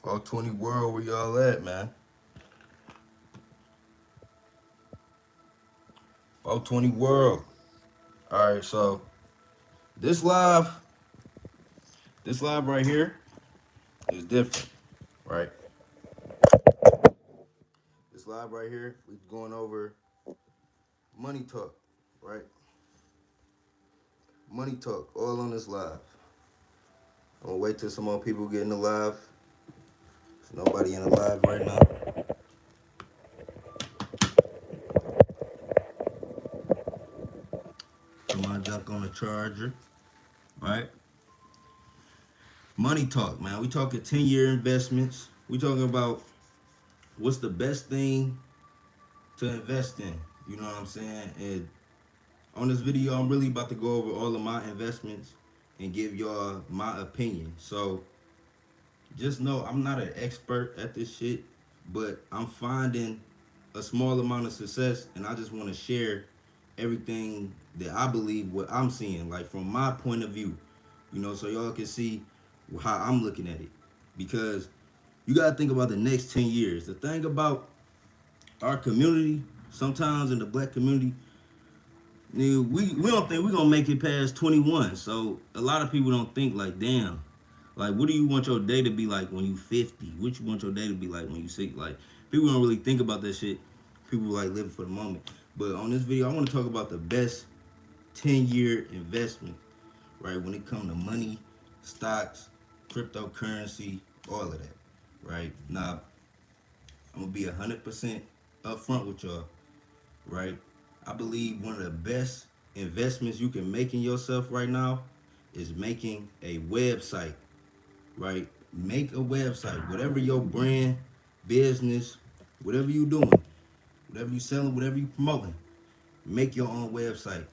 420 World, where y'all at, man? 420 World. All right, so this live, this live right here is different, right? This live right here, we going over money talk, right? Money talk, all on this live. I'm gonna wait till some more people get in the live. There's nobody in the live right now. Put my junk on the charger, right? Money talk, man. We talking 10-year investments. We talking about what's the best thing to invest in. You know what I'm saying? And on this video, I'm really about to go over all of my investments and give y'all my opinion. So just know I'm not an expert at this shit, but I'm finding a small amount of success, and I just want to share everything that I believe what I'm seeing, like from my point of view, so y'all can see how I'm looking at it. Because you gotta think about the next 10 years. The thing about our community, sometimes in the black community, we don't think we're gonna make it past 21. So a lot of people don't think like, damn, like what do you want your day to be like when you 50? What you want your day to be like when you 60? Like people don't really think about that shit. People like living for the moment. But on this video, I want to talk about the best 10-year investment, right? When it comes to money, stocks, cryptocurrency, all of that, right? Now, I'm gonna be 100% upfront with y'all, right? I believe one of the best investments you can make in yourself right now is making a website, right? Make a website, whatever your brand, business, whatever you doing, whatever you selling, whatever you promoting, make your own website.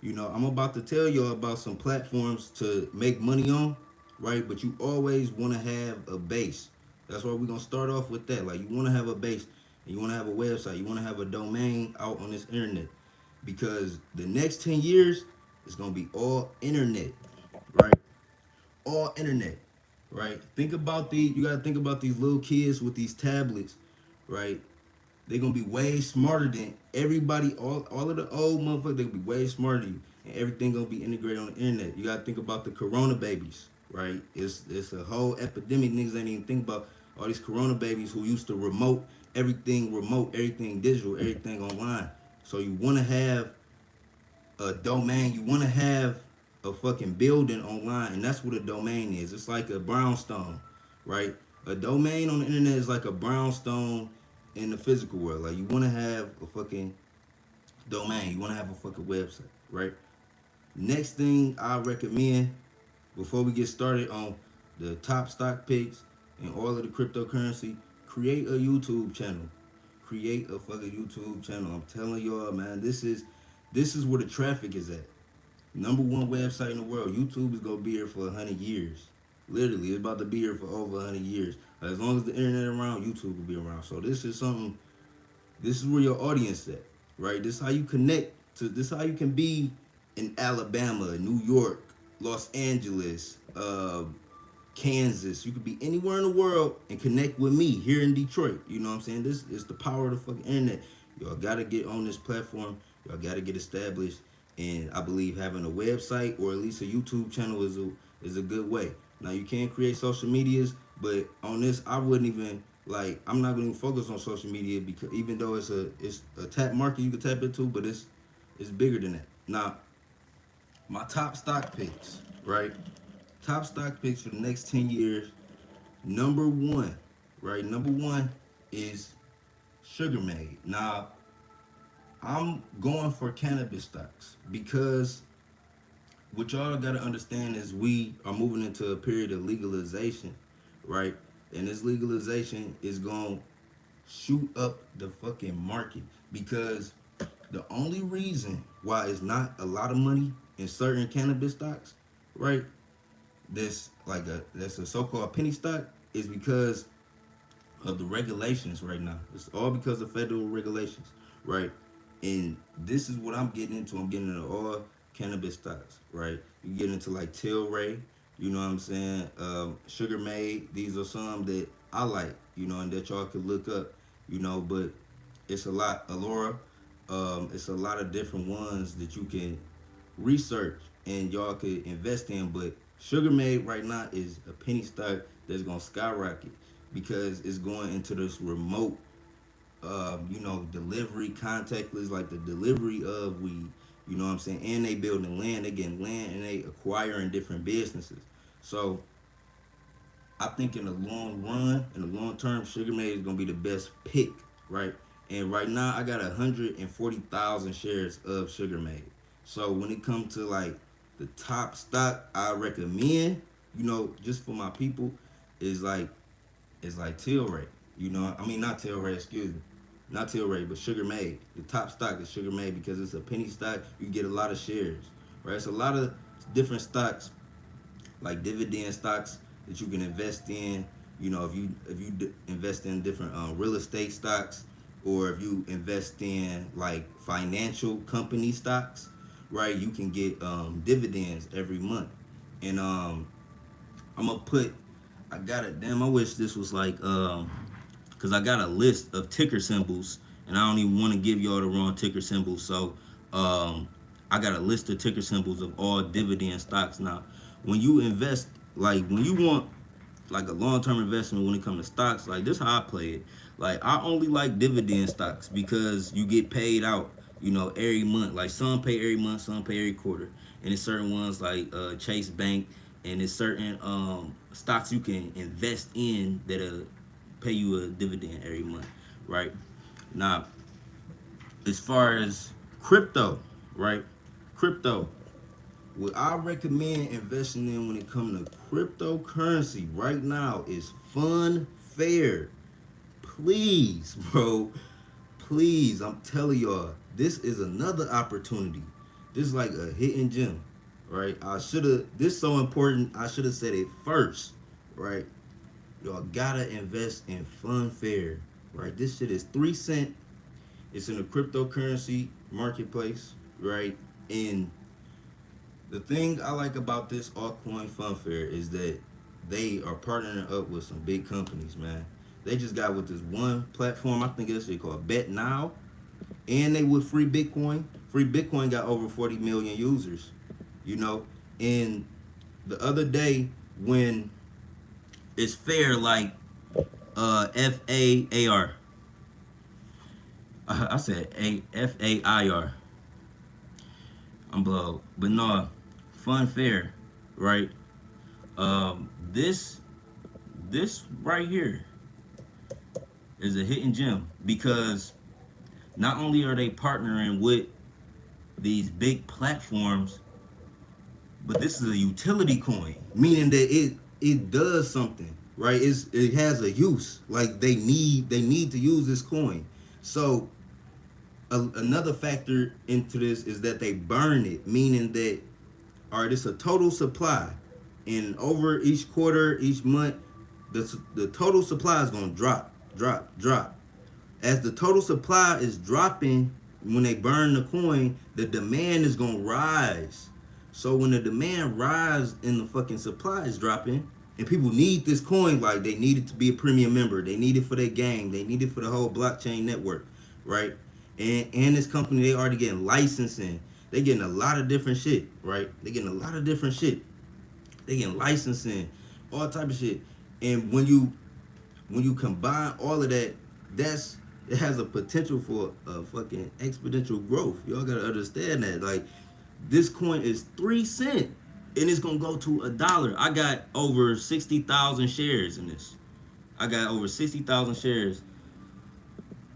I'm about to tell y'all about some platforms to make money on, right? But you always want to have a base. That's why we're gonna start off with that. Like you want to have a base, and you want to have a website, you want to have a domain out on this internet, because the next 10 years is gonna be all internet, right? All internet, right? You gotta think about these little kids with these tablets, right? They're gonna be way smarter than everybody, all of the old motherfuckers. They're gonna be way smarter than you. And everything gonna be integrated on the internet. You gotta think about the corona babies, right? It's a whole epidemic. Niggas ain't even think about all these corona babies who used to remote, everything digital, everything online. So you wanna have a domain, you wanna have a fucking building online, and that's what a domain is. It's like a brownstone, right? A domain on the internet is like a brownstone in the physical world. Like you want to have a fucking domain, you want to have a fucking website, right? Next thing I recommend before we get started on the top stock picks and all of the cryptocurrency, create a YouTube channel. Create a fucking YouTube channel. I'm telling y'all, man, this is where the traffic is at. Number one website in the world. YouTube is gonna be here for 100 years. Literally, it's about to be here for over 100 years. As long as the internet around, YouTube will be around. So this is something. This is where your audience at, right? This is how you connect to. This is how you can be in Alabama, New York, Los Angeles, Kansas. You could be anywhere in the world and connect with me here in Detroit. You know what I'm saying? This is the power of the fucking internet. Y'all gotta get on this platform. Y'all gotta get established. And I believe having a website or at least a YouTube channel is a good way. Now you can create social medias, but on this I wouldn't even like. I'm not going to focus on social media because even though it's a tap market you can tap into, but it's bigger than that. Now my top stock picks, right? Top stock picks for the next 10 years. Number one, right? Number one is Sugar Made. Now, I'm going for cannabis stocks because what y'all gotta understand is we are moving into a period of legalization, right? And this legalization is gonna shoot up the fucking market because the only reason why it's not a lot of money in certain cannabis stocks, right? That's a so-called penny stock is because of the regulations right now. It's all because of federal regulations, right? And this is what I'm getting into. I'm getting into all cannabis stocks, right? You get into like Tilray, you know what I'm saying? Sugar Made. These are some that I like, you know, and that y'all could look up, you know. But it's a lot, Alora. It's a lot of different ones that you can research and y'all could invest in. But Sugar Made right now is a penny stock that's gonna skyrocket because it's going into this remote, you know, delivery, contactless, like the delivery of weed. You know what I'm saying? And they building land, they getting land, and they acquiring different businesses. So I think in the long run, in the long term, Sugar Made is gonna be the best pick, right? And right now, I got 140,000 shares of Sugar Made. So when it comes to like the top stock, I recommend, you know, just for my people, is like Tilray. You know, I mean not Tilray, excuse me, not Tilray, but Sugar Made. The top stock is Sugar Made because it's a penny stock. You get a lot of shares, right? It's a lot of different stocks like dividend stocks that you can invest in. You know, if you invest in different real estate stocks, or if you invest in like financial company stocks, right? You can get dividends every month. And I'm gonna put. I got it. Damn, I wish this was like because I got a list of ticker symbols, and I don't even want to give y'all the wrong ticker symbols. So I got a list of ticker symbols of all dividend stocks. Now, when you invest, like when you want like a long-term investment when it comes to stocks, like this how I play it. Like I only like dividend stocks because you get paid out, you know, every month. Like some pay every month, some pay every quarter. And it's certain ones like Chase Bank, and it's certain stocks you can invest in that pay you a dividend every month, right? Now, as far as crypto, right? Crypto, what I recommend investing in when it comes to cryptocurrency right now is Fun Fair. Please, bro. Please, I'm telling y'all, this is another opportunity. This is like a hidden gem, right? This is so important, I should have said it first, right? Y'all gotta invest in Fun Fair, right? This shit is 3 cent. It's in a cryptocurrency marketplace, right? And the thing I like about this altcoin Fun Fair is that they are partnering up with some big companies, man. They just got with this one platform, I think it's called Bet Now, and they with Free Bitcoin. Free Bitcoin got over 40 million users, you know. And the other day when it's fair, like FAIR, I said FAIR. I'm blown, but no, Fun Fair, right? This right here is a hidden gem because not only are they partnering with these big platforms, but this is a utility coin, meaning that it does something, right? It has a use. Like they need to use this coin. So another factor into this is that they burn it, meaning that all right, it's a total supply, and over each quarter, each month, the total supply is gonna drop. As the total supply is dropping, when they burn the coin, the demand is gonna rise. So when the demand rise and the fucking supply is dropping, and people need this coin, like they need it to be a premium member, they need it for their gang, they need it for the whole blockchain network, right? And this company, they already getting licensing. They getting a lot of different shit, right? They getting a lot of different shit. They getting licensing, all type of shit. And when you combine all of that, it has a potential for a fucking exponential growth. Y'all gotta understand that. Like this coin is 3 cents and it's gonna go to $1. I got over 60,000 shares in this. I got over 60,000 shares.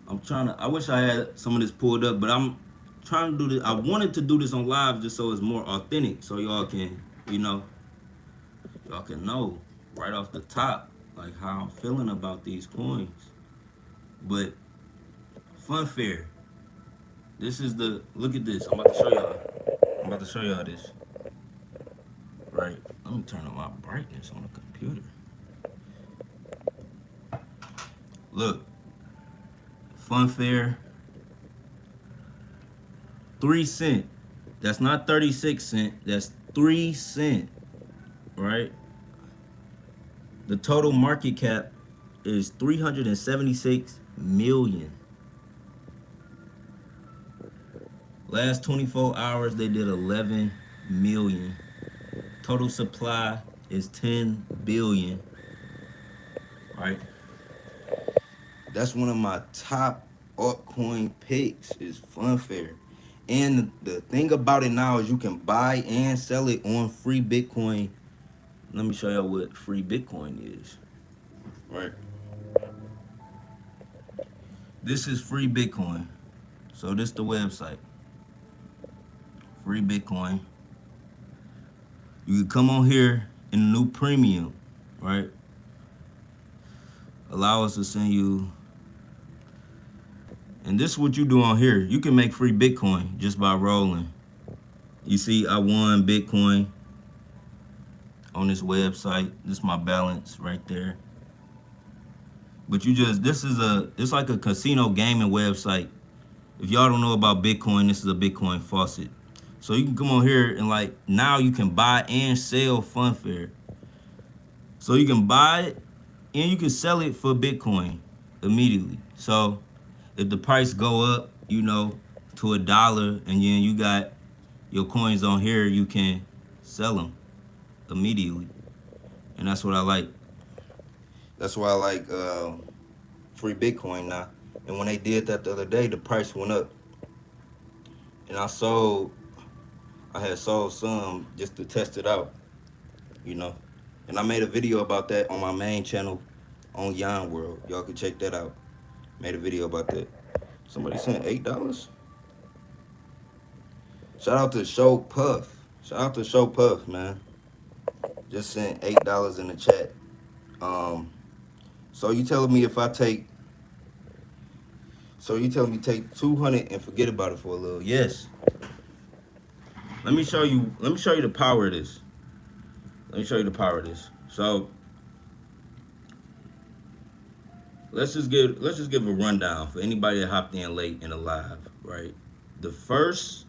I wish I had some of this pulled up, but I'm trying to do this. I wanted to do this on live just so it's more authentic, so y'all can, y'all can know right off the top, like how I'm feeling about these coins. But Fun Fair, look at this. I'm about to show y'all this. Right, let me turn on my brightness on the computer. Look, Fun Fair, 3 cents. That's not 36 cents. That's 3 cents, right? The total market cap is 376 million. Last 24 hours, they did 11 million. Total supply is 10 billion. Right? That's one of my top altcoin picks is Funfair. And the thing about it now is you can buy and sell it on free Bitcoin. Let me show y'all what free Bitcoin is. Right. This is free Bitcoin. So this is the website. Free Bitcoin. You can come on here in the new premium, right? Allow us to send you. And this is what you do on here. You can make free Bitcoin just by rolling. You see, I won Bitcoin on this website. This is my balance right there. But you just, it's like a casino gaming website. If y'all don't know about Bitcoin, this is a Bitcoin faucet. So you can come on here and like, now you can buy and sell Funfair. So you can buy it and you can sell it for Bitcoin immediately. So if the price go up, you know, to $1 and then you got your coins on here, you can sell them immediately. And that's what I like. That's why I like free Bitcoin now. And when they did that the other day, the price went up. And I had sold some just to test it out, you know. And I made a video about that on my main channel on Yon World. Y'all can check that out. Made a video about that. Somebody sent $8. Shout out to Show Puff. Shout out to Show Puff, man. Just sent $8 in the chat. So you telling me take 200 and forget about it for a little? Yes. Let me show you the power of this. So let's just give a rundown for anybody that hopped in late in the live, right? The first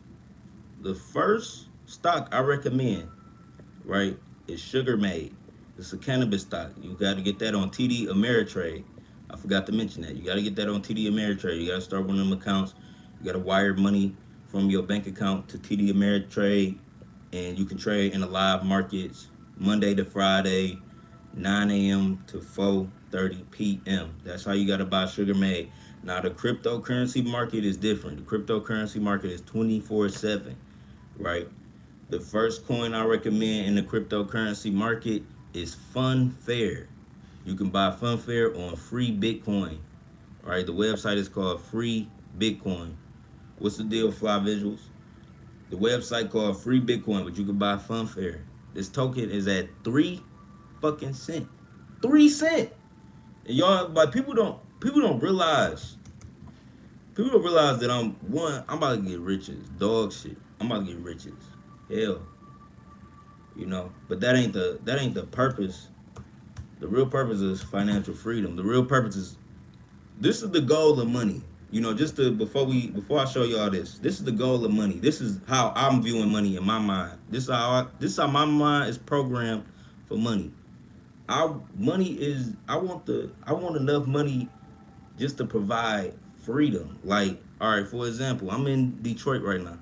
stock I recommend, right, is Sugar Made. It's a cannabis stock. You got to get that on TD Ameritrade. I forgot to mention that. You got to get that on TD Ameritrade. You got to start one of them accounts. You got to wire money from your bank account to TD Ameritrade, and you can trade in the live markets Monday to Friday, 9 a.m. to 4:30 p.m. That's how you got to buy Sugar Made. Now, the cryptocurrency market is different. The cryptocurrency market is 24/7, right? The first coin I recommend in the cryptocurrency market is Funfair. You can buy Funfair on free Bitcoin. All right, the website is called Free Bitcoin. What's the deal, Fly Visuals? The website called Free Bitcoin, but you can buy Funfair. This token is at 3 fucking cents. 3 cents. And y'all, like, people don't realize. People don't realize that I'm about to get rich as dog shit. I'm about to get rich as hell. You know, but that ain't the purpose. The real purpose is financial freedom. The real purpose is, this is the goal of money. You know, before I show y'all this is the goal of money. This is how I'm viewing money in my mind. This is how my mind is programmed for money. I want enough money just to provide freedom. Like, all right, for example, I'm in Detroit right now.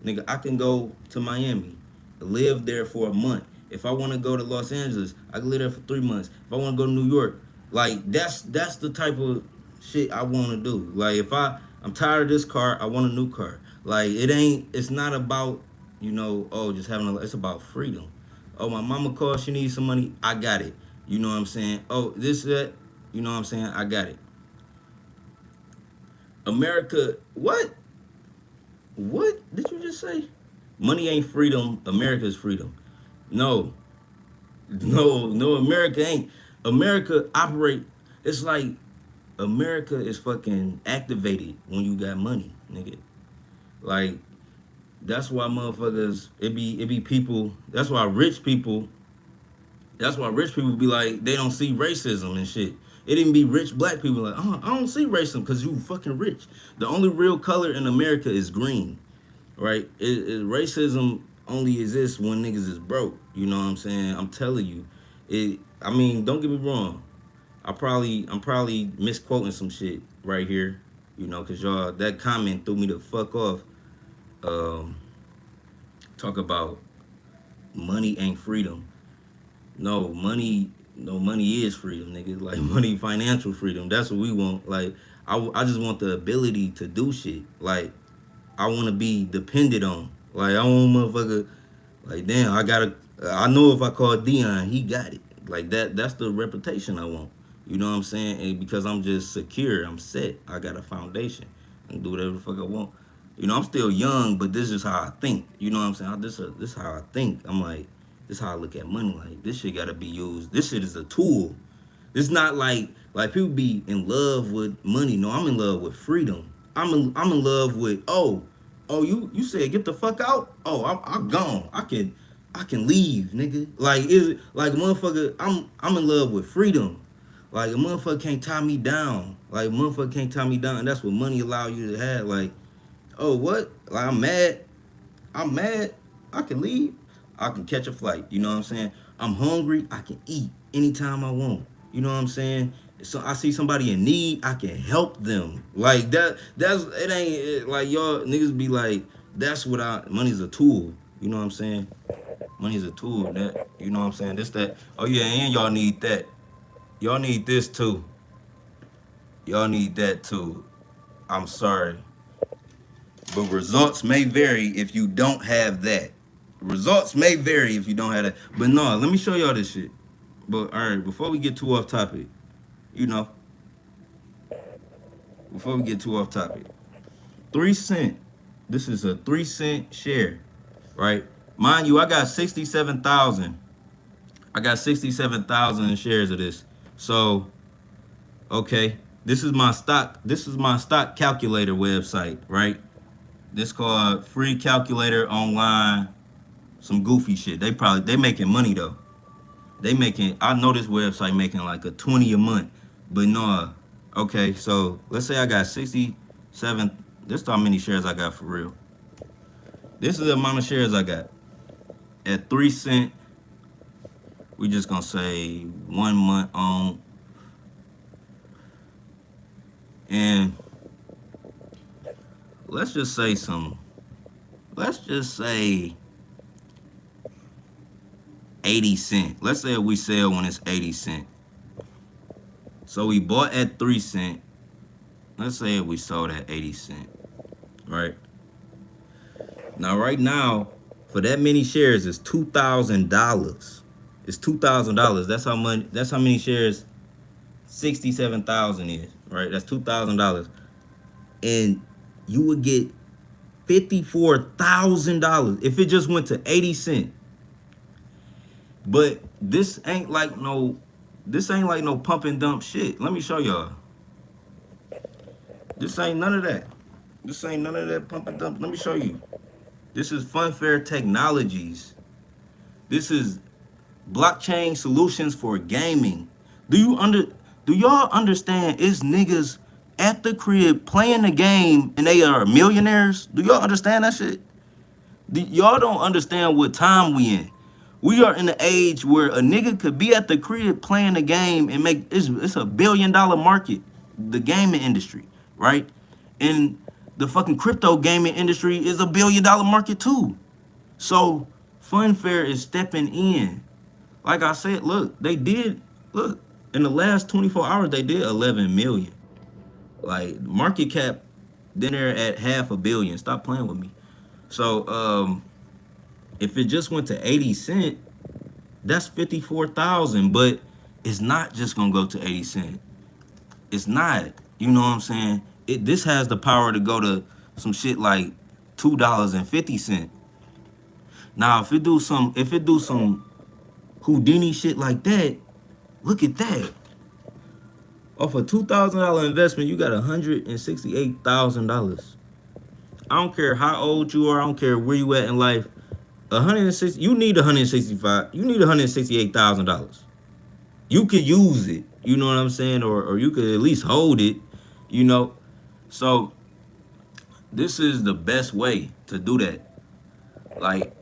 Nigga, I can go to Miami, live there for a month. If I want to go to Los Angeles, I can live there for 3 months. If I want to go to New York, like, that's the type of shit I want to do. Like, if I'm tired of this car, I want a new car. Like, it's not about, you know, just it's about freedom. Oh, my mama called, she needs some money, I got it. You know what I'm saying? Oh, that, you know what I'm saying? I got it. America, what? What did you just say? Money ain't freedom, America's freedom. No, America ain't. America operate, it's like America is fucking activated when you got money, nigga. Like, that's why motherfuckers, it be people, that's why rich people be like, they don't see racism and shit. It didn't be rich black people like, I don't see racism because you fucking rich. The only real color in America is green, right? Racism only exists when niggas is broke. You know what I'm saying? I'm telling you. Don't get me wrong. I'm probably misquoting some shit right here, you know, cause y'all that comment threw me the fuck off. Um, talk about money ain't freedom. No, money is freedom, nigga. Like money, financial freedom. That's what we want. Like I just want the ability to do shit. Like I want to be depended on. Like I want motherfucker. Like damn, I gotta. I know if I call Dion, he got it. Like that. That's the reputation I want. You know what I'm saying? And because I'm just secure, I'm set. I got a foundation. I can do whatever the fuck I want. You know, I'm still young, but this is how I think. You know what I'm saying? This is how I think. I'm like, this is how I look at money. Like this shit gotta be used. This shit is a tool. It's not like people be in love with money. No, I'm in love with freedom. I'm in love with you said get the fuck out. Oh, I'm gone. I can leave, nigga. Like is it like motherfucker? I'm in love with freedom. Like a motherfucker can't tie me down. Like a motherfucker can't tie me down. And that's what money allow you to have. Like oh what? Like I'm mad. I'm mad. I can leave. I can catch a flight. You know what I'm saying? I'm hungry. I can eat anytime I want. You know what I'm saying? So I see somebody in need, I can help them. Like that. That's it. Ain't like y'all niggas be like. That's what money's a tool. You know what I'm saying? Money's a tool. That you know what I'm saying? This that. Oh yeah, and y'all need that. Y'all need this too. Y'all need that too. I'm sorry. But results may vary if you don't have that. Results may vary if you don't have that. But no, let me show y'all this shit. But all right, before we get too off topic, you know, before we get too off topic, 3 cent. This is a 3 cent share, right? Mind you, I got 67,000. I got 67,000 shares of this. So, okay, this is my stock. This is my stock calculator website, right? This called Free Calculator Online. Some goofy shit. They making money though. They making I know this website making like a 20 a month. But no, okay, so let's say I got 67. This is how many shares I got for real. This is the amount of shares I got. At 3 cent, we just gonna say 1 month on. And let's just say let's just say 80 cent. Let's say we sell when it's 80 cent. So we bought at 3 cent. Let's say we sold at 80 cent. Right? Now right now, for that many shares, it's $2,000. It's $2,000. That's how many shares 67,000 is, right? That's $2,000. And you would get $54,000 if it just went to 80 cent. But this ain't like no pump and dump shit. Let me show y'all. This ain't none of that. This ain't none of that pump and dump. Let me show you. This is Funfair Technologies. This is blockchain solutions for gaming. Do y'all understand it's niggas at the crib playing the game and they are millionaires? Do y'all understand that shit? Y'all don't understand what time we in. We are in the age where a nigga could be at the crib playing the game and make it's a $1 billion market, the gaming industry, right? And the fucking crypto gaming industry is a $1 billion market too. So Funfair is stepping in. Like I said, look, in the last 24 hours they did 11 million. Like market cap, then they're at $500 million. Stop playing with me. So if it just went to 80 cent, that's 54,000. But it's not just gonna go to 80 cent. It's not. You know what I'm saying? This has the power to go to some shit like $2.50. Now if it do some Houdini shit like that, look at that. Off a $2,000 investment, you got $168,000. I don't care how old you are. I don't care where you at in life. 160. You need 165. You need $168,000. You could use it. You know what I'm saying, or you could at least hold it. You know, so this is the best way to do that. Like,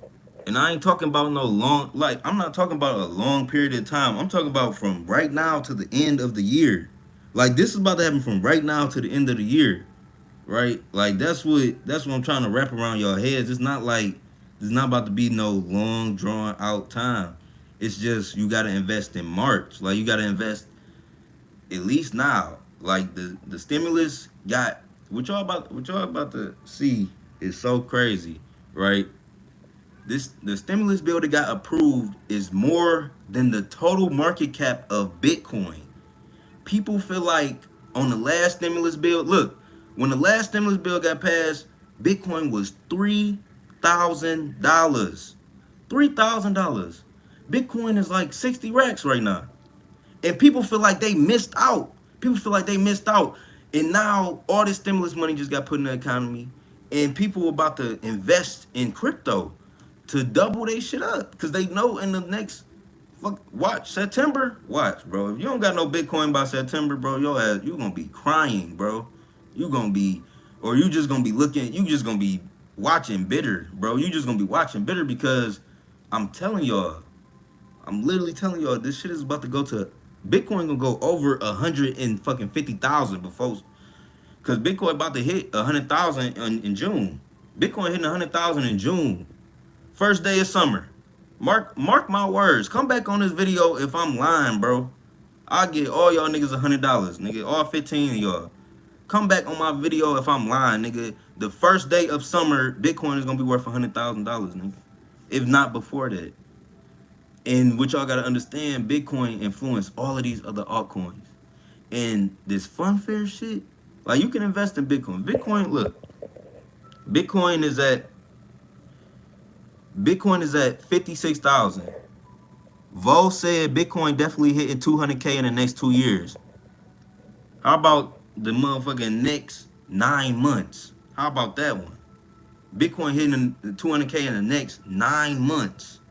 And I ain't talking about no long, like, I'm not talking about a long period of time. I'm talking about from right now to the end of the year. Like, this is about to happen from right now to the end of the year, right? Like, that's what I'm trying to wrap around y'all heads. It's not like it's not about to be no long drawn out time. It's just you got to invest in March. Like, you got to invest at least now. Like, the stimulus got what y'all about to see is so crazy, right? The stimulus bill that got approved is more than the total market cap of Bitcoin. People feel like on the last stimulus bill, look, when the last stimulus bill got passed, Bitcoin was $3,000. $3,000. Bitcoin is like 60 racks right now. And people feel like they missed out. People feel like they missed out. And now all this stimulus money just got put in the economy. And people are about to invest in crypto to double their shit up. Because they know in the next watch September. Watch, bro. If you don't got no Bitcoin by September, bro, your ass, you gonna be crying, bro. You gonna be, or you just gonna be looking, you just gonna be watching bitter, bro. You just gonna be watching bitter because I'm telling y'all, I'm literally telling y'all, this shit is about to go to Bitcoin gonna go over 150,000 before, cause Bitcoin about to hit 100,000 in June. Bitcoin hitting 100,000 in June, first day of summer. Mark my words. Come back on this video if I'm lying, bro. I'll get all y'all niggas $100, nigga. All 15 of y'all. Come back on my video if I'm lying, nigga. The first day of summer, Bitcoin is gonna be worth $100,000, nigga. If not before that. And what y'all gotta understand, Bitcoin influenced all of these other altcoins. And this funfair shit, like, you can invest in Bitcoin. Look, Bitcoin is at 56,000. Vo said Bitcoin definitely hitting 200K in the next 2 years. How about the motherfucking next 9 months? How about that one? Bitcoin hitting the 200K in the next 9 months.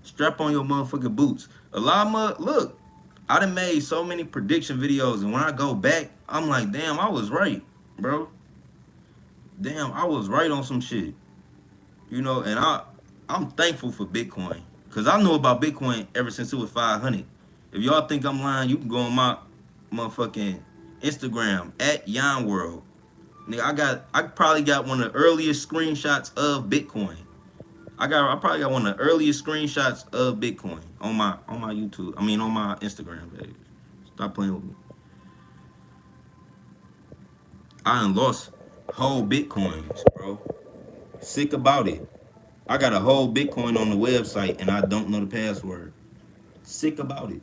Strap on your motherfucking boots. Look, I done made so many prediction videos, and when I go back, I'm like, damn, I was right, bro. Damn, I was right on some shit. You know, and I'm thankful for Bitcoin. Cause I knew about Bitcoin ever since it was 500. If y'all think I'm lying, you can go on my motherfucking Instagram at YonWorld. Nigga, I probably got one of the earliest screenshots of Bitcoin. I probably got one of the earliest screenshots of Bitcoin on my YouTube. I mean on my Instagram page. Stop playing with me. I done lost whole Bitcoins, bro. Sick about it. I got a whole Bitcoin on the website and I don't know the password. Sick about it.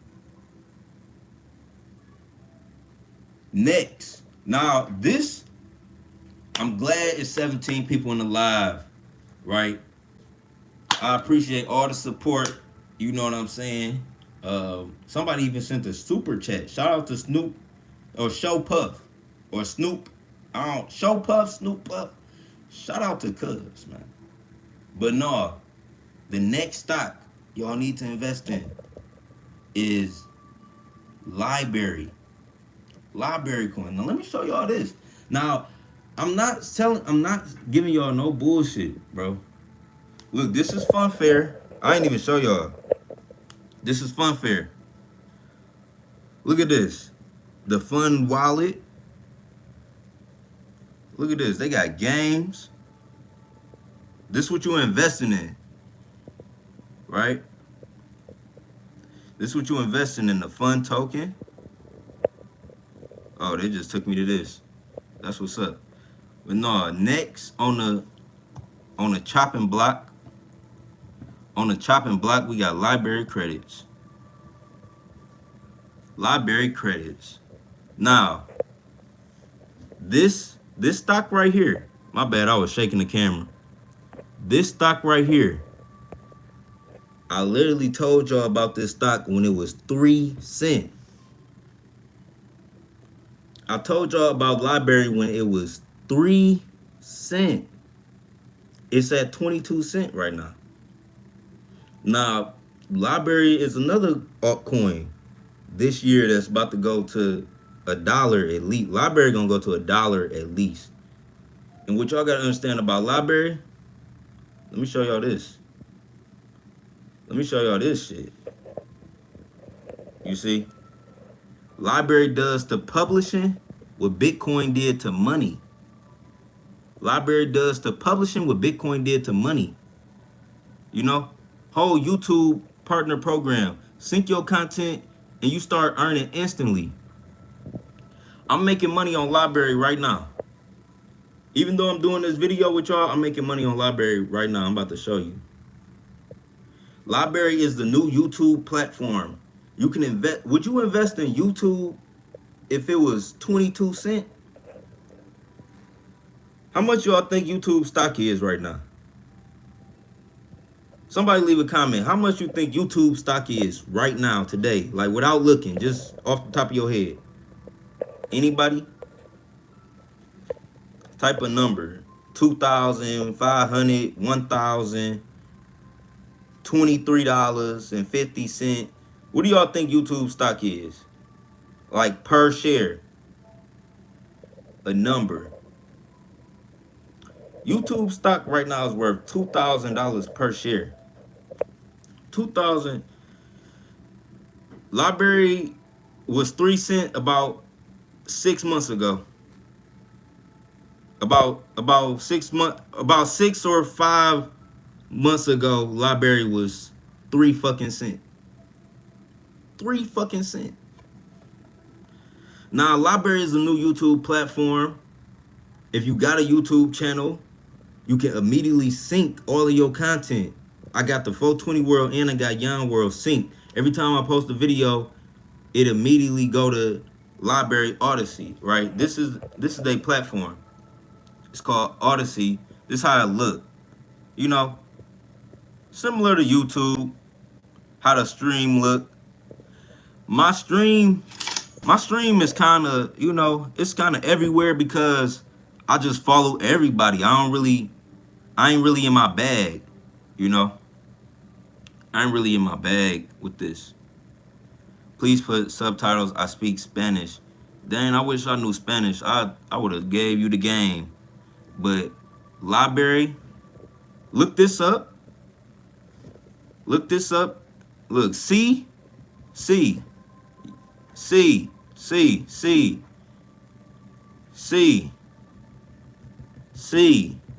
Next. Now, this, I'm glad it's 17 people in the live, right? I appreciate all the support. You know what I'm saying? Somebody even sent a super chat. Shout out to Snoop or Show Puff or Snoop. I don't Show Puff, Snoop Puff. Shout out to Cuz, man. But no, the next stock y'all need to invest in is Library coin. Now let me show y'all this. Now, I'm not giving y'all no bullshit, bro. Look, this is Funfair. I ain't even show y'all. This is Funfair. Look at this. The Fun Wallet. Look at this. They got games. This is what you're investing in. Right? This is what you're investing in. The Fun token. Oh, they just took me to this. That's what's up. But no, next on the chopping block. On the chopping block, we got library credits. Library credits. Now, this stock right here. My bad, I was shaking the camera. This stock right here. I literally told y'all about this stock when it was 3 cents. I told y'all about Library when it was 3 cents. It's at 22 cents right now. Now, Library is another altcoin this year that's about to go to $1 at least. Library gonna go to $1 at least. And what y'all gotta understand about Library, let me show y'all this. Let me show y'all this shit. You see? Library does to publishing what Bitcoin did to money. Library does to publishing what Bitcoin did to money. You know? Whole YouTube partner program. Sync your content and you start earning instantly. I'm making money on Library right now. Even though I'm doing this video with y'all, I'm making money on Library right now. I'm about to show you. Library is the new YouTube platform. You can invest. Would you invest in YouTube if it was 22 cents? How much y'all think YouTube stock is right now? Somebody leave a comment. How much you think YouTube stock is right now, today? Like without looking, just off the top of your head. Anybody? Type a number. 2,500, 1,000, $23.50. What do y'all think YouTube stock is? Like per share. A number. YouTube stock right now is worth $2,000 per share. 2,000. Library was 3 cents about 6 months ago. About 6 months, about 6 or 5 months ago, Library was 3 fucking cents. 3 fucking cents. Now, Library is a new YouTube platform. If you got a YouTube channel, you can immediately sync all of your content. I got the 420 World and I got Young World synced. Every time I post a video, it immediately go to Library Odyssey, right? This is their platform. It's called Odyssey. This is how it look. You know, similar to YouTube, how the stream look. My stream is kind of, you know, it's kind of everywhere because I just follow everybody. I ain't really in my bag, you know. I ain't really in my bag with this. Please put subtitles. I speak Spanish. Dang, I wish I knew Spanish. I would have gave you the game. But Library, look this up. Look this up. Look, C.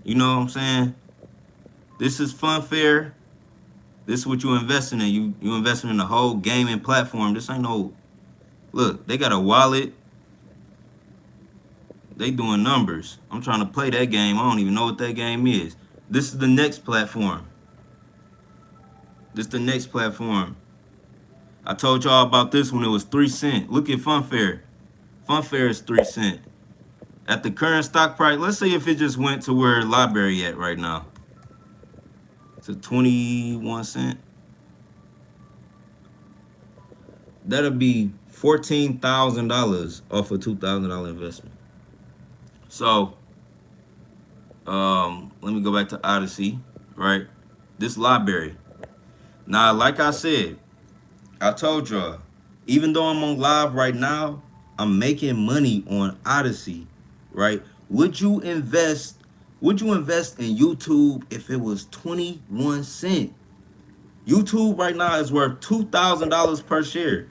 You know what I'm saying? This is Funfair. This is what you investing in. You investing in the whole gaming platform. This ain't no. Look, they got a wallet. They doing numbers. I'm trying to play that game. I don't even know what that game is. This is the next platform. This is the next platform. I told y'all about this when it was 3 cents. Look at Funfair. Funfair is 3 cents. At the current stock price, let's say if it just went to where Library at right now. To 21 cents. That'll be $14,000 off a $2,000 investment. So, let me go back to Odyssey, right? This Library. Now, like I said, I told y'all, even though I'm on live right now, I'm making money on Odyssey, right? Would you invest in YouTube if it was 21 cents? YouTube right now is worth $2,000 per share.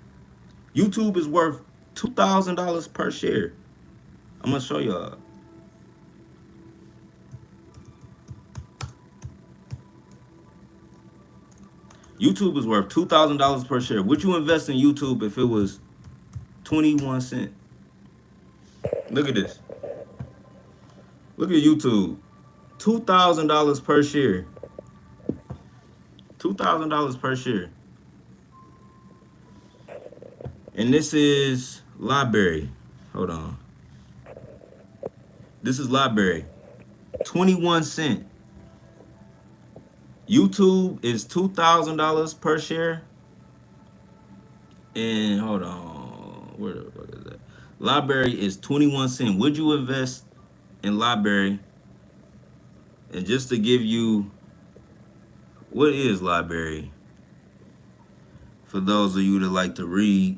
YouTube is worth $2,000 per share. I'm gonna show y'all. YouTube is worth $2,000 per share. Would you invest in YouTube if it was 21 cents? Look at this. Look at YouTube. $2,000 per share. $2,000 per share. And this is Library. Hold on. This is Library. 21 cents. YouTube is $2,000 per share. And hold on. Where the fuck is that? Library is 21 cents. Would you invest in Library? And just to give you, what is Library? For those of you that like to read,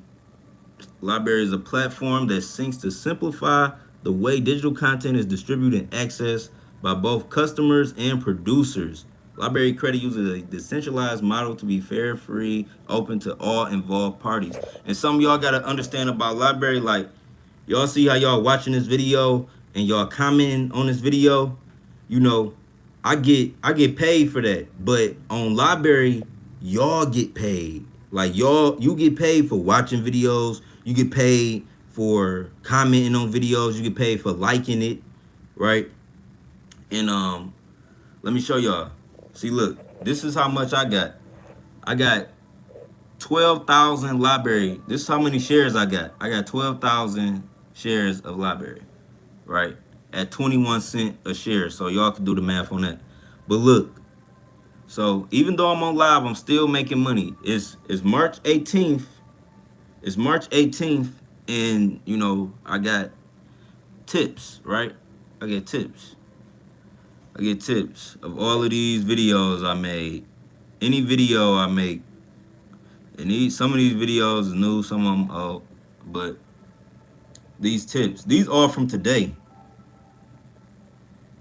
Library is a platform that seeks to simplify the way digital content is distributed and accessed by both customers and producers. Library credit uses a decentralized model to be fair, free, open to all involved parties. And some of y'all gotta understand about library, like y'all see how y'all watching this video and y'all commenting on this video, you know, I get paid for that. But on library, y'all get paid. Like you get paid for watching videos, you get paid for commenting on videos, you get paid for liking it, right? And let me show y'all. See, look, this is how much I got. I got 12,000 library. This is how many shares I got. I got 12,000 shares of library, right? At 21 cents a share. So y'all can do the math on that. But look, so even though I'm on live, I'm still making money. It's March 18th. It's March 18th, and I got tips, right? I get tips. I get tips of all of these videos I made. Any video I make, and some of these videos is new, some of them old, but these tips, these are from today.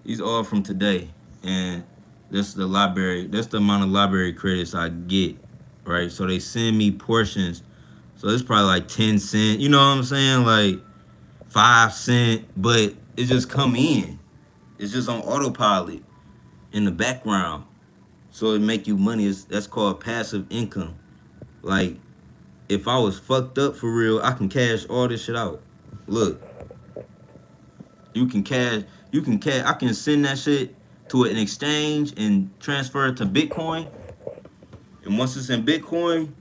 These are from today, and that's the library. That's the amount of library credits I get, right? So they send me portions. So it's probably like 10 cents. You know what I'm saying? Like 5 cents, but it just come in. It's just on autopilot in the background. So it make you money. That's called passive income. Like, if I was fucked up for real, I can cash all this shit out. Look, you can cash, I can send that shit to an exchange and transfer it to Bitcoin. And once it's in Bitcoin,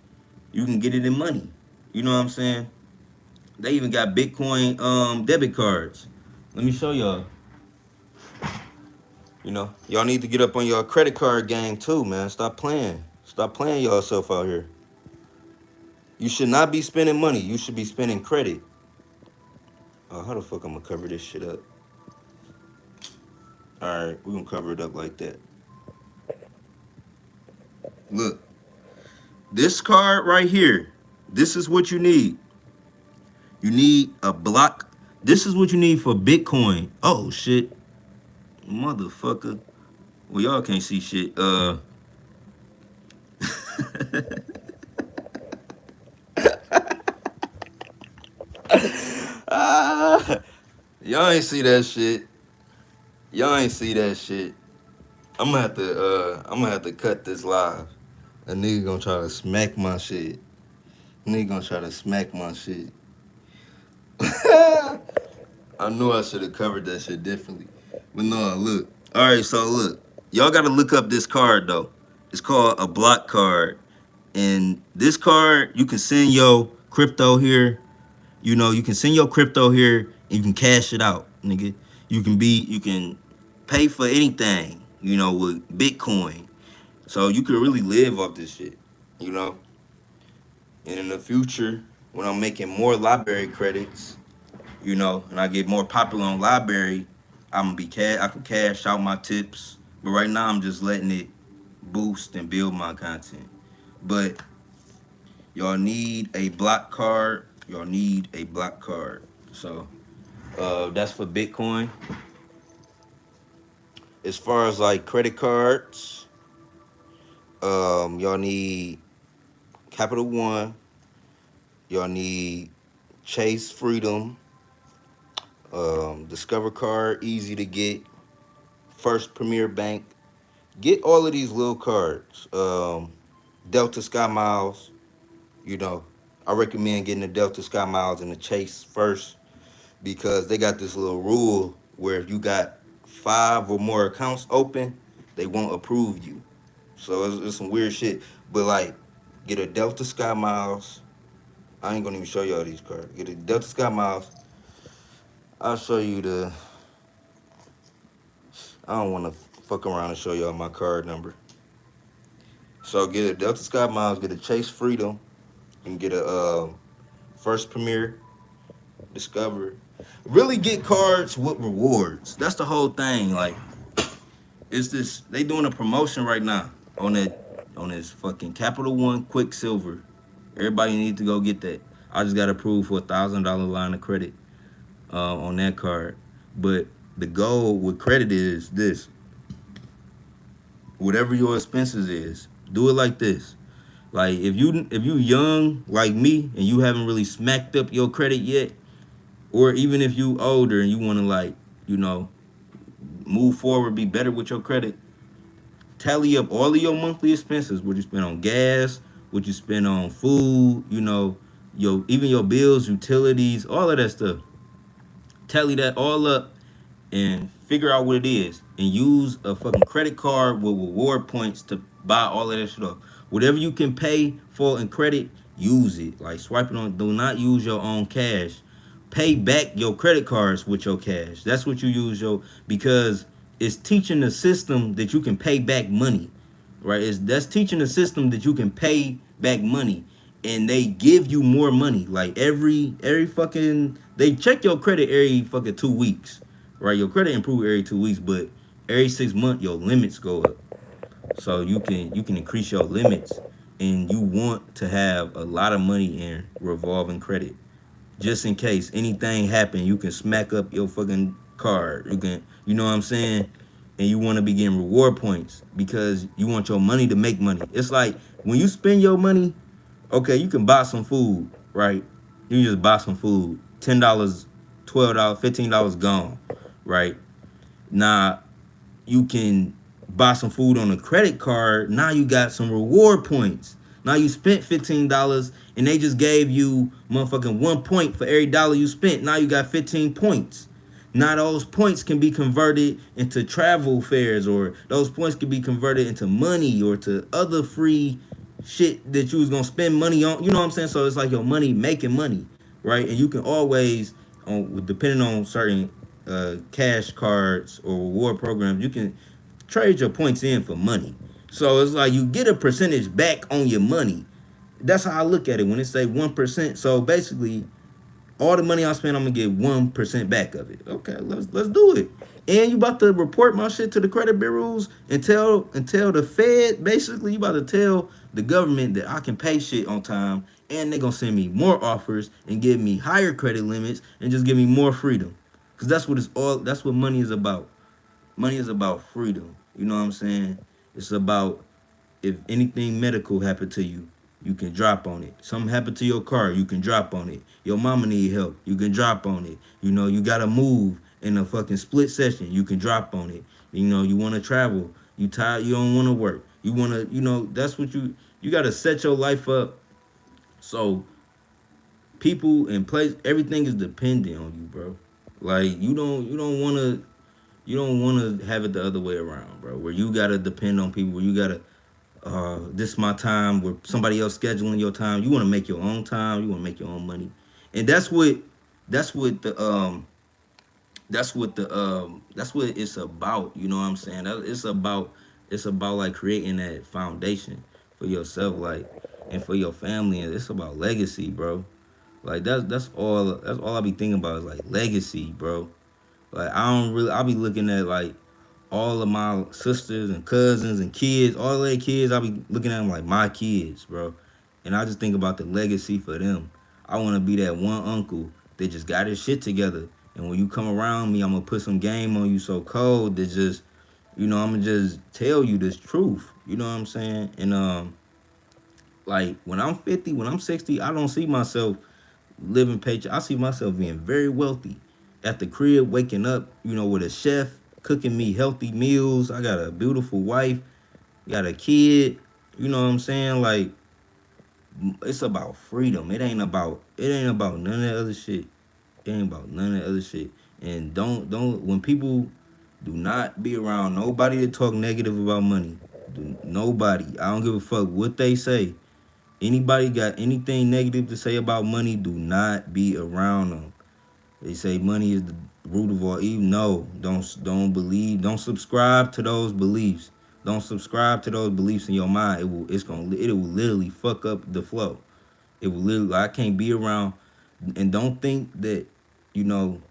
you can get it in money. You know what I'm saying? They even got Bitcoin debit cards. Let me show y'all. Y'all need to get up on your credit card game too, man. Stop playing. Stop playing yourself out here. You should not be spending money. You should be spending credit. Oh, how the fuck I'm gonna cover this shit up? Alright, we're gonna cover it up like that. Look, this card right here, this is what you need. You need a block. This is what you need for Bitcoin. Oh, shit. Motherfucker. Well, y'all can't see shit. Y'all ain't see that shit. Y'all ain't see that shit. I'm gonna have to cut this live. A nigga gonna try to smack my shit. Nigga gonna try to smack my shit. I knew I should have covered that shit differently. But no, look. Alright, so look. Y'all gotta look up this card though. It's called a block card. And this card, you can send your crypto here. You can send your crypto here and you can cash it out, nigga. You can pay for anything, with Bitcoin. So you can really live off this shit, you know? And in the future, when I'm making more library credits, and I get more popular on library, I can cash out my tips. But right now I'm just letting it boost and build my content. But y'all need a block card. Y'all need a block card. So that's for Bitcoin. As far as like credit cards, y'all need Capital One. Y'all need Chase Freedom. Discover Card, easy to get. First Premier Bank. Get all of these little cards. Delta Sky Miles. I recommend getting the Delta Sky Miles and the Chase first because they got this little rule where if you got 5 or more accounts open, they won't approve you. So it's some weird shit. But like, get a Delta Sky Miles. I ain't gonna even show y'all these cards. Get a Delta Sky Miles. I'll show you I don't want to fuck around and show y'all my card number. So get a Delta Sky Miles, get a Chase Freedom, and get a First Premier, Discover. Really get cards with rewards. That's the whole thing. Like, they doing a promotion right now on this fucking Capital One Quicksilver. Everybody need to go get that. I just got approved for $1,000 line of credit on that card. But the goal with credit is this. whatever your expenses is, do it like this. Like if you young like me and you haven't really smacked up your credit yet, or even if you older and you want to like, you know, move forward, be better with your credit, tally up all of your monthly expenses, what you spend on gas, what you spend on food, you know, your even your bills, utilities, all of that stuff. Tally that all up and figure out what it is and use a fucking credit card with reward points to buy all of that shit off. Whatever you can pay for in credit, use it. Like swipe it on. Do not use your own cash. Pay back your credit cards with your cash. That's what you use your because it's teaching the system that you can pay back money, right? It's that's teaching the system that you can pay back money, and they give you more money. Like every fucking they check your credit every fucking 2 weeks, right? Your credit improve every 2 weeks, but every 6 months your limits go up. So you can increase your limits, and you want to have a lot of money in revolving credit, just in case anything happen. You can smack up your fucking card. You can, you know what I'm saying? And you want to be getting reward points because you want your money to make money. It's like when you spend your money, okay, you can buy some food, right? You just buy some food, $10, $12, $15 gone, right? Now you can buy some food on a credit card. Now you got some reward points. Now you spent $15 and they just gave you motherfucking 1 point for every dollar you spent. Now you got 15 points. Now those points can be converted into travel fares, or those points can be converted into money or to other free shit that you was gonna spend money on. You know what I'm saying? So it's like your money making money, right? And you can always, on depending on certain cash cards or reward programs, you can trade your points in for money. So it's like you get a percentage back on your money. That's how I look at it when it say 1%. So basically, all the money I spend, I'm gonna get 1% back of it. Okay, let's do it. And you about to report my shit to the credit bureaus and tell the Fed. Basically, you about to tell the government that I can pay shit on time, and they gonna send me more offers and give me higher credit limits and just give me more freedom. Cause that's what it's all. That's what money is about. Money is about freedom. You know what I'm saying? It's about if anything medical happened to you, you can drop on it. Something happened to your car, you can drop on it. Your mama need help, you can drop on it. You know, you gotta move in a fucking split session, you can drop on it. You know, you wanna travel, you tired, you don't wanna work. You wanna, you know, that's what you gotta set your life up so people and place everything is dependent on you, bro. Like you don't wanna have it the other way around, bro. Where you gotta depend on people, where you gotta this is my time, where somebody else scheduling your time. You want to make your own time. You want to make your own money, and that's what the that's what it's about. You know what I'm saying? It's about like creating that foundation for yourself, like, and for your family, and it's about legacy, bro. Like that's all I be thinking about is like legacy, bro. Like I'll be looking at like all of my sisters and cousins and kids, all their kids, I'll be looking at them like my kids, bro. And I just think about the legacy for them. I want to be that one uncle that just got his shit together. And when you come around me, I'm going to put some game on you so cold that just, I'm going to just tell you this truth. You know what I'm saying? And, like, when I'm 50, when I'm 60, I don't see myself living paycheck. I see myself being very wealthy at the crib, waking up, with a chef cooking me healthy meals. I got a beautiful wife, got a kid. You know what I'm saying? Like, it's about freedom. It ain't about none of that other shit. It ain't about none of that other shit. And don't when people do not be around nobody to talk negative about money. Nobody. I don't give a fuck what they say. Anybody got anything negative to say about money, do not be around them. They say money is the root of all evil. No, don't believe. Don't subscribe to those beliefs. Don't subscribe to those beliefs in your mind. It will literally fuck up the flow. It will literally. I can't be around, and don't think that you know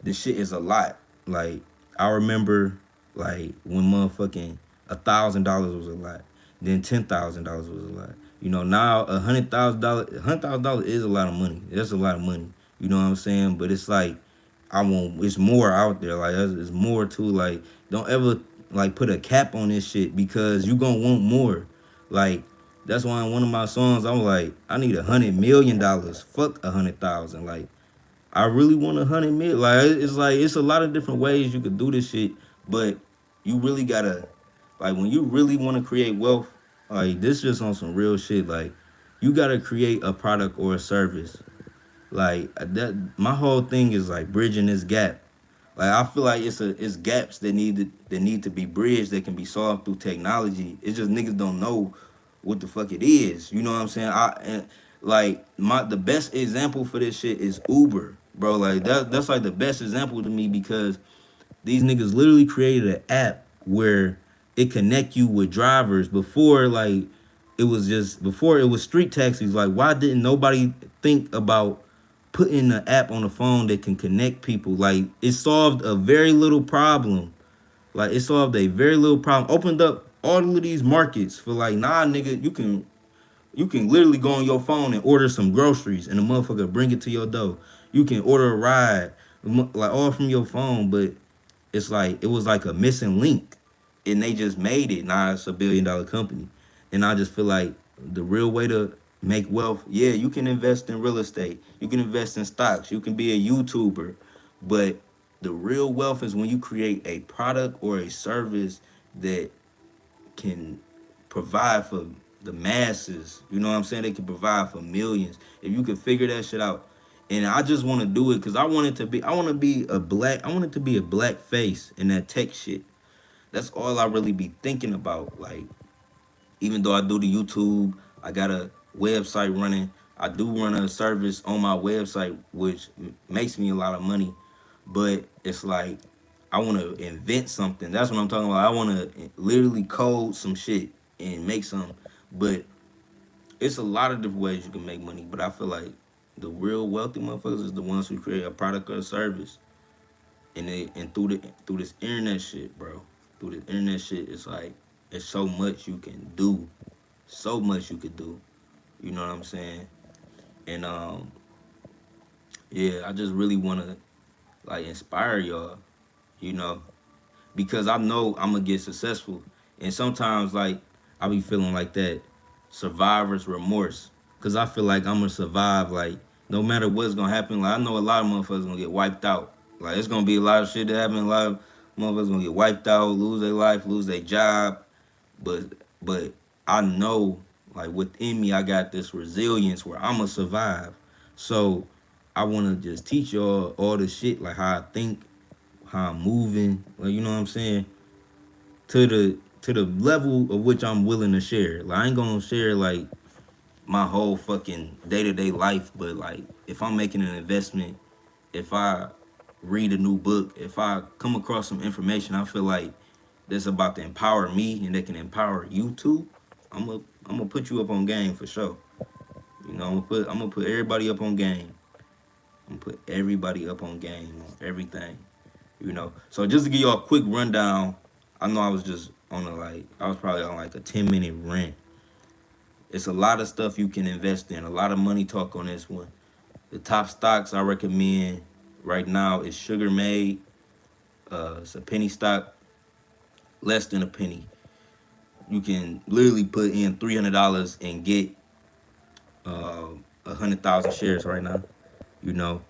this shit is a lot. Like, I remember, like, when motherfucking $1,000 was a lot, then $10,000 was a lot. Now $100,000 is a lot of money. That's a lot of money. You know what I'm saying? But it's like, it's more out there. Like, it's more to, like, don't ever like put a cap on this shit because you gonna want more. Like that's why in one of my songs I'm like, I need $100 million. Fuck 100,000. Like I really want 100 million. Like it's a lot of different ways you could do this shit, but you really gotta like when you really want to create wealth. Like this just on some real shit. Like you gotta create a product or a service. Like that, my whole thing is like bridging this gap. Like I feel like it's gaps that need to be bridged that can be solved through technology. It's just niggas don't know what the fuck it is. You know what I'm saying? Like the best example for this shit is Uber, bro. Like that's like the best example to me because these niggas literally created an app where it connect you with drivers before like before it was street taxis. Like why didn't nobody think about putting an app on the phone that can connect people? Like it solved a very little problem. Like it solved a very little problem. Opened up all of these markets for like, nah, nigga, you can literally go on your phone and order some groceries and the motherfucker bring it to your door. You can order a ride, like all from your phone, but it's like it was like a missing link. And they just made it. Now it's $1 billion company. And I just feel like the real way to make wealth, yeah, you can invest in real estate. You can invest in stocks. You can be a YouTuber. But the real wealth is when you create a product or a service that can provide for the masses. You know what I'm saying? They can provide for millions. If you can figure that shit out. And I just want to do it because I want to be I want it to be a black face in that tech shit. That's all I really be thinking about. Like, even though I do the YouTube, I got a website running. I do run a service on my website, which makes me a lot of money. But it's like I want to invent something. That's what I'm talking about. I want to literally code some shit and make some. But it's a lot of different ways you can make money. But I feel like the real wealthy motherfuckers is the ones who create a product or a service, and through this internet shit, bro. Through this internet shit, it's like it's so much you can do, so much you could do. You know what I'm saying? And yeah, I just really wanna like inspire y'all, you know, because I know I'm gonna get successful. And sometimes like I be feeling like that survivor's remorse, cause I feel like I'm gonna survive. Like no matter what's gonna happen, like I know a lot of motherfuckers gonna get wiped out. Like it's gonna be a lot of shit that happen. A lot of motherfuckers gonna get wiped out, lose their life, lose their job. But but I know like within me I got this resilience where I'ma survive. So I wanna just teach y'all all the shit like how I think, how I'm moving, like you know what I'm saying, to the level of which I'm willing to share. Like I ain't gonna share like my whole fucking day-to-day life, but like if I'm making an investment, if I read a new book, if I come across some information I feel like that's about to empower me and that can empower you too, I'm gonna put you up on game for sure. You know, I'm gonna put everybody up on game. I'm gonna put everybody up on game on everything. You know. So just to give y'all a quick rundown, I know I was just on a like I was probably on like a 10-minute rant. It's a lot of stuff you can invest in, a lot of money talk on this one. The top stocks I recommend right now is Sugar Made. It's a penny stock, less than a penny. You can literally put in $300 and get 100,000 shares right now. You know,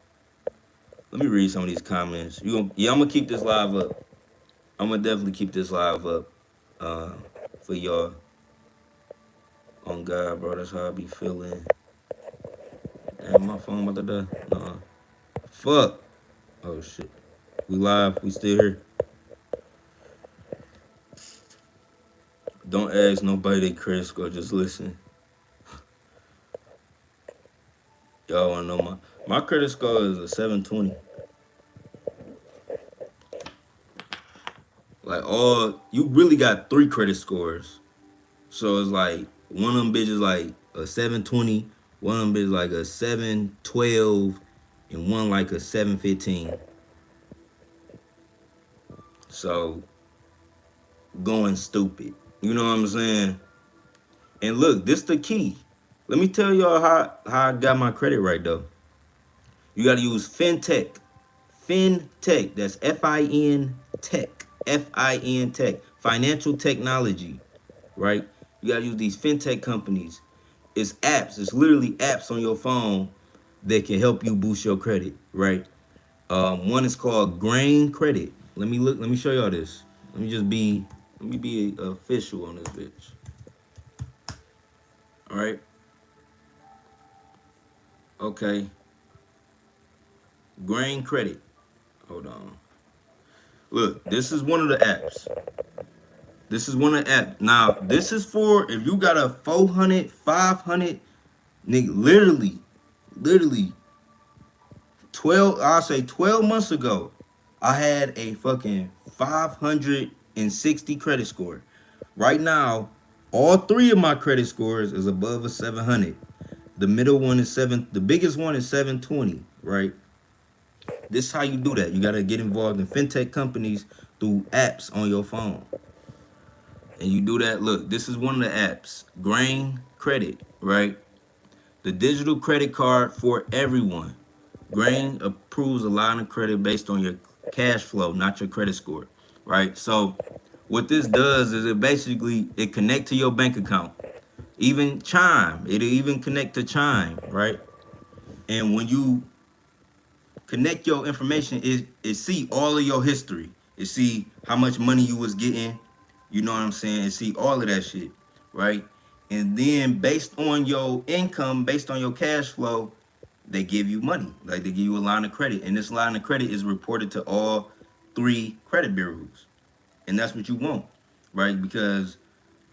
let me read some of these comments. Yeah, I'm gonna keep this live up. I'm gonna definitely keep this live up uh, for y'all. On God, bro, that's how I be feeling. Damn, my phone about to die. Fuck. Oh shit. We live. We still here. Don't ask nobody they credit score. Just listen. Y'all wanna know my credit score is a 720. Like you really got 3 credit scores. So it's like one of them bitches like a 720, one of them bitches like a 712, and one like a 715. So going stupid. You know what I'm saying? And look, this the key. Let me tell y'all how I got my credit right though. You gotta use FinTech. FinTech. That's FIN Tech. FIN tech, financial technology, right? You gotta use these fintech companies. It's apps. It's literally apps on your phone that can help you boost your credit, right? One is called Grain Credit. Let me look. Let me show y'all this. Let me just be. Let me be official on this bitch. All right. Okay. Grain Credit. Hold on. Look, this is one of the apps. This is one of the apps. Now, this is for if you got a 400, 500, nigga, literally 12, I'll say 12 months ago, I had a fucking 560 credit score. Right now, all three of my credit scores is above a 700. The middle one is the biggest one is 720, right? This is how you do that. You gotta get involved in fintech companies through apps on your phone. And you do that. Look, this is one of the apps. Grain Credit, right? The digital credit card for everyone. Grain approves a line of credit based on your cash flow, not your credit score, right? So what this does is it connect to your bank account. Even Chime, it'll even connect to Chime, right? And when you connect your information, it see all of your history. It see how much money you was getting, you know what I'm saying? It see all of that shit, right? And then based on your income, based on your cash flow, they give you money. Like they give you a line of credit. And this line of credit is reported to all three credit bureaus. And that's what you want, right? Because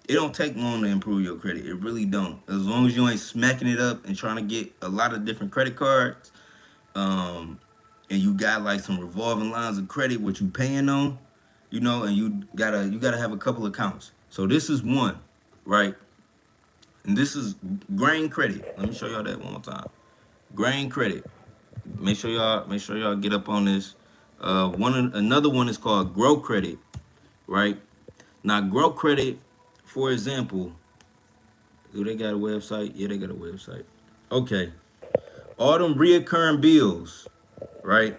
it don't take long to improve your credit. It really don't. As long as you ain't smacking it up and trying to get a lot of different credit cards, and you got like some revolving lines of credit, what you paying on, you know, and you gotta have a couple accounts. So this is one, right? And this is Grain Credit. Let me show y'all that one more time. Grain Credit. Make sure y'all get up on this. Another one is called Grow Credit, right? Now Grow Credit, for example, do they got a website? Yeah, they got a website. Okay. All them reoccurring bills, right?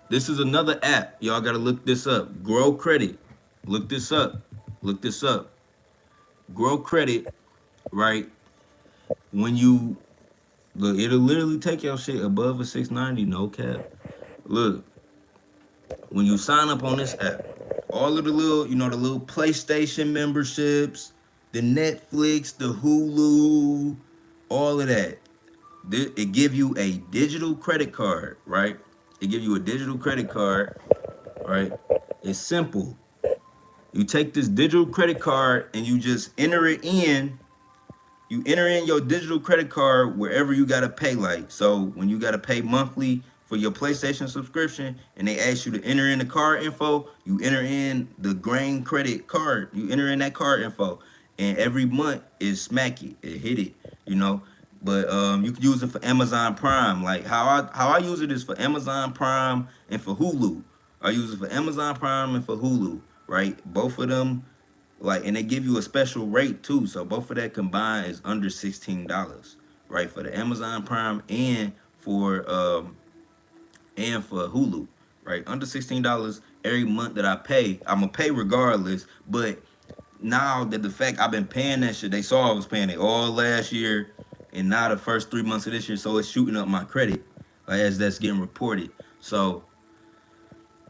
This is another app. Y'all gotta look this up. Grow Credit. Look this up. Look this up. Grow Credit, right? When you look, it'll literally take your shit above a 690, no cap. Look, when you sign up on this app, all of the little, the little PlayStation memberships, the Netflix, the Hulu, all of that. It give you a digital credit card, right? It give you a digital credit card, right? It's simple. You take this digital credit card and you just enter it in. You enter in your digital credit card wherever you gotta pay. Like, so when you gotta pay monthly for your PlayStation subscription and they ask you to enter in the card info, you enter in the Grain Credit card. You enter in that card info, and every month is smacky. It hit it, you know. But you can use it for Amazon Prime. Like how I use it is for Amazon Prime and for Hulu. I use it for Amazon Prime and for Hulu, right? Both of them, like, and they give you a special rate too. So both of that combined is under $16, right? For the Amazon Prime and for Hulu, right? Under $16 every month that I pay. I'm gonna pay regardless. But now that the fact I've been paying that shit, they saw I was paying it all last year and now the first 3 months of this year, so it's shooting up my credit, like, as that's getting reported. So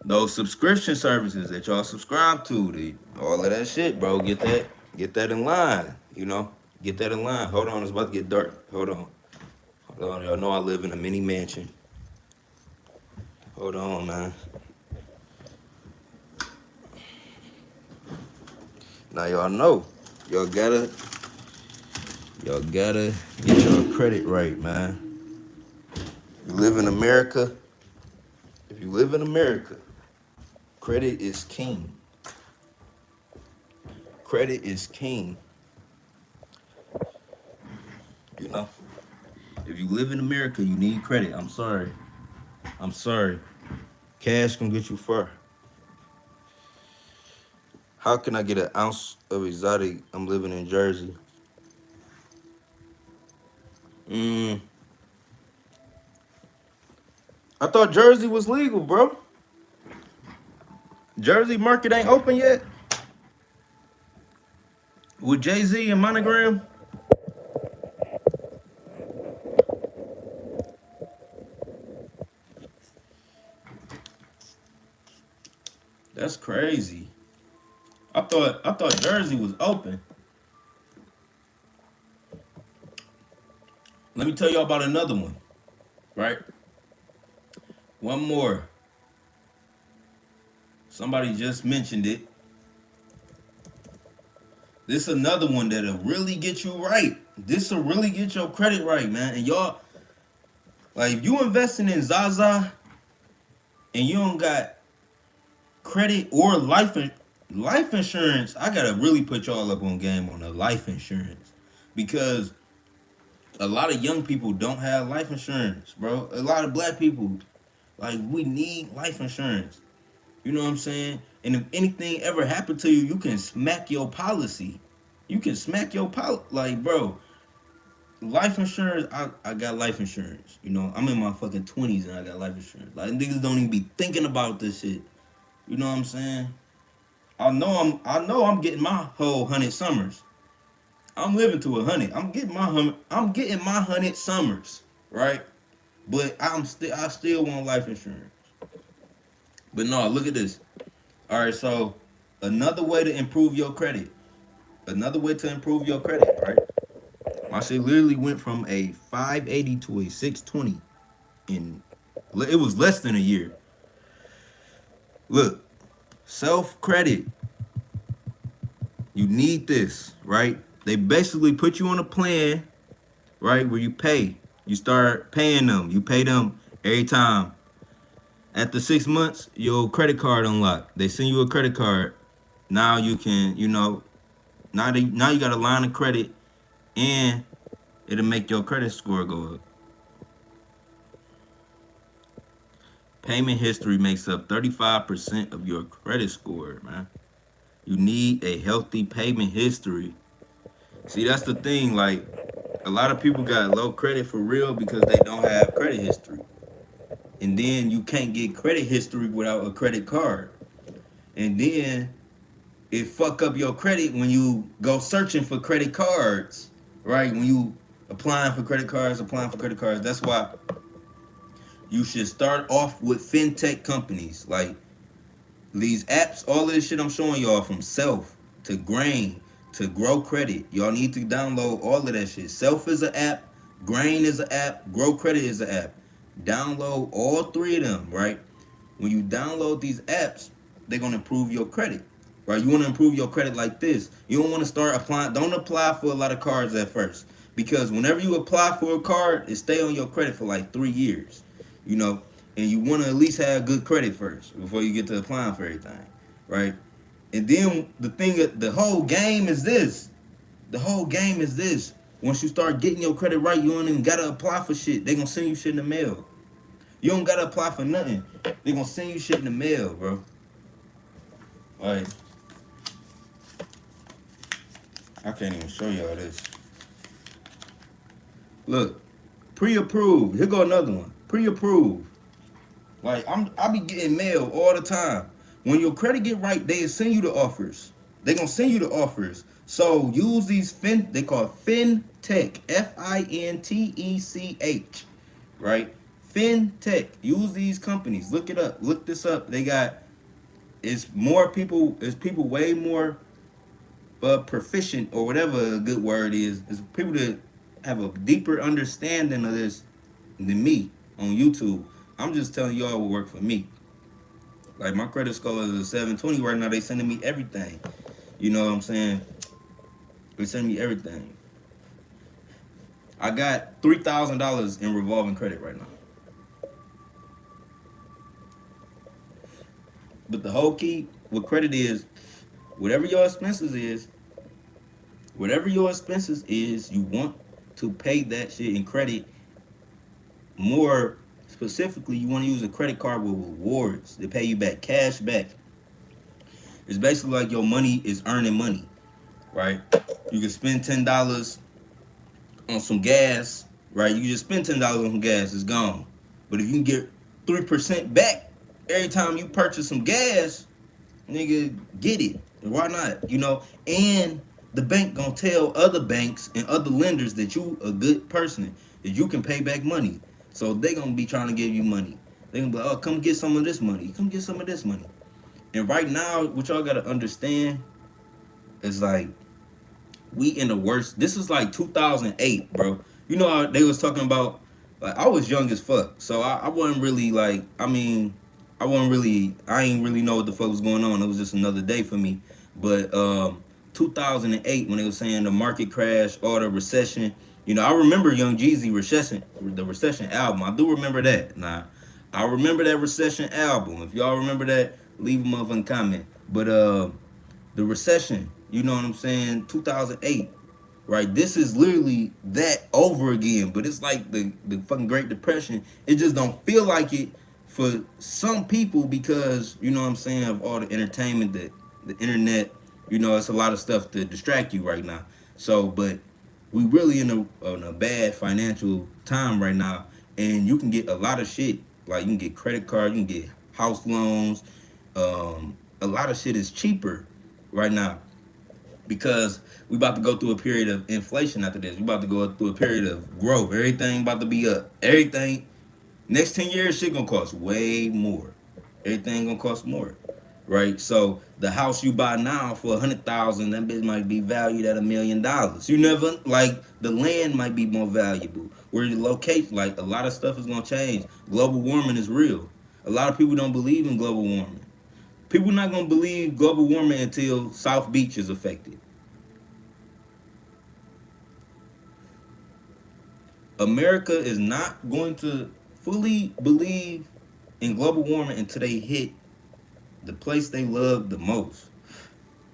those subscription services that y'all subscribe to, all of that shit, bro, get that in line, get that in line. Hold on, it's about to get dark. Hold on, y'all know I live in a mini mansion. Hold on, man. Now y'all know, y'all gotta get your credit right, man. You live in America. If you live in America, credit is king. Credit is king. You know, if you live in America, you need credit. I'm sorry. Cash can get you far. How can I get an ounce of exotic? I'm living in Jersey. I thought Jersey was legal, bro. Jersey market ain't open yet with Jay-Z and Monogram. That's crazy. I thought Jersey was open. Let me tell y'all about another one, right? One more. Somebody just mentioned it. This is another one that'll really get you right. This will really get your credit right, man. And y'all, like, if you investing in ZAZA and you don't got credit or life insurance, I gotta really put y'all up on game on the life insurance, because a lot of young people don't have life insurance, bro. A lot of black people, like, we need life insurance. You know what I'm saying? And if anything ever happened to you, you can smack your policy. You can smack your policy. Like, bro, life insurance, I got life insurance. You know, I'm in my fucking 20s and I got life insurance. Like, niggas don't even be thinking about this shit. You know what I'm saying? I know I'm getting my whole 100 summers. I'm living to 100. I'm getting my 100 summers, right? But I still want life insurance. But no, look at this. All right, so another way to improve your credit. Another way to improve your credit, right? My shit literally went from a 580 to a 620 in, it was less than a year. Look, self credit. You need this, right? They basically put you on a plan, right, where you pay. You start paying them. You pay them every time. After 6 months, your credit card unlocked. They send you a credit card. Now you can, now you got a line of credit, and it'll make your credit score go up. Payment history makes up 35% of your credit score, man. You need a healthy payment history. See, that's the thing. Like, a lot of people got low credit for real because they don't have credit history. And then you can't get credit history without a credit card. And then it fuck up your credit when you go searching for credit cards, right? When you applying for credit cards. That's why you should start off with fintech companies. Like, these apps, all of this shit I'm showing y'all, from Self to Grain to Grow Credit. Y'all need to download all of that shit. Self is an app, Grain is an app, Grow Credit is an app. Download all three of them, right? When you download these apps, they're gonna improve your credit, right? You wanna improve your credit like this. You don't wanna start applying, don't apply for a lot of cards at first. Because whenever you apply for a card, it stay on your credit for like 3 years, and you want to at least have good credit first before you get to applying for everything, right? And then the whole game is this. The whole game is this. Once you start getting your credit right, you don't even gotta apply for shit. They gonna send you shit in the mail. You don't gotta apply for nothing. They gonna send you shit in the mail, bro. All right. I can't even show y'all this. Look, pre-approved. Here go another one. Pre-approved. Like, I be getting mail all the time. When your credit get right, they send you the offers. They gonna send you the offers. So use these they call fintech, FINTECH, right? Fintech. Use these companies. Look it up. Look this up. It's people way more proficient, or whatever a good word is. It's people that have a deeper understanding of this than me on YouTube. I'm just telling y'all what worked for me. Like, my credit score is a 720 right now. They sending me everything. You know what I'm saying? They sending me everything. I got $3,000 in revolving credit right now. But the whole key with credit is, whatever your expenses is, you want to pay that shit in credit. More specifically, you want to use a credit card with rewards. They pay you back, cash back. It's basically like your money is earning money, right? You can spend $10 on some gas, right? You can just spend $10 on some gas, it's gone. But if you can get 3% back every time you purchase some gas, nigga, get it. Why not? You know, and the bank gonna tell other banks and other lenders that you a good person, that you can pay back money. So they gonna be trying to give you money. They gonna be like, oh, come get some of this money. Come get some of this money. And right now, what y'all gotta understand is like we in the worst. This is like 2008, bro. You know how they was talking about, like, I was young as fuck, so I wasn't really like, I mean, I ain't really know what the fuck was going on. It was just another day for me. But 2008, when they was saying the market crash or the recession, you know, I remember Young Jeezy the recession album. I do remember that. Nah, I remember that recession album. If y'all remember that, leave a motherfucking comment. But the recession, you know what I'm saying, 2008, right? This is literally that over again, but it's like the fucking Great Depression. It just don't feel like it for some people because, you know what I'm saying, of all the entertainment, the internet, you know, it's a lot of stuff to distract you right now. So, but we really in a bad financial time right now, and you can get a lot of shit. Like, you can get credit cards, you can get house loans. A lot of shit is cheaper right now because we about to go through a period of inflation after this. We about to go through a period of growth. Everything about to be up. Everything next 10 years shit gonna cost way more. Everything gonna cost more. Right? So the house you buy now for 100,000, that bitch might be valued at $1,000,000. You never, like, the land might be more valuable. Where you locate, like, a lot of stuff is gonna change. Global warming is real. A lot of people don't believe in global warming. People not gonna believe global warming until South Beach is affected. America is not going to fully believe in global warming until they hit the place they love the most.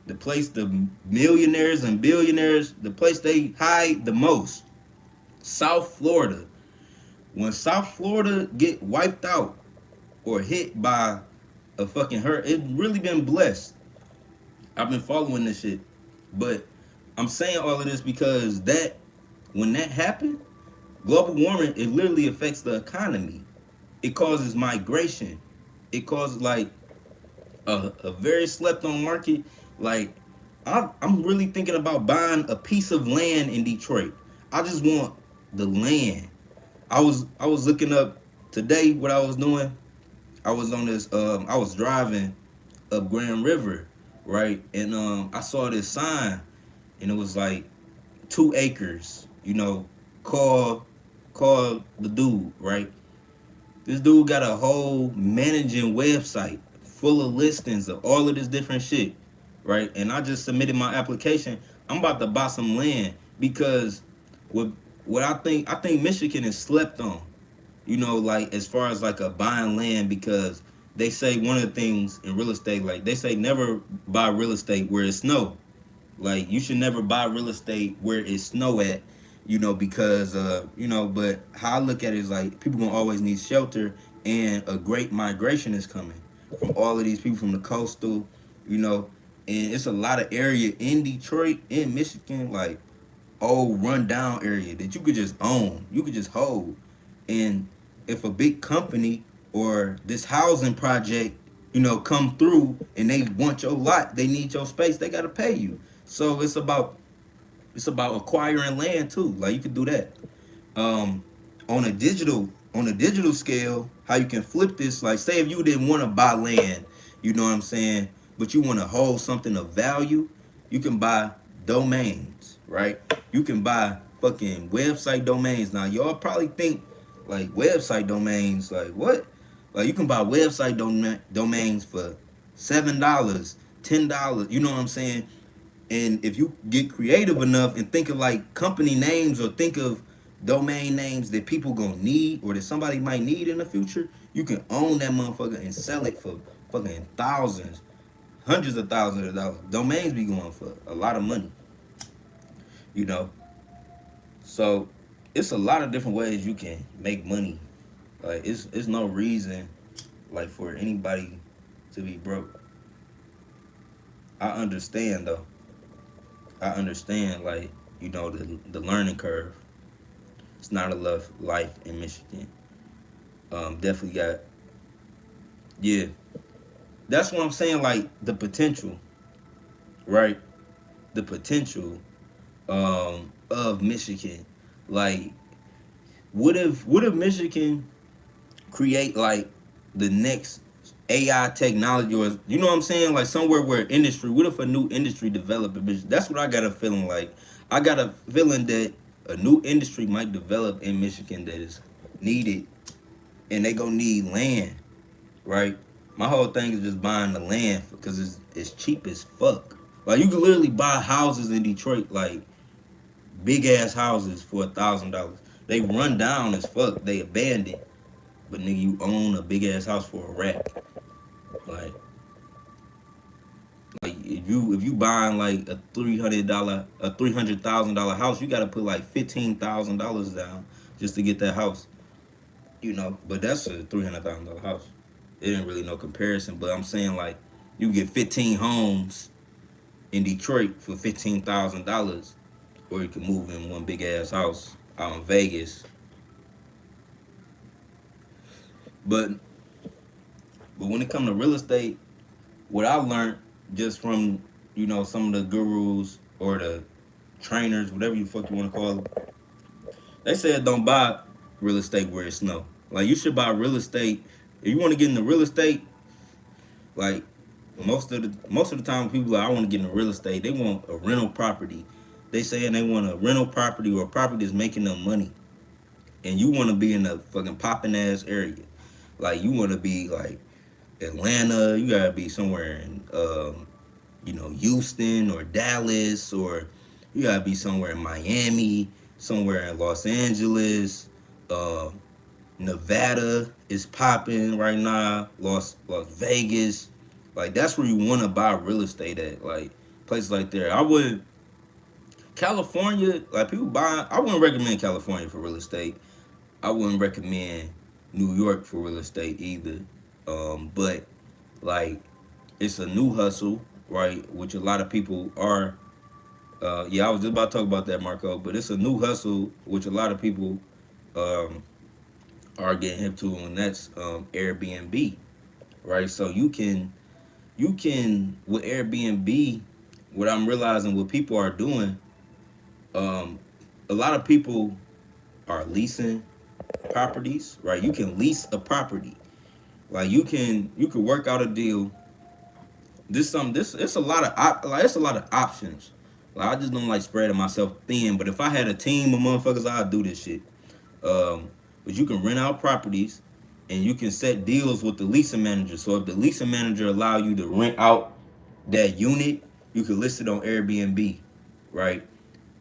The place the millionaires and billionaires, the place they hide the most. South Florida. When South Florida get wiped out or hit by a fucking hurricane, it really been blessed. I've been following this shit. But I'm saying all of this because that when that happened, global warming, it literally affects the economy. It causes migration. It causes like a very slept on market. Like I'm really thinking about buying a piece of land in Detroit. I just want the land. I was looking up today what I was doing. I was on this I was driving up Grand River, right? And I saw this sign and it was like 2 acres, you know, call call the dude, right? This dude got a whole managing website full of listings of all of this different shit, right? And I just submitted my application. I'm about to buy some land because what what I think Michigan is slept on, you know, like as far as like a buying land because they say one of the things in real estate, like they say never buy real estate where it's snow. Like you should never buy real estate where it's snow at, you know, because you know, but how I look at it is like people gonna always need shelter and a great migration is coming from all of these people from the coastal, you know, and it's a lot of area in Detroit, in Michigan, like old rundown area that you could just own, you could just hold. And if a big company or this housing project, you know, come through and they want your lot, they need your space, they gotta pay you. So it's about acquiring land too. Like you could do that. Um, on a digital scale, how you can flip this, like say if you didn't want to buy land, you know what I'm saying, but you want to hold something of value, you can buy domains, right? You can buy fucking website domains. Now y'all probably think like website domains, like what? Like you can buy website domains for $7, $10, you know what I'm saying? And if you get creative enough and think of like company names or think of domain names that people gonna need or that somebody might need in the future, you can own that motherfucker and sell it for fucking thousands, hundreds of thousands of dollars. Domains be going for a lot of money, you know. So it's a lot of different ways you can make money. Like it's no reason like for anybody to be broke. I understand though. I understand like, you know, the learning curve. It's not a life in Michigan. Definitely got, yeah, that's what I'm saying. Like the potential, right? The potential of Michigan. Like, what if Michigan create like the next AI technology, or you know what I'm saying, like somewhere where industry. What if a new industry develop? That's what I got a feeling like. I got a feeling that a new industry might develop in Michigan that is needed, and they gonna need land, right? My whole thing is just buying the land because it's cheap as fuck. Like you can literally buy houses in Detroit, like big ass houses for $1,000. They run down as fuck. They abandoned, but nigga, you own a big ass house for a rack. Like, like if you buying like a $300,000 house, you gotta put like $15,000 down just to get that house. You know, but that's a $300,000 house. It ain't really no comparison. But I'm saying like you get 15 homes in Detroit for $15,000, or you can move in one big ass house out in Vegas. But but when it comes to real estate, what I learned just from some of the gurus or the trainers, whatever you fuck you want to call them, they said don't buy real estate where it snow. Like you should buy real estate if you want to get into real estate. Like most of the time, people like I want to get into real estate. They want a rental property. They saying they want a rental property or a property that's making them money, and you want to be in a fucking popping ass area. Like you want to be like Atlanta. You gotta be somewhere in Houston or Dallas, or you gotta be somewhere in Miami, somewhere in Los Angeles, uh, Nevada is popping right now. Las Vegas, like that's where you want to buy real estate at. Like places like there. I would California, like people buy. I wouldn't recommend California for real estate. I wouldn't recommend New York for real estate either. But like it's a new hustle, right? Which a lot of people are. Yeah, I was just about to talk about that, Marco. But it's a new hustle, which a lot of people um, are getting hip to, and that's Airbnb, right? So you can with Airbnb. What I'm realizing, what people are doing, um, a lot of people are leasing properties, right? You can lease a property, like you can work out a deal. This it's a lot of like it's a lot of options. Like I just don't like spreading myself thin. But if I had a team of motherfuckers, I'd do this shit. But you can rent out properties, and you can set deals with the leasing manager. So if the leasing manager allow you to rent out that unit, you can list it on Airbnb, right?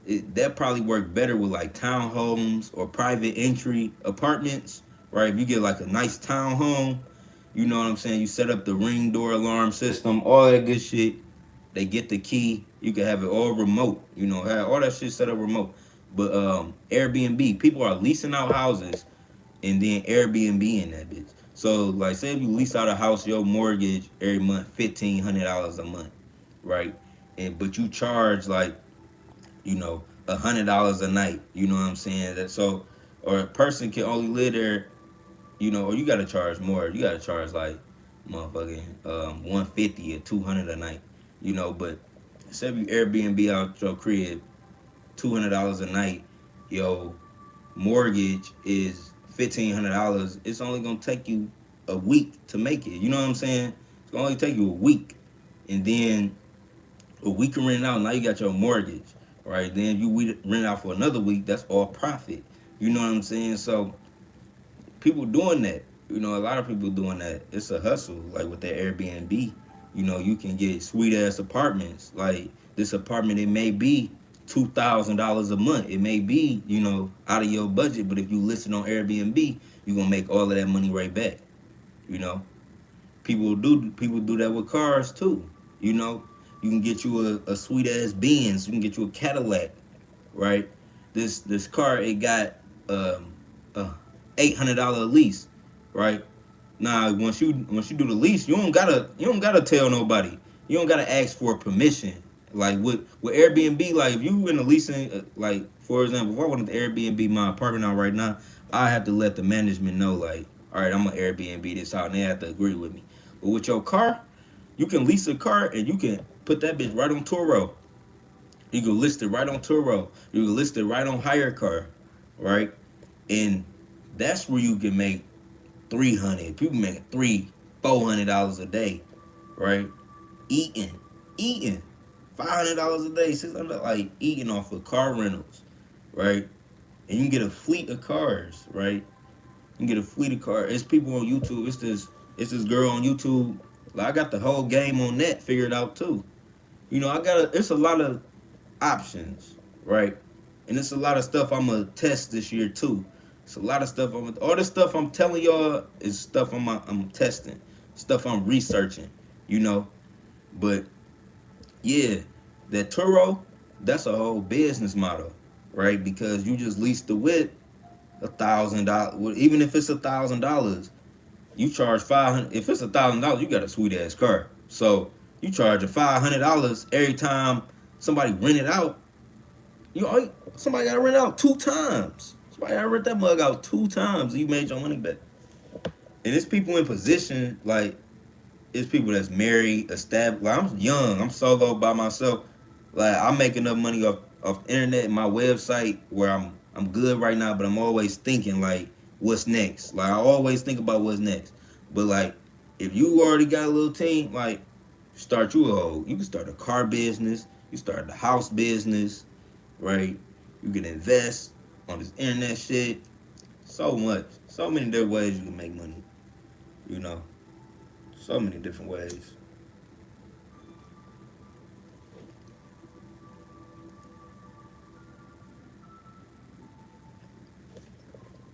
That probably work better with like townhomes or private entry apartments, right? If you get like a nice townhome, you know what I'm saying? You set up the ring door alarm system, all that good shit. They get the key. You can have it all remote. Have all that shit set up remote. But Airbnb, people are leasing out houses and then Airbnb in that bitch. So like, say if you lease out a house, your mortgage every month $1,500 a month, right? And but you charge like $100 a night. You know what I'm saying? That so, or a person can only live there. Or you gotta charge more. You gotta charge like motherfucking 150 or 200 a night. But say if you Airbnb out your crib, $200 a night, your mortgage is $1,500. It's only gonna take you a week to make it. You know what I'm saying? It's gonna only take you a week, and then a week of rent out. Now you got your mortgage, right? Then you rent out for another week. That's all profit. You know what I'm saying? So people doing that. A lot of people doing that. It's a hustle. Like with that Airbnb, you can get sweet ass apartments. Like this apartment, it may be $2,000 a month. It may be, out of your budget, but if you list it on Airbnb, you're gonna make all of that money right back. You know, people do that with cars too. You can get you a sweet ass Benz. You can get you a Cadillac, right? This car, it got a $800 lease, right? Now once you do the lease, you don't gotta tell nobody. You don't gotta ask for permission. Like with Airbnb, like if you in the leasing, like for example, if I wanted to Airbnb my apartment out right now, I have to let the management know, like, all right, I'm gonna Airbnb this out, and they have to agree with me. But with your car, You can lease a car and you can put that bitch right on Turo. You can list it right on Turo. You can list it right on Hire Car, right? And that's where you can make 300. People make $400 a day, right? Eating, $500 a day, 600, like eating off of car rentals, right? And you can get a fleet of cars, right? You can get a fleet of cars. It's people on YouTube. It's this girl on YouTube. Like, I got the whole game on net figured out too. It's a lot of options, right? And it's a lot of stuff I'm gonna test this year too. It's a lot of stuff. All the stuff I'm telling y'all is stuff I'm testing, stuff I'm researching, you know. But yeah, that Turo, that's a whole business model, right? Because you just lease the whip $1,000. Even if it's $1,000, you charge 500. If it's $1,000, you got a sweet ass car. So you charge a $500 every time somebody rent it out. Somebody got to rent out 2 times. Somebody got to rent that mug out 2 times. You made your money back. And it's people in position, like, it's people that's married, established. Like, I'm young. I'm solo by myself. Like, I'm making enough money off the internet and my website where I'm good right now, but I'm always thinking, like, what's next? Like, I always think about what's next. But, like, if you already got a little team, like, you can start a car business, you start the house business, right? You can invest on this internet shit. So much. So many different ways you can make money. You know? So many different ways.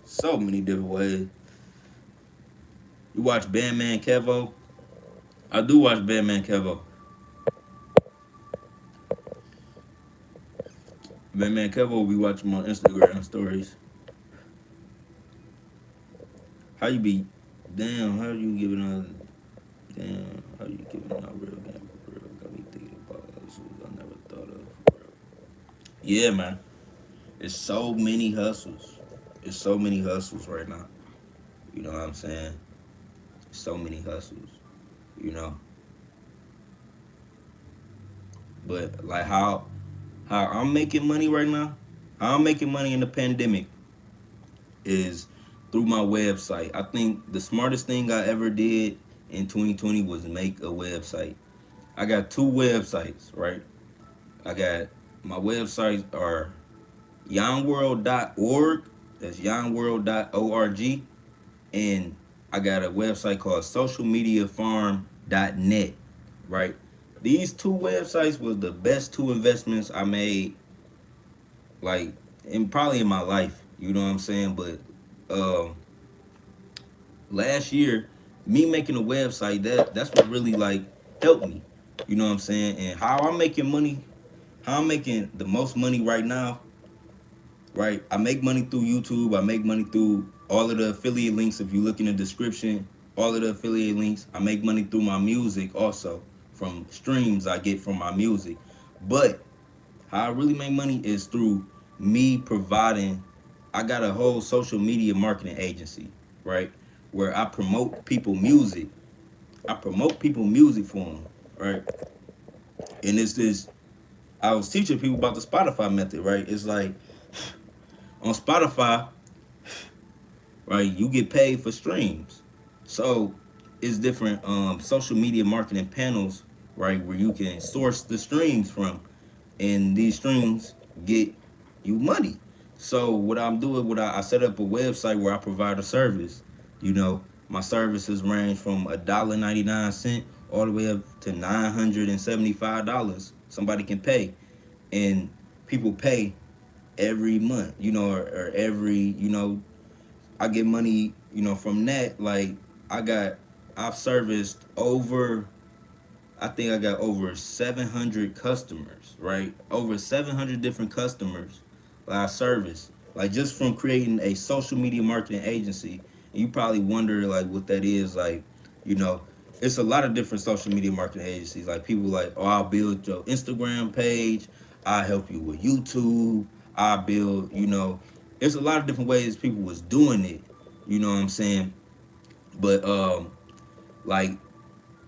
So many different ways. You watch Bandman Kevo? I do watch Bandman Kevo. Bandman Kevo be watching my Instagram stories. How you be? Damn, how you giving out? Damn, how you giving out real game for real? Got me thinking about hustles I never thought of. For real. Yeah, man. It's so many hustles. It's so many hustles right now. You know what I'm saying? So many hustles. You know. But like how I'm making money right now, how I'm making money in the pandemic is through my website. I think the smartest thing I ever did in 2020 was make a website. I got 2 websites, right? I got my websites are youngworld.org, that's youngworld.org, and I got a website called socialmediafarm.net, right? These 2 websites was the best 2 investments I made, like, probably in my life. You know what I'm saying? But last year, me making a website, that's what really, like, helped me. You know what I'm saying? And how I'm making money, how I'm making the most money right now, right? I make money through YouTube. I make money through all of the affiliate links. If you look in the description, all of the affiliate links. I make money through my music also, from streams I get from my music. But how I really make money is through me providing. I got a whole social media marketing agency, right? Where I promote people music. I promote people music for them, right? And it's this. I was teaching people about the Spotify method, right? It's like on Spotify, right? You get paid for streams. So it's different social media marketing panels, right? Where you can source the streams from, and these streams get you money. So what I'm doing, I set up a website where I provide a service. You know, my services range from $1.99 all the way up to $975. Somebody can pay, and people pay every month. You know, or every, you know, I get money. You know, from that. Like, I've serviced over, I think I got over 700 customers, right? Over 700 different customers that I service, like, just from creating a social media marketing agency. And you probably wonder, like, what that is. Like, you know, it's a lot of different social media marketing agencies. Like, people like, oh, I'll build your Instagram page. I'll help you with YouTube. I'll build, you know, it's a lot of different ways people was doing it. You know what I'm saying? But, like,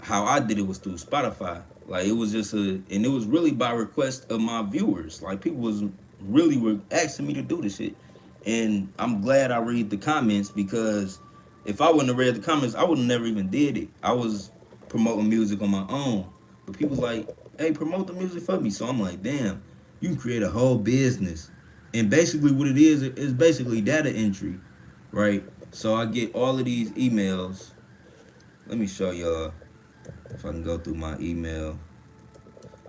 how I did it was through Spotify. Like it was just and it was really by request of my viewers. Like people was really were asking me to do this shit, and I'm glad I read the comments because if I wouldn't have read the comments, I would have never even did it. I was promoting music on my own, but people was like, "Hey, promote the music for me." So I'm like, "Damn, you can create a whole business." And basically, what it is basically data entry, right? So I get all of these emails. Let me show y'all if I can go through my email.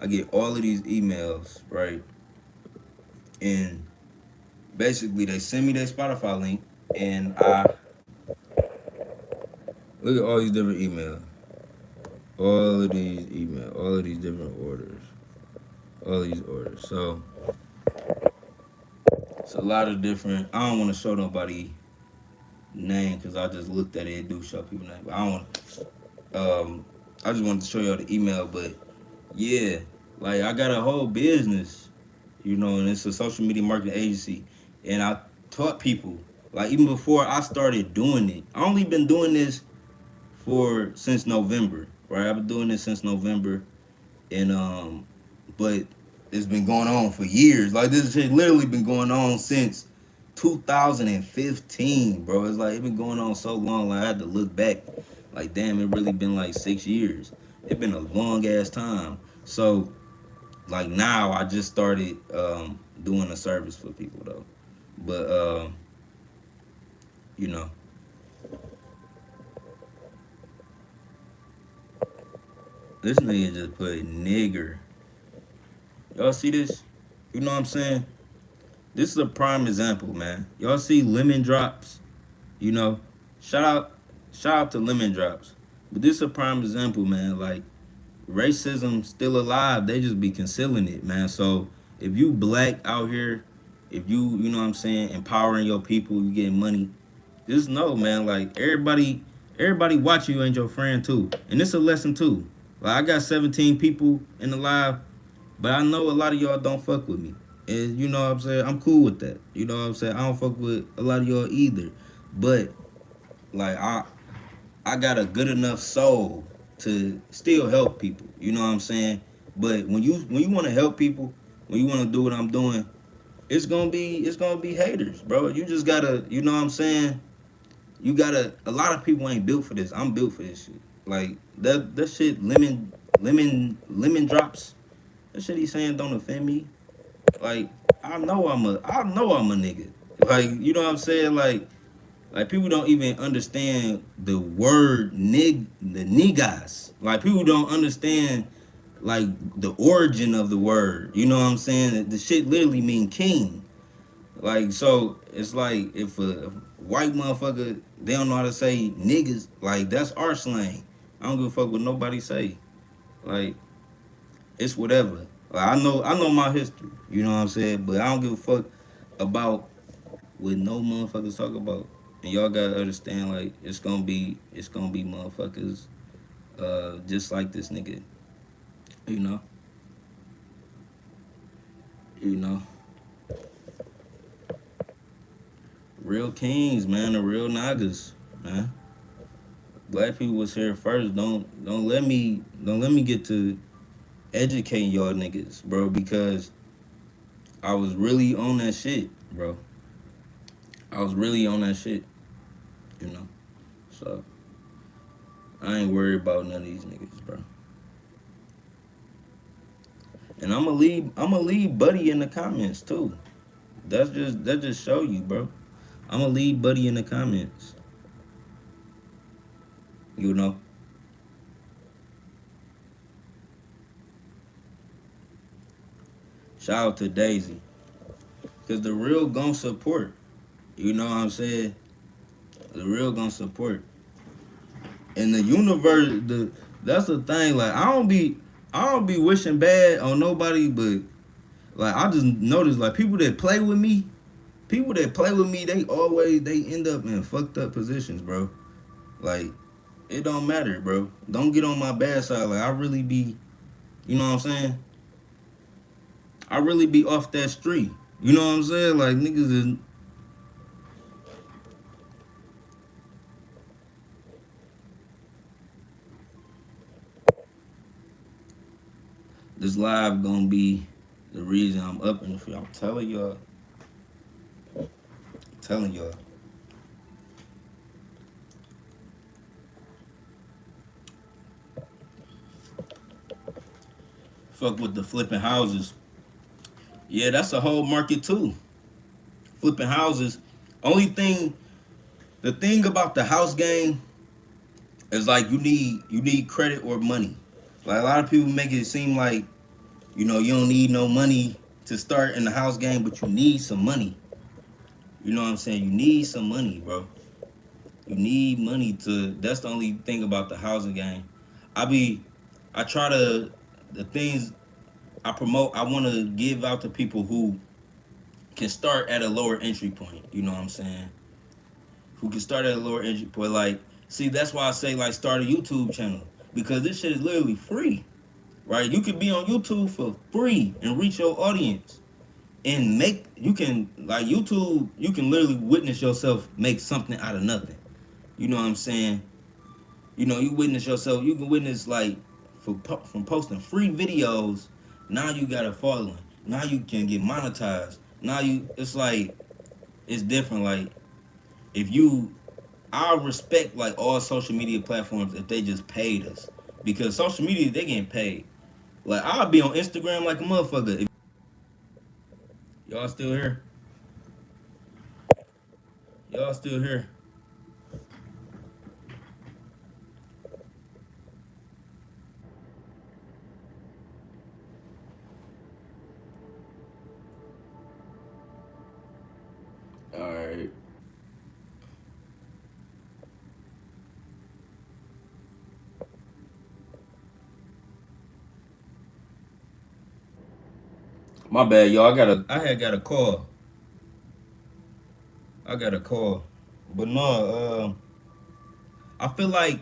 I get all of these emails, right? And basically they send me their Spotify link and I look at all these different emails. All of these emails, all of these different orders. All these orders. So it's a lot of different I don't want to show nobody name because I just looked at it. It do show people name. But I don't want I just wanted to show y'all the email, but yeah, like I got a whole business, and it's a social media marketing agency, and I taught people like even before I started doing it. I only been doing this for since November, right? I've been doing this since November, and but it's been going on for years. Like this shit literally been going on since 2015, bro. It's like it been going on so long. Like I had to look back. Like damn, it really been like 6 years. It been a long ass time. So like now I just started doing a service for people though. But you know, this nigga just put nigger. Y'all see this? You know what I'm saying? This is a prime example, man. Y'all see lemon drops? You know, shout out, shout out to lemon drops. But this is a prime example, man. Like racism still alive. They just be concealing it, man. So if you black out here, if you know what I'm saying, empowering your people, you getting money. Just know, man. Like everybody watch you ain't your friend too. And it's a lesson too. Like I got 17 people in the live, but I know a lot of y'all don't fuck with me. And you know what I'm saying? I'm cool with that. You know what I'm saying? I don't fuck with a lot of y'all either. But like I got a good enough soul to still help people. You know what I'm saying? But when you want to help people, when you want to do what I'm doing, it's gonna be haters, bro. You just gotta, you know what I'm saying? You gotta. A lot of people ain't built for this. I'm built for this shit. Like that shit, lemon drops. That shit he's saying don't offend me. Like I know I'm a nigga. Like you know what I'm saying? Like people don't even understand the word the niggas. Like people don't understand like the origin of the word. You know what I'm saying? The shit literally mean king. Like so it's like if a white motherfucker they don't know how to say niggas, like that's our slang. I don't give a fuck what nobody say. Like it's whatever. Like, I know my history. You know what I'm saying? But I don't give a fuck about what no motherfuckers talk about. And y'all gotta understand, like it's gonna be motherfuckers, just like this nigga. You know, you know, real kings, man, the real niggas, man. Black people was here first. Don't let me get to educating y'all niggas, bro, because I was really on that shit, bro. I was really on that shit, you know. So I ain't worried about none of these niggas, bro. And I'm gonna leave Buddy in the comments too. That just show you, bro. I'm gonna leave Buddy in the comments. You know. Shout out to Daisy, cause the real gon' support. You know what I'm saying? The real gon' support. And the universe, that's the thing. Like I don't be wishing bad on nobody, but like I just noticed like people that play with me, they end up in fucked up positions, bro. Like it don't matter, bro. Don't get on my bad side. Like I really be, you know what I'm saying? I really be off that street. You know what I'm saying? Like niggas is This live gonna be the reason I'm up in the field. I'm telling y'all. Telling y'all. Fuck with the flipping houses. Yeah, that's a whole market too. Flipping houses. Only thing, the thing about the house game is like you need credit or money. Like a lot of people make it seem like you don't need no money to start in the house game, but you need some money. You know what I'm saying? You need some money, bro. You need money to. That's the only thing about the housing game. I be, I try to the things I promote. I want to give out to people who can start at a lower entry point. You know what I'm saying? Who can start at a lower entry point. Like, see, that's why I say like start a YouTube channel because this shit is literally free, right? You could be on YouTube for free and reach your audience and make. You can like YouTube. You can literally witness yourself make something out of nothing. You know what I'm saying? You witness yourself. You can witness like from posting free videos. Now you got a following. Now you can get monetized. Now it's like it's different. Like if you, I respect like all social media platforms if they just paid us because social media they getting paid. Like I'll be on Instagram like a motherfucker. If y'all still here, y'all still here. All right. My bad, y'all. I had got a call. I got a call. But no, I feel like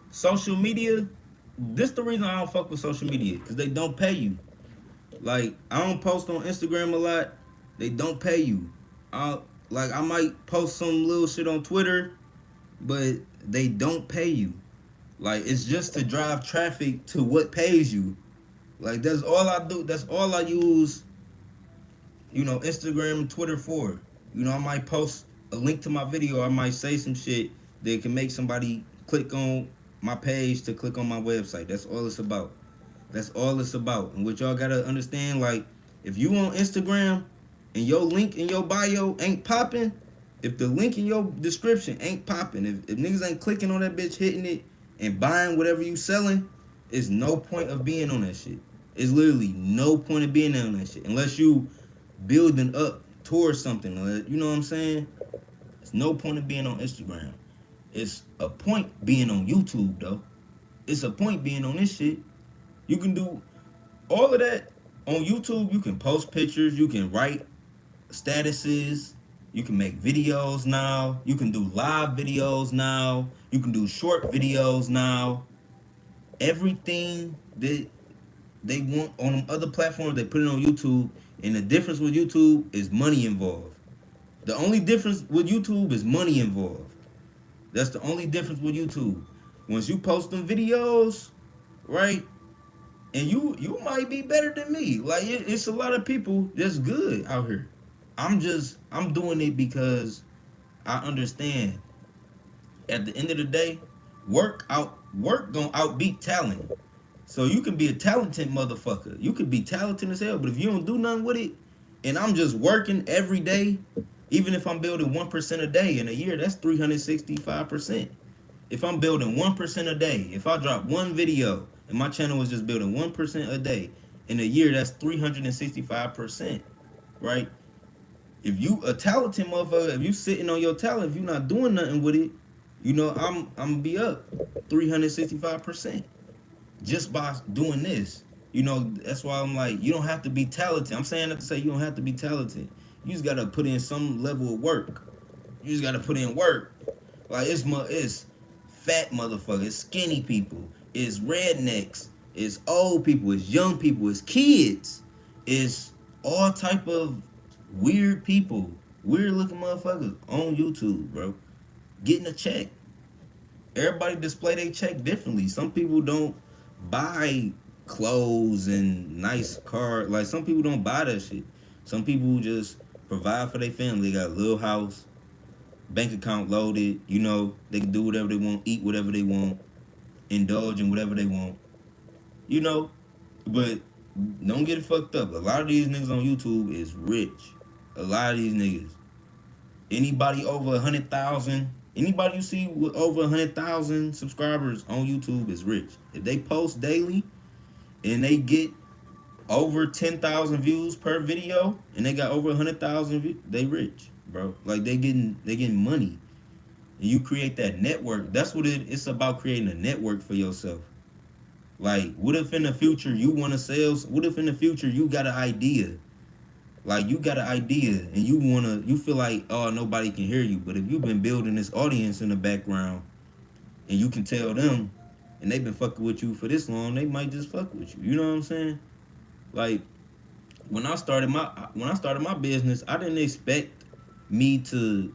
social media. This the reason I don't fuck with social media because they don't pay you. Like I don't post on Instagram a lot. They don't pay you. Like I might post some little shit on Twitter, but they don't pay you. Like it's just to drive traffic to what pays you. Like that's all I do. That's all I use Instagram and Twitter for. I might post a link to my video. I might say some shit that can make somebody click on my page to click on my website. That's all it's about. That's all it's about. And what y'all gotta understand, like, if you on Instagram and your link in your bio ain't popping, if the link in your description ain't popping, if niggas ain't clicking on that bitch, hitting it, and buying whatever you selling, it's no point of being on that shit. It's literally no point of being on that shit. Unless you building up towards something. You know what I'm saying? It's no point of being on Instagram. It's a point being on YouTube, though. It's a point being on this shit. You can do all of that on YouTube. You can post pictures. You can write statuses. You can make videos now. You can do live videos now. You can do short videos now. Everything that they want on them other platforms, they put it on YouTube. And the difference with YouTube is money involved. The only difference with YouTube is money involved. That's the only difference with YouTube. Once you post them videos, right? And you might be better than me. Like it's a lot of people that's good out here. I'm doing it because I understand. At the end of the day, work gonna outbeat talent. So you can be a talented motherfucker. You could be talented as hell, but if you don't do nothing with it, and I'm just working every day, even if I'm building 1% a day in a year, that's 365%. If I'm building 1% a day, if I drop one video and my channel is just building 1% a day in a year, that's 365%, right? If you a talented motherfucker, if you sitting on your talent, if you not doing nothing with it, I'm gonna be up 365% just by doing this. That's why I'm like, you don't have to be talented. I'm saying that to say you don't have to be talented. You just gotta put in some level of work. You just gotta put in work. Like it's fat motherfuckers, it's skinny people, it's rednecks, it's old people, it's young people, it's kids, it's all type of weird people, weird looking motherfuckers on YouTube, bro. Getting a check. Everybody display their check differently. Some people don't buy clothes and nice car. Like some people don't buy that shit. Some people just provide for their family. They got a little house, bank account loaded. You know, they can do whatever they want, eat whatever they want, indulge in whatever they want. You know, but don't get it fucked up. A lot of these niggas on YouTube is rich. A lot of these niggas. Anybody over 100,000, anybody you see with over 100,000 subscribers on YouTube is rich. If they post daily and they get over 10,000 views per video and they got over 100,000 views, they rich, bro. Like they getting money. And you create that network. That's what it's about, creating a network for yourself. Like, what if in the future you want to sell? What if in the future you got an idea? Like, you got an idea and you feel like, oh, nobody can hear you. But if you've been building this audience in the background and you can tell them and they've been fucking with you for this long, they might just fuck with you. You know what I'm saying? Like, when I started my business, I didn't expect me to,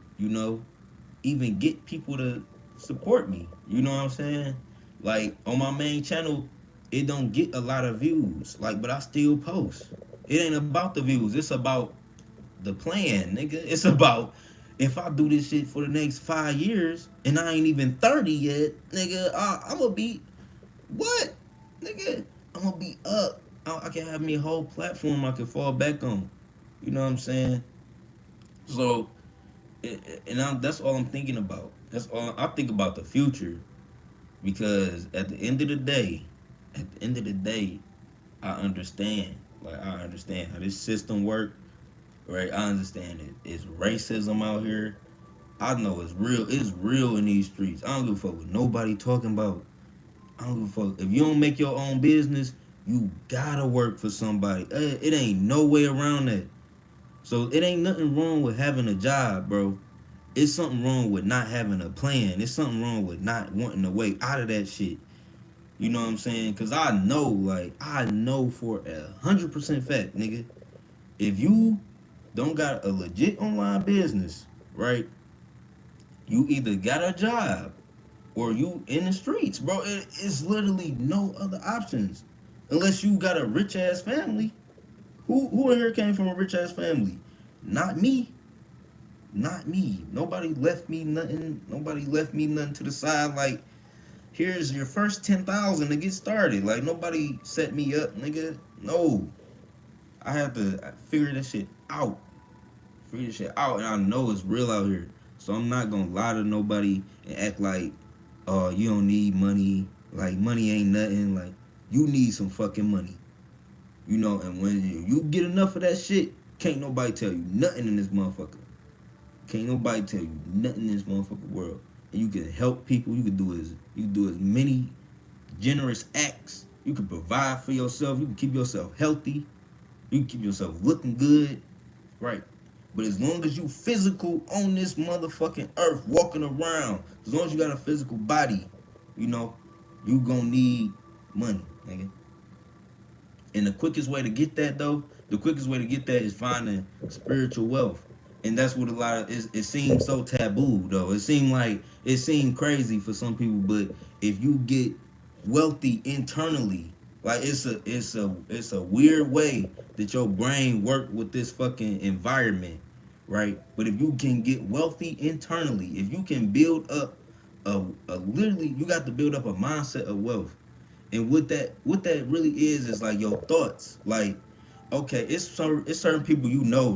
even get people to support me. You know what I'm saying? Like, on my main channel, it don't get a lot of views. Like, but I still post. It ain't about the views. It's about the plan, nigga. It's about, if I do this shit for the next 5 years and I ain't even 30 yet, nigga, I'm gonna be, what? Nigga, I'm gonna be up. I can have me a whole platform I can fall back on. You know what I'm saying? So, that's all I'm thinking about. That's all I think about, the future. Because at the end of the day, I understand. Like, I understand how this system work, right? I understand it. It's racism out here. I know it's real. It's real in these streets. I don't give a fuck what nobody talking about. I don't give a fuck. If you don't make your own business, you gotta work for somebody. It ain't no way around that. So it ain't nothing wrong with having a job, bro. It's something wrong with not having a plan. It's something wrong with not wanting a way out of that shit. You know what I'm saying? Because I know for 100% fact, nigga, if you don't got a legit online business, right, you either got a job or you in the streets, bro. It's literally no other options. Unless you got a rich-ass family. Who in here came from a rich-ass family? Not me. Not me. Nobody left me nothing. Nobody left me nothing to the side. Like, here's your first 10,000 to get started. Like, nobody set me up, nigga. No. I have to figure this shit out. Figure this shit out. And I know it's real out here. So I'm not gonna lie to nobody and act like, oh, you don't need money. Like, money ain't nothing. Like, you need some fucking money. You know, and when you get enough of that shit, can't nobody tell you nothing in this motherfucker. Can't nobody tell you nothing in this motherfucking world. And you can help people. You can do as many generous acts. You can provide for yourself. You can keep yourself healthy. You can keep yourself looking good. Right. But as long as you physical on this motherfucking earth, walking around, as long as you got a physical body, you gonna need money, nigga. And the quickest way to get that, though, is finding spiritual wealth. And that's what it seems so taboo, though. It seemed crazy for some people, but if you get wealthy internally, like, it's a weird way that your brain work with this fucking environment, right? But if you can get wealthy internally, if you can build up a literally, you got to build up a mindset of wealth. And what that really is like your thoughts. Like, okay, it's certain people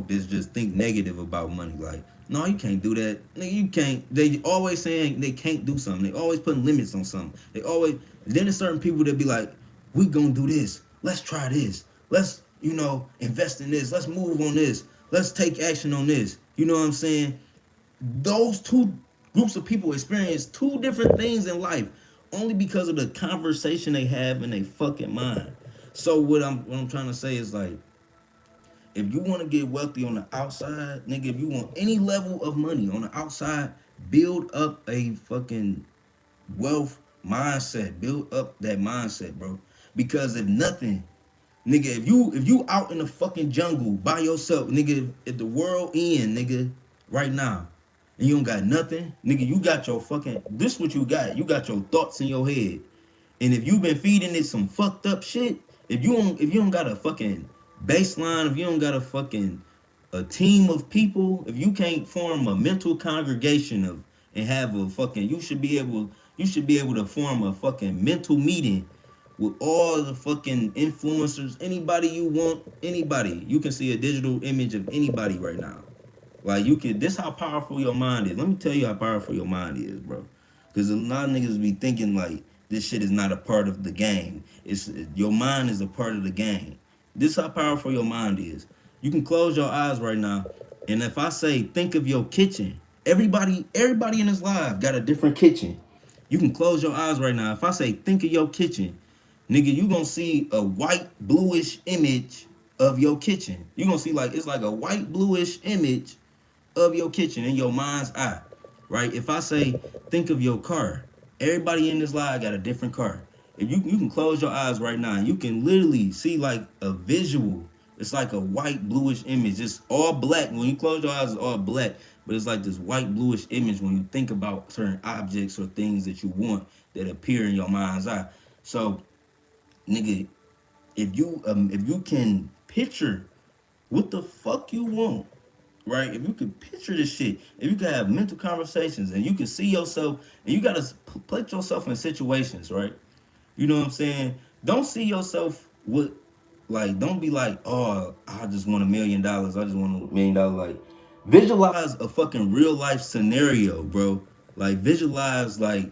that's just think negative about money. Like, no, you can't do that. Nigga, you can't. They always saying they can't do something. They always putting limits on something. Then there's certain people that be like, we gonna do this. Let's try this. Let's, invest in this. Let's move on this. Let's take action on this. You know what I'm saying? Those two groups of people experience two different things in life only because of the conversation they have in their fucking mind. So what I'm trying to say is, like, if you want to get wealthy on the outside, nigga, if you want any level of money on the outside, build up a fucking wealth mindset. Build up that mindset, bro. Because if nothing, nigga, if you out in the fucking jungle by yourself, nigga, if the world end, nigga, right now, and you don't got nothing, nigga, you got your fucking, this what you got. You got your thoughts in your head. And if you've been feeding it some fucked up shit, if you don't got a fucking baseline, if you don't got a fucking a team of people, if you can't form a mental congregation of and have a fucking you should be able to form a fucking mental meeting with all the fucking influencers, anybody you want, anybody. You can see a digital image of anybody right now. Like you can, this how powerful your mind is. Let me tell you how powerful your mind is, bro. Because a lot of niggas be thinking like this shit is not a part of the game. It's your mind is a part of the game. This how powerful your mind is. You can close your eyes right now, and if I say think of your kitchen, everybody in this live got a different kitchen. You can close your eyes right now. If I say think of your kitchen, nigga, you gonna see a white bluish image of your kitchen. You gonna see like it's like a white bluish image of your kitchen in your mind's eye, right? If I say think of your car, everybody in this live got a different car. If you can close your eyes right now, and you can literally see like a visual. It's like a white bluish image. It's all black. When you close your eyes, it's all black. But it's like this white bluish image when you think about certain objects or things that you want that appear in your mind's eye. So, nigga, if you can picture what the fuck you want, right? If you can picture this shit, if you can have mental conversations and you can see yourself, and you gotta put yourself in situations, right? You know what I'm saying? Don't see yourself with, like, don't be like, oh, I just want $1 million. I just want $1 million. Like, visualize a fucking real life scenario, bro. Like, visualize, like,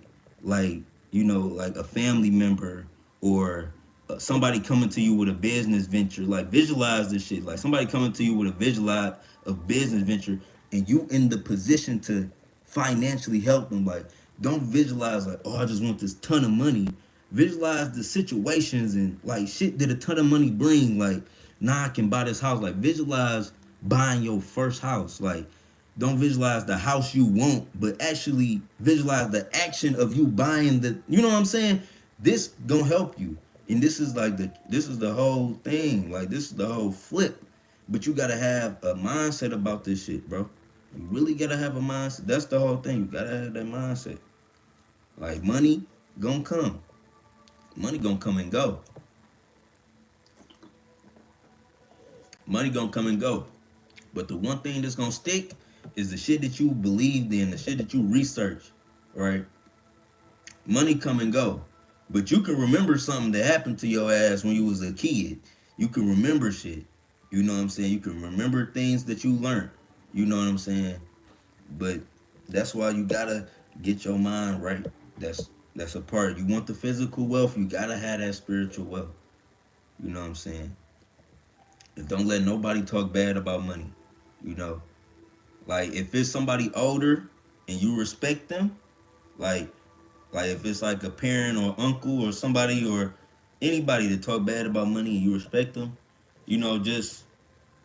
you know, like a family member or somebody coming to you with a business venture. Like, visualize this shit. Like, somebody coming to you with a visualize of business venture, and you in the position to financially help them. Like, don't visualize like, oh, I just want this ton of money. Visualize the situations and like shit that a ton of money bring. Like, nah, I can buy this house. Like, visualize buying your first house. Like, don't visualize the house you want, but actually visualize the action of you buying the, you know what I'm saying? This gonna help you. And this is like this is the whole thing. Like, this is the whole flip. But you gotta have a mindset about this shit, bro. You really gotta have a mindset. That's the whole thing. You gotta have that mindset. Like, money gonna come. Money gonna come and go. Money gonna come and go. But the one thing that's gonna stick is the shit that you believed in, the shit that you researched, right? Money come and go. But you can remember something that happened to your ass when you was a kid. You can remember shit. You know what I'm saying? You can remember things that you learned. You know what I'm saying? But that's why you gotta get your mind right. That's a part. You want the physical wealth, you gotta have that spiritual wealth. You know what I'm saying? And don't let nobody talk bad about money. You know? Like, if it's somebody older and you respect them, like if it's like a parent or uncle or somebody or anybody that talk bad about money and you respect them, you know, just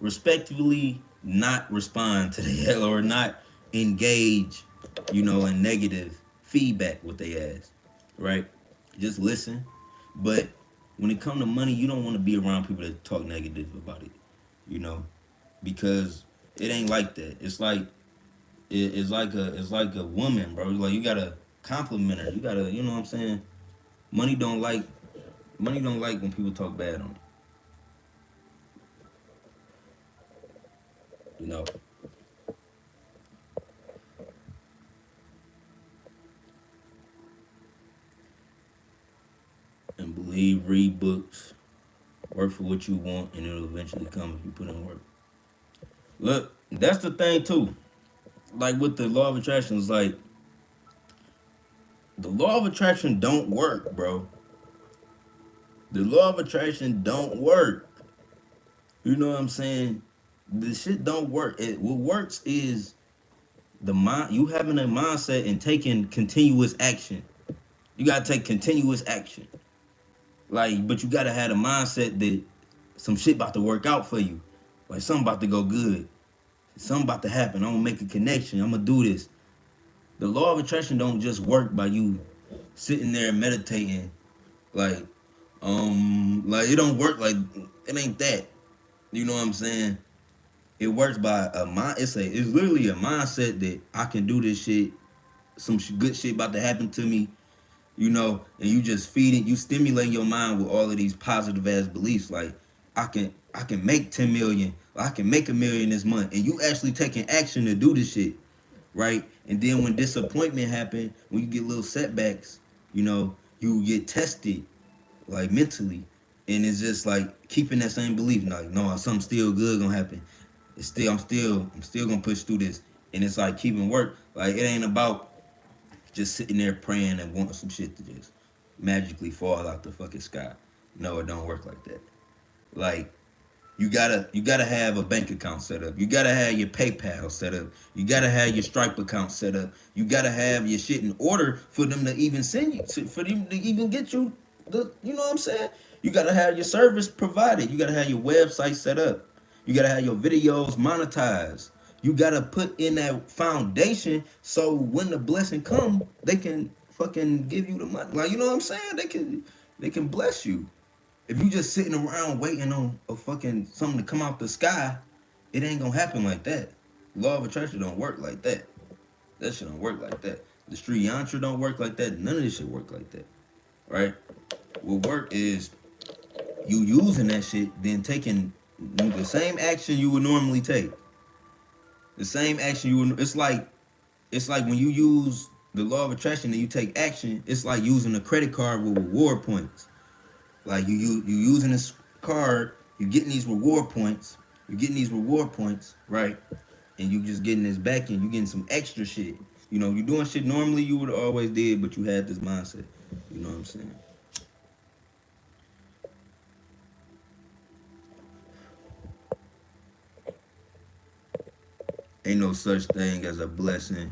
respectfully not respond to the or not engage, you know, in negative feedback with their ass, right? Just listen. But when it come to money, you don't want to be around people that talk negative about it, you know, because it ain't like that. It's like it's like a woman, bro. Like, you gotta compliment her. You gotta, you know what I'm saying? Money don't like when people talk bad on it. You know. And believe, read books, work for what you want, and it'll eventually come if you put in work. Look, that's the thing too. Like, with the law of attraction, it's like the law of attraction don't work, bro. The law of attraction don't work. You know what I'm saying? The shit don't work. What works is the mind. You having a mindset and taking continuous action. You gotta take continuous action. Like, but you gotta have a mindset that some shit about to work out for you. Like, something about to go good. Something about to happen. I'm gonna make a connection. I'm gonna do this. The law of attraction don't just work by you sitting there meditating. Like, like, it don't work like, it ain't that. You know what I'm saying? It works by a mind. It's literally a mindset that I can do this shit. Some good shit about to happen to me. you know, and you just feeding, you stimulate your mind with all of these positive ass beliefs, like I can make 10 million, I can make 1 million this month, and you actually taking action to do this shit, right? And then when disappointment happen, when you get little setbacks, you know, you get tested, like mentally, and it's just like keeping that same belief, like no, something still good gonna happen. It's still, I'm still gonna push through this, and it's like keeping work. Like it ain't about just sitting there praying and wanting some shit to just magically fall out the fucking sky. No, it don't work like that. Like you gotta have a bank account set up. You gotta have your PayPal set up. You gotta have your Stripe account set up. You gotta have your shit in order for them to even send you for them to even get you the, you know what I'm saying? You gotta have your service provided. You gotta have your website set up. You gotta have your videos monetized. You gotta put in that foundation so when the blessing come, they can fucking give you the money. Like you know what I'm saying? They can bless you. If you just sitting around waiting on a fucking something to come out the sky, it ain't gonna happen like that. Law of attraction don't work like that. That shit don't work like that. The street yantra don't work like that. None of this shit work like that. Right? What work is you using that shit, then taking the same action you would normally take. The same action you would. It's like when you use the law of attraction and you take action. It's like using a credit card with reward points. Like you using this card, you getting these reward points, right? And you just getting this back and you getting some extra shit. You know, you doing shit normally you would have always did, but you had this mindset. You know what I'm saying? Ain't no such thing as a blessing.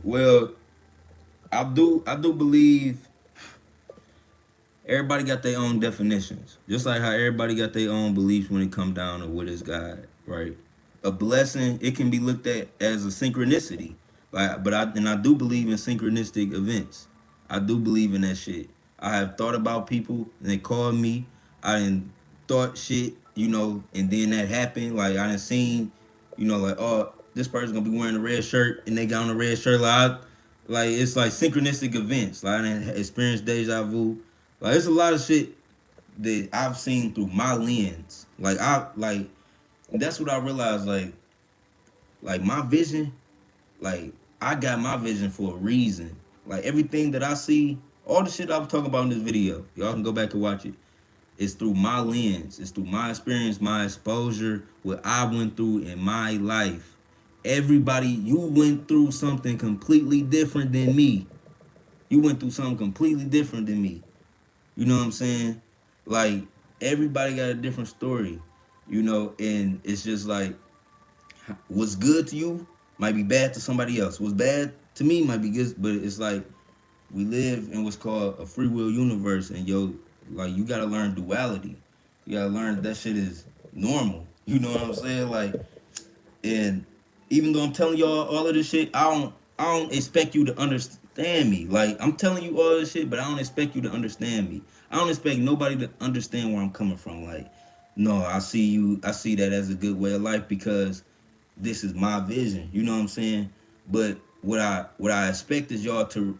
Well, I do believe everybody got their own definitions. Just like how everybody got their own beliefs when it come down to what is God, right? A blessing, it can be looked at as a synchronicity. Like, but I do believe in synchronistic events. I do believe in that shit. I have thought about people and they called me. I didn't thought shit, you know, and then that happened. Like I done seen, you know, like oh, this person gonna be wearing a red shirt and they got on a red shirt. Like it's like synchronistic events. Like I done experienced deja vu. Like it's a lot of shit that I've seen through my lens. Like that's what I realized. Like my vision, like I got my vision for a reason. Like everything that I see, all the shit I was talking about in this video, y'all can go back and watch it. It's through my lens. It's through my experience, my exposure, what I went through in my life. Everybody, you went through something completely different than me. You went through something completely different than me. You know what I'm saying? Like everybody got a different story, you know, and it's just like what's good to you might be bad to somebody else. What's bad to me might be good, but it's like we live in what's called a free will universe, and like you gotta learn duality. You gotta learn that shit is normal. You know what I'm saying? Like, and even though I'm telling y'all all of this shit, I don't expect you to understand me. Like I'm telling you all this shit, but I don't expect you to understand me. I don't expect nobody to understand where I'm coming from. Like, no, I see that as a good way of life because this is my vision. You know what I'm saying? But what I expect is y'all to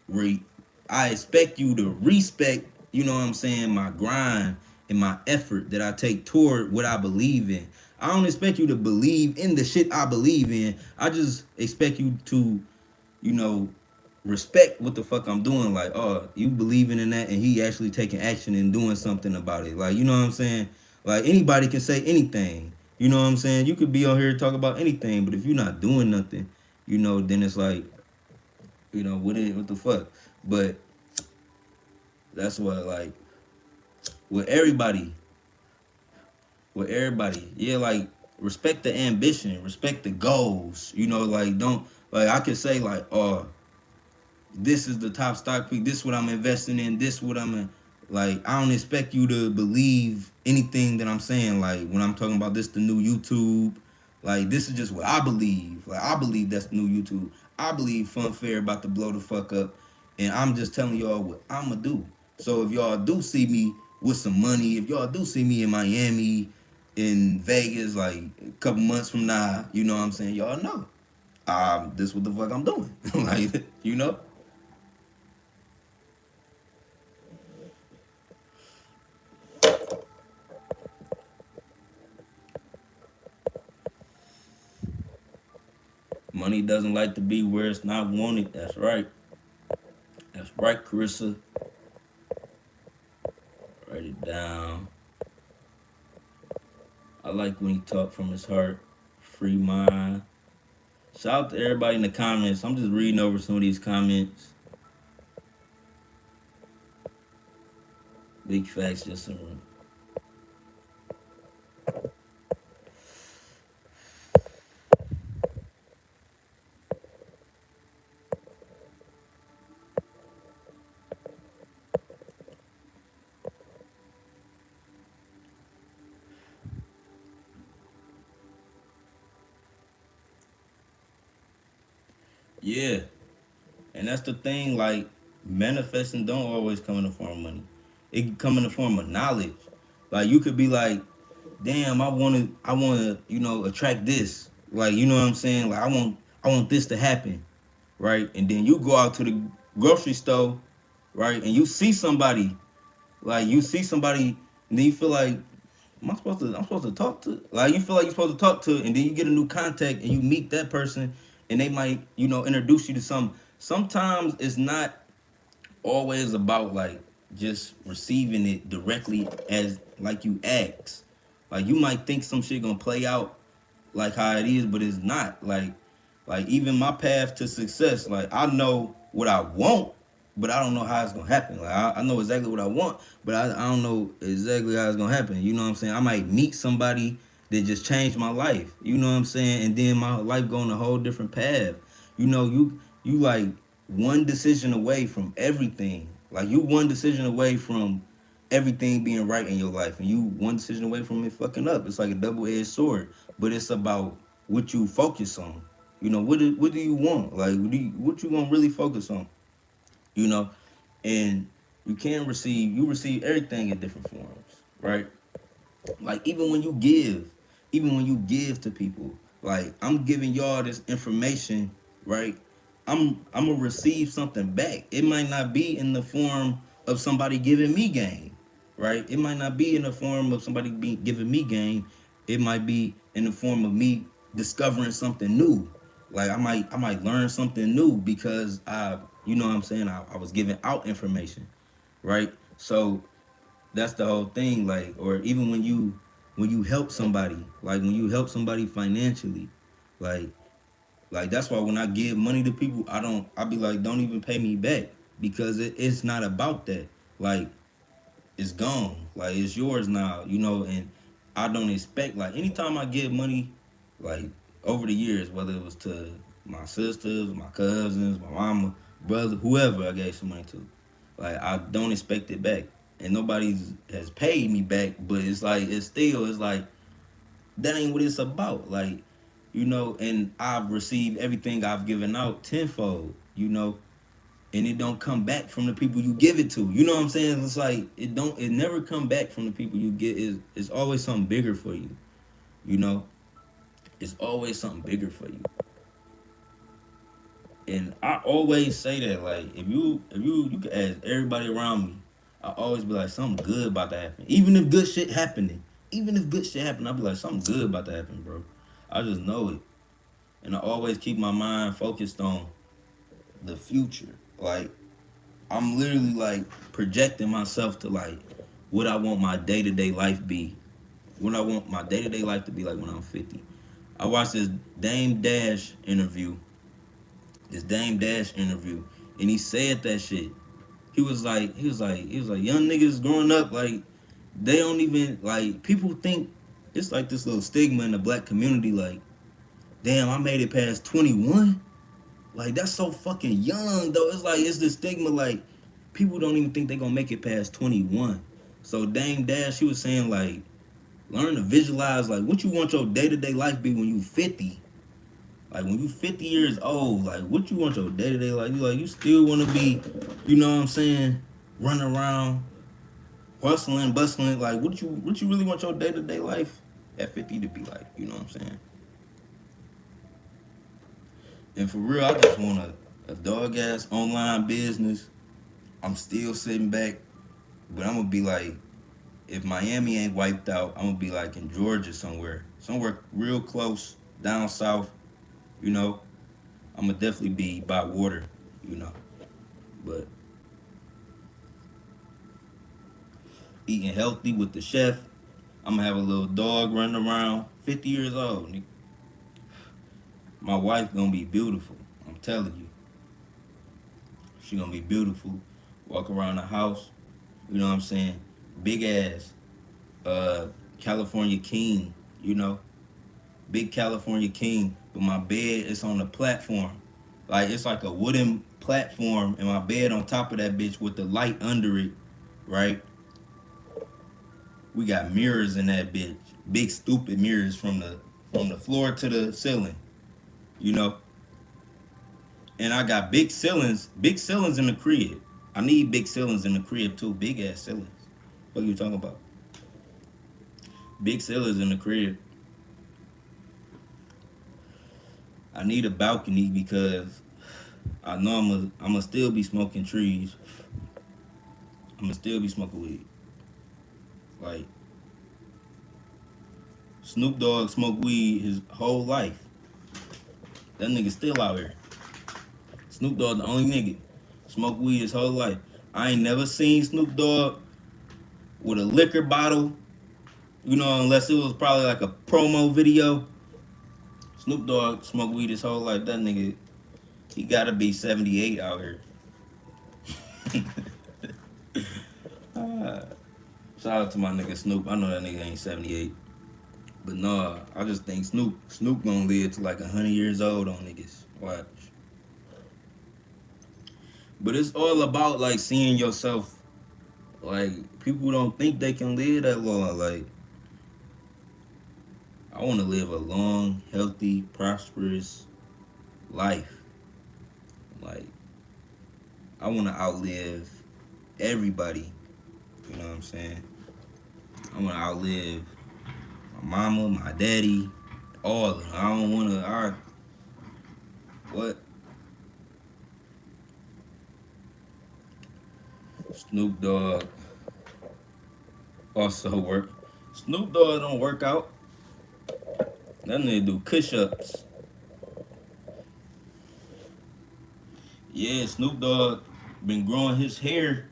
re I expect you to respect, you know what I'm saying, my grind and my effort that I take toward what I believe in. I don't expect you to believe in the shit I believe in. I just expect you to, you know, respect what the fuck I'm doing. Like, oh, you believing in that and he actually taking action and doing something about it. Like, you know what I'm saying? Like anybody can say anything. You know what I'm saying? You could be on here talk about anything, but if you're not doing nothing, you know, then it's like, you know, what the fuck? But that's what like with everybody, yeah, like respect the ambition, respect the goals. You know, like don't like I could say like, oh, this is the top stock pick. This is what I'm investing in. This is what I'm in. Like I don't expect you to believe anything that I'm saying. Like when I'm talking about this, the new YouTube. Like this is just what I believe. Like I believe that's the new YouTube. I believe Funfair about to blow the fuck up, and I'm just telling y'all what I'ma do. So if y'all do see me with some money, if y'all do see me in Miami, in Vegas, like a couple months from now, you know what I'm saying? Y'all know, this what the fuck I'm doing. Like you know. Money doesn't like to be where it's not wanted. That's right. That's right, Carissa. Write it down. I like when he talk from his heart. Free mind. Shout out to everybody in the comments. I'm just reading over some of these comments. Big facts, just in room. Yeah. And that's the thing, like, manifesting don't always come in the form of money. It can come in the form of knowledge. Like, you could be like, damn, I wanna, attract this. Like, you know what I'm saying? Like, I want this to happen, right? And then you go out to the grocery store, right? And you see somebody, and then you feel like, I'm supposed to talk to, like, you feel like you're supposed to talk to, and then you get a new contact and you meet that person, and they might, introduce you to some. Sometimes it's not always about like just receiving it directly as like you ask. Like, you might think some shit gonna play out like how it is, but it's not. Like even my path to success, like, I know what I want, but I don't know how it's gonna happen. Like, I know exactly what I want, but I don't know exactly how it's gonna happen. You know what I'm saying? I might meet somebody that just changed my life. You know what I'm saying? And then my life go on a whole different path. You like one decision away from everything. Like, you one decision away from everything being right in your life, and you one decision away from it fucking up. It's like a double-edged sword, but it's about what you focus on. What do you want? Like, what you gonna really focus on? You know, and you receive everything in different forms, right? Like, even when you give to people, like, I'm giving y'all this information, right? I'm gonna receive something back. It might not be in the form of somebody giving me game, right? It might not be in the form of somebody giving me game. It might be in the form of me discovering something new. Like, I might learn something new because you know what I'm saying, I was giving out information, right? So that's the whole thing. Like, or even when you help somebody, like when you help somebody financially, like that's why when I give money to people, I be like, don't even pay me back, because it's not about that. Like, it's gone. Like, it's yours now, and I don't expect, like, anytime I give money, like, over the years, whether it was to my sisters, my cousins, my mama, brother, whoever I gave some money to, like, I don't expect it back. And nobody has paid me back, but it's like, that ain't what it's about. Like, and I've received everything I've given out tenfold, and it don't come back from the people you give it to. You know what I'm saying? It's like, it never come back from the people you get. It's always something bigger for you. You know, it's always something bigger for you. And I always say that, like, if you can ask everybody around me, I always be like, something good about to happen. Even if good shit happening, I'll be like, something good about to happen, bro. I just know it. And I always keep my mind focused on the future. Like, I'm literally like projecting myself to, like, what I want my day-to-day life be. What I want my day-to-day life to be like when I'm 50. I watched Dame Dash interview, this Dame Dash interview, and he said that shit. He was like, young niggas growing up, like, they don't even, like, people think it's like this little stigma in the black community, like, damn, I made it past 21. Like, that's so fucking young, though. It's like, it's the stigma, like, people don't even think they gonna make it past 21. So Dame Dash, she was saying, like, learn to visualize, like, what you want your day-to-day life be when you 50. Like, when you 50 years old, like, what you want your day-to-day life? You still want to be, you know what I'm saying, running around, hustling, bustling. Like, what you really want your day-to-day life at 50 to be like? You know what I'm saying? And for real, I just want a dog-ass online business. I'm still sitting back, but I'm going to be like, if Miami ain't wiped out, I'm going to be like in Georgia somewhere real close, down south, you know? I'm gonna definitely be by water, but eating healthy with the chef. I'm gonna have a little dog running around. 50 years old. My wife gonna be beautiful. I'm telling you, she gonna be beautiful. Walk around the house. You know what I'm saying? Big ass, uh, California king. Big California king. But my bed is on the platform. Like it's like a wooden platform, and my bed on top of that bitch with the light under it. Right? We got mirrors in that bitch. Big stupid mirrors from the floor to the ceiling. You know. And I got big ceilings in the crib. I need big ceilings in the crib too, big ass ceilings. What are you talking about? Big ceilings in the crib. I need a balcony because I know I'm gonna still be smoking trees. I'm gonna still be smoking weed. Like Snoop Dogg smoked weed his whole life. That nigga still out here. Snoop Dogg the only nigga smoked weed his whole life. I ain't never seen Snoop Dogg with a liquor bottle, unless it was probably like a promo video. Snoop Dogg smoked weed his whole life. That nigga, he gotta be 78 out here. Shout out to my nigga Snoop. I know that nigga ain't 78. But nah, I just think Snoop gonna live to like 100 years old on niggas. Watch. But it's all about like seeing yourself. Like people don't think they can live that long. Like I want to live a long, healthy, prosperous life. Like I want to outlive everybody. You know what I'm saying? I want to outlive my mama, my daddy, all of them. I don't want to. What? Snoop Dogg also work. Snoop Dogg don't work out. That nigga do push-ups. Yeah, Snoop Dogg been growing his hair.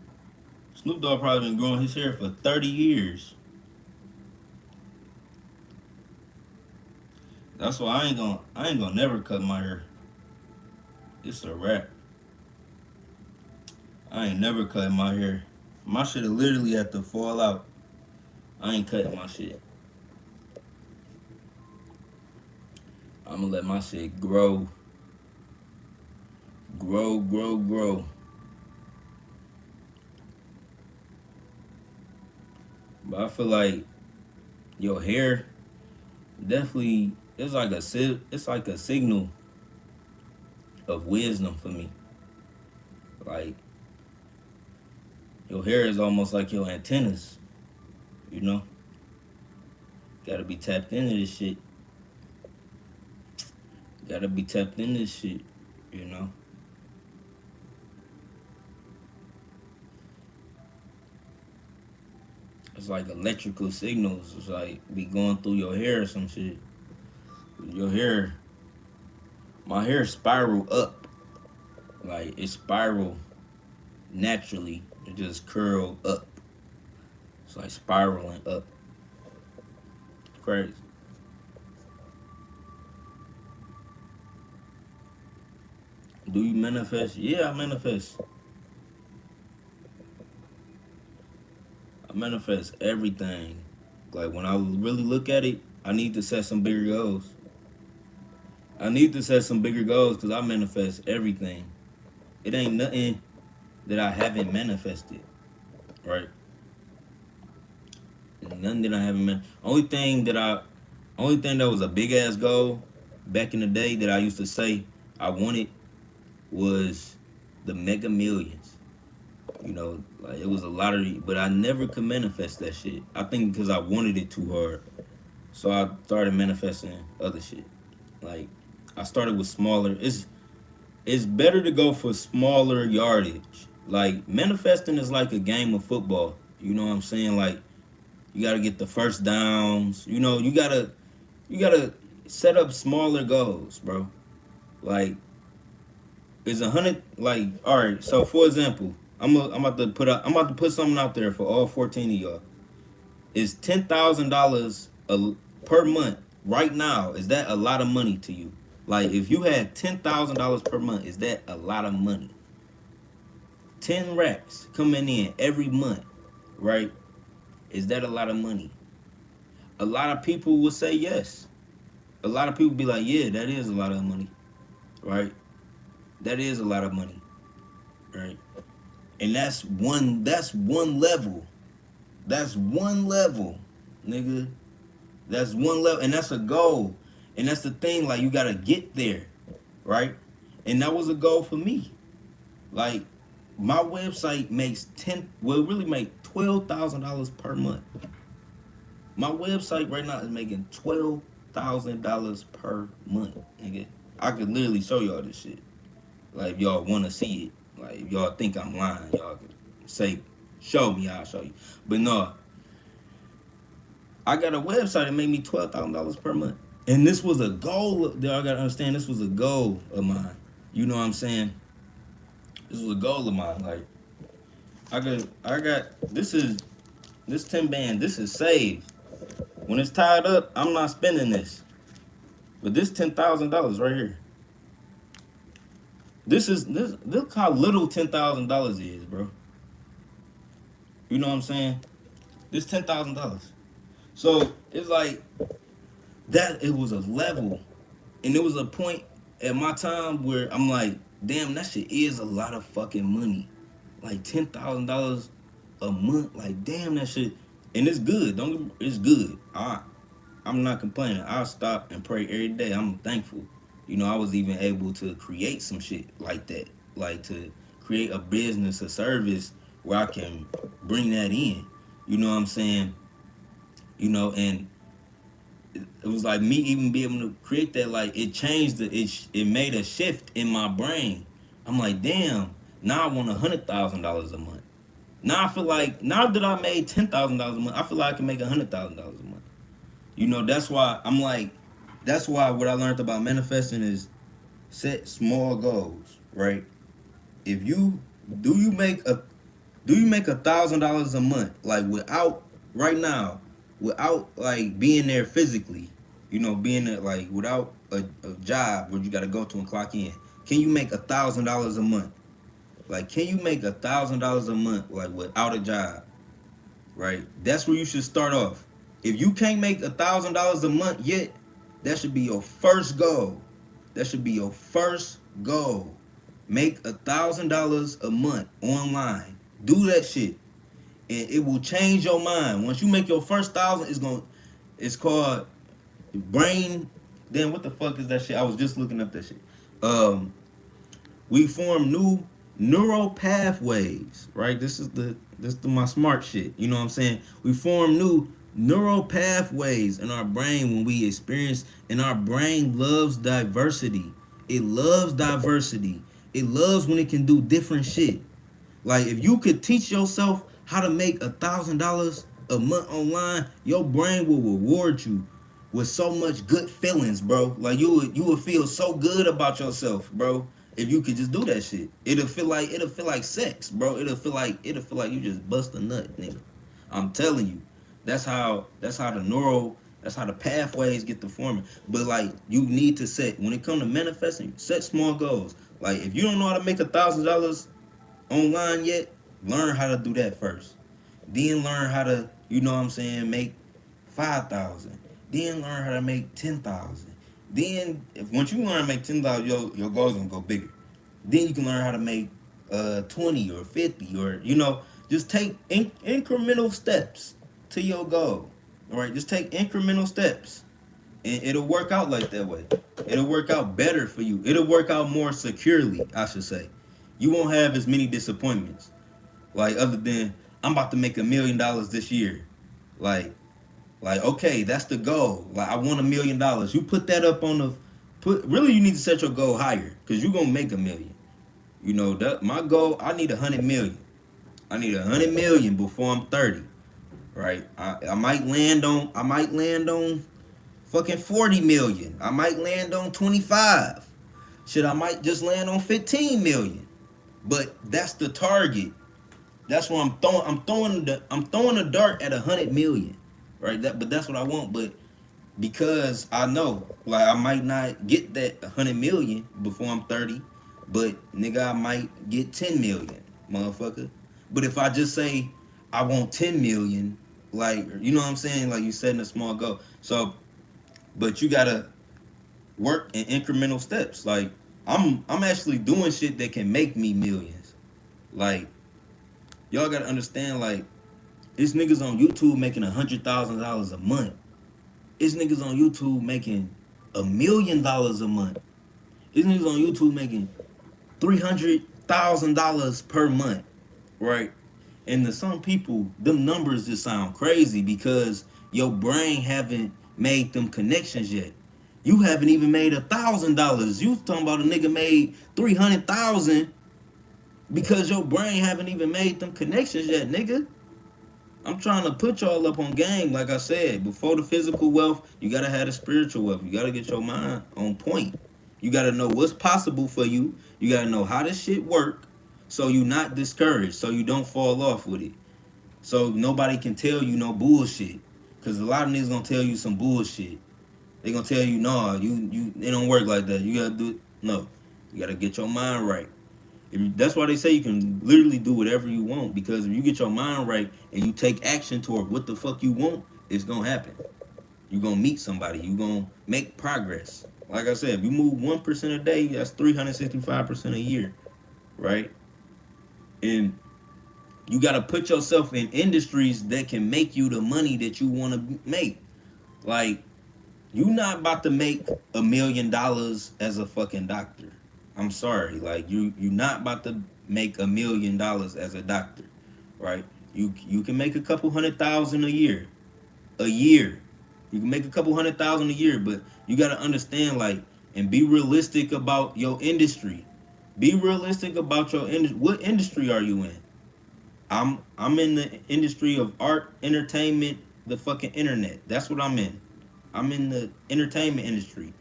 Snoop Dogg probably been growing his hair for 30 years. That's why I ain't gonna never cut my hair. It's a wrap. I ain't never cut my hair. My shit literally had to fall out. I ain't cutting my shit. I'm gonna let my shit grow. Grow. But I feel like your hair definitely it's like a signal of wisdom for me. Like your hair is almost like your antennas, you know? Gotta be tapped into this shit. Gotta be tapped into this shit, you know? It's like electrical signals. It's like be going through your hair or some shit. Your hair, my hair spiral up. Like it spiral naturally. It just curl up. It's like spiraling up. Crazy. Do you manifest? Yeah, I manifest. I manifest everything. Like when I really look at it, I need to set some bigger goals. I need to set some bigger goals because I manifest everything. It ain't nothing that I haven't manifested, right? Nothing that I haven't only thing that was a big ass goal back in the day that I used to say I wanted was the Mega Millions. Like it was a lottery, but I never could manifest that shit. I think because I wanted it too hard. So I started manifesting other shit. Like I started with smaller. It's better to go for smaller yardage. Like manifesting is like a game of football. You know what I'm saying? Like you gotta get the first downs. You gotta set up smaller goals, bro. Like Is 100 like all right? So for example, I'm about to put something out there for all 14 of y'all. Is $10,000 per month right now? Is that a lot of money to you? Like if you had $10,000 per month, is that a lot of money? 10 racks coming in every month, right? Is that a lot of money? A lot of people will say yes. A lot of people be like, yeah, that is a lot of money, right? That is a lot of money, right? And that's one level. That's one level, nigga. That's one level, and that's a goal. And that's the thing, like you gotta get there, right? And that was a goal for me. Like my website makes it really make $12,000 per month. My website right now is making $12,000 per month, nigga. I could literally show y'all this shit. Like if y'all wanna see it. Like if y'all think I'm lying, y'all could say, show me, I'll show you. But no, I got a website that made me $12,000 per month. And this was a goal. Y'all gotta understand, this was a goal of mine. You know what I'm saying? This was a goal of mine. Like I got this 10 band, this is saved. When it's tied up, I'm not spending this. But this $10,000 right here. This look how little $10,000 is, bro. You know what I'm saying? This $10,000. So it's like that. It was a level, and it was a point at my time where I'm like, damn, that shit is a lot of fucking money. Like $10,000 a month. Like damn, that shit, and it's good. It's good. I'm not complaining. I'll stop and pray every day. I'm thankful. You know, I was even able to create some shit like that. Like to create a business, a service where I can bring that in. You know what I'm saying? You know, and it was like me even being able to create that, like it changed it made a shift in my brain. I'm like, damn, now I want $100,000 a month. Now I feel like now that I made $10,000 a month, I feel like I can make $100,000 a month. You know, that's why I'm like, that's why what I learned about manifesting is set small goals, right? If you you make $1,000 a month, like without right now, without like being there physically, you know, being there like without a job where you gotta go to and clock in, can you make $1,000 a month? Like, can you make $1,000 a month like without a job? Right? That's where you should start off. If you can't make $1,000 a month yet, that should be your first goal. That should be your first goal. Make $1,000 a month online. Do that shit, and it will change your mind. Once you make your first thousand, it's called brain. Then what the fuck is that shit? I was just looking up that shit. We form new neural pathways, right? This is my smart shit. You know what I'm saying? We form new neural pathways in our brain when we experience, and our brain loves diversity. It loves diversity. It loves when it can do different shit. Like if you could teach yourself how to make $1,000 a month online, your brain will reward you with so much good feelings, bro. Like you would feel so good about yourself, bro. If you could just do that shit, it'll feel like sex, bro. It'll feel like you just bust a nut, nigga. I'm telling you, that's how the pathways get to forming. But like you need to set, when it comes to manifesting, set small goals. Like if you don't know how to make $1,000 online yet, learn how to do that first. Then learn how to, you know what I'm saying, make 5,000. Then learn how to make 10,000. Then once you learn to make 10,000, your goals gonna go bigger. Then you can learn how to make 20 or 50, or just take incremental steps to your goal. All right, just take incremental steps, and it'll work out like that way. It'll work out better for you. It'll work out more securely, I should say. You won't have as many disappointments. Like other than I'm about to make $1 million this year. Like okay, that's the goal. Like I want $1 million. You put that up on really you need to set your goal higher, because you're gonna make $1 million. You know that my goal, I need 100 million. I need 100 million before I'm 30. Right? I might land on fucking 40 million. I might land on 25. Shit, I might just land on 15 million. But that's the target. That's what I'm throwing. I'm throwing a dart at 100 million, right? But that's what I want. But because I know, like, I might not get that 100 million before I'm 30, but nigga, I might get 10 million, motherfucker. But if I just say I want 10 million, like, you know what I'm saying? Like, you setting a small goal. So, but you gotta work in incremental steps. Like, I'm actually doing shit that can make me millions. Like, y'all gotta understand, like, it's niggas on YouTube making $100,000 a month. It's niggas on YouTube making $1 million a month. It's niggas on YouTube making $300,000 per month, right? And to some people, them numbers just sound crazy because your brain haven't made them connections yet. You haven't even made $1,000. You talking about a nigga made 300,000 because your brain haven't even made them connections yet, nigga. I'm trying to put y'all up on game. Like I said, before the physical wealth, you gotta have the spiritual wealth. You gotta get your mind on point. You gotta know what's possible for you. You gotta know how this shit work, so you not discouraged, so you don't fall off with it. So nobody can tell you no bullshit. Cause a lot of niggas gonna tell you some bullshit. They gonna tell you, no, it don't work like that. You gotta do it. No, you gotta get your mind right. That's why they say you can literally do whatever you want, because if you get your mind right and you take action toward what the fuck you want, it's gonna happen. You're gonna meet somebody. You're gonna make progress. Like I said, if you move 1% a day, that's 365% a year, right? And you gotta put yourself in industries that can make you the money that you want to make. Like, you not about to make $1 million as a fucking doctor. I'm sorry. Like, you not about to make $1 million as a doctor, right? You can make a couple 100,000 a year. A year. You can make a couple 100,000 a year, but you gotta understand, like, and be realistic about your industry. Be realistic about your industry. What industry are you in? I'm in the industry of art, entertainment, the fucking internet. That's what I'm in. I'm in the entertainment industry.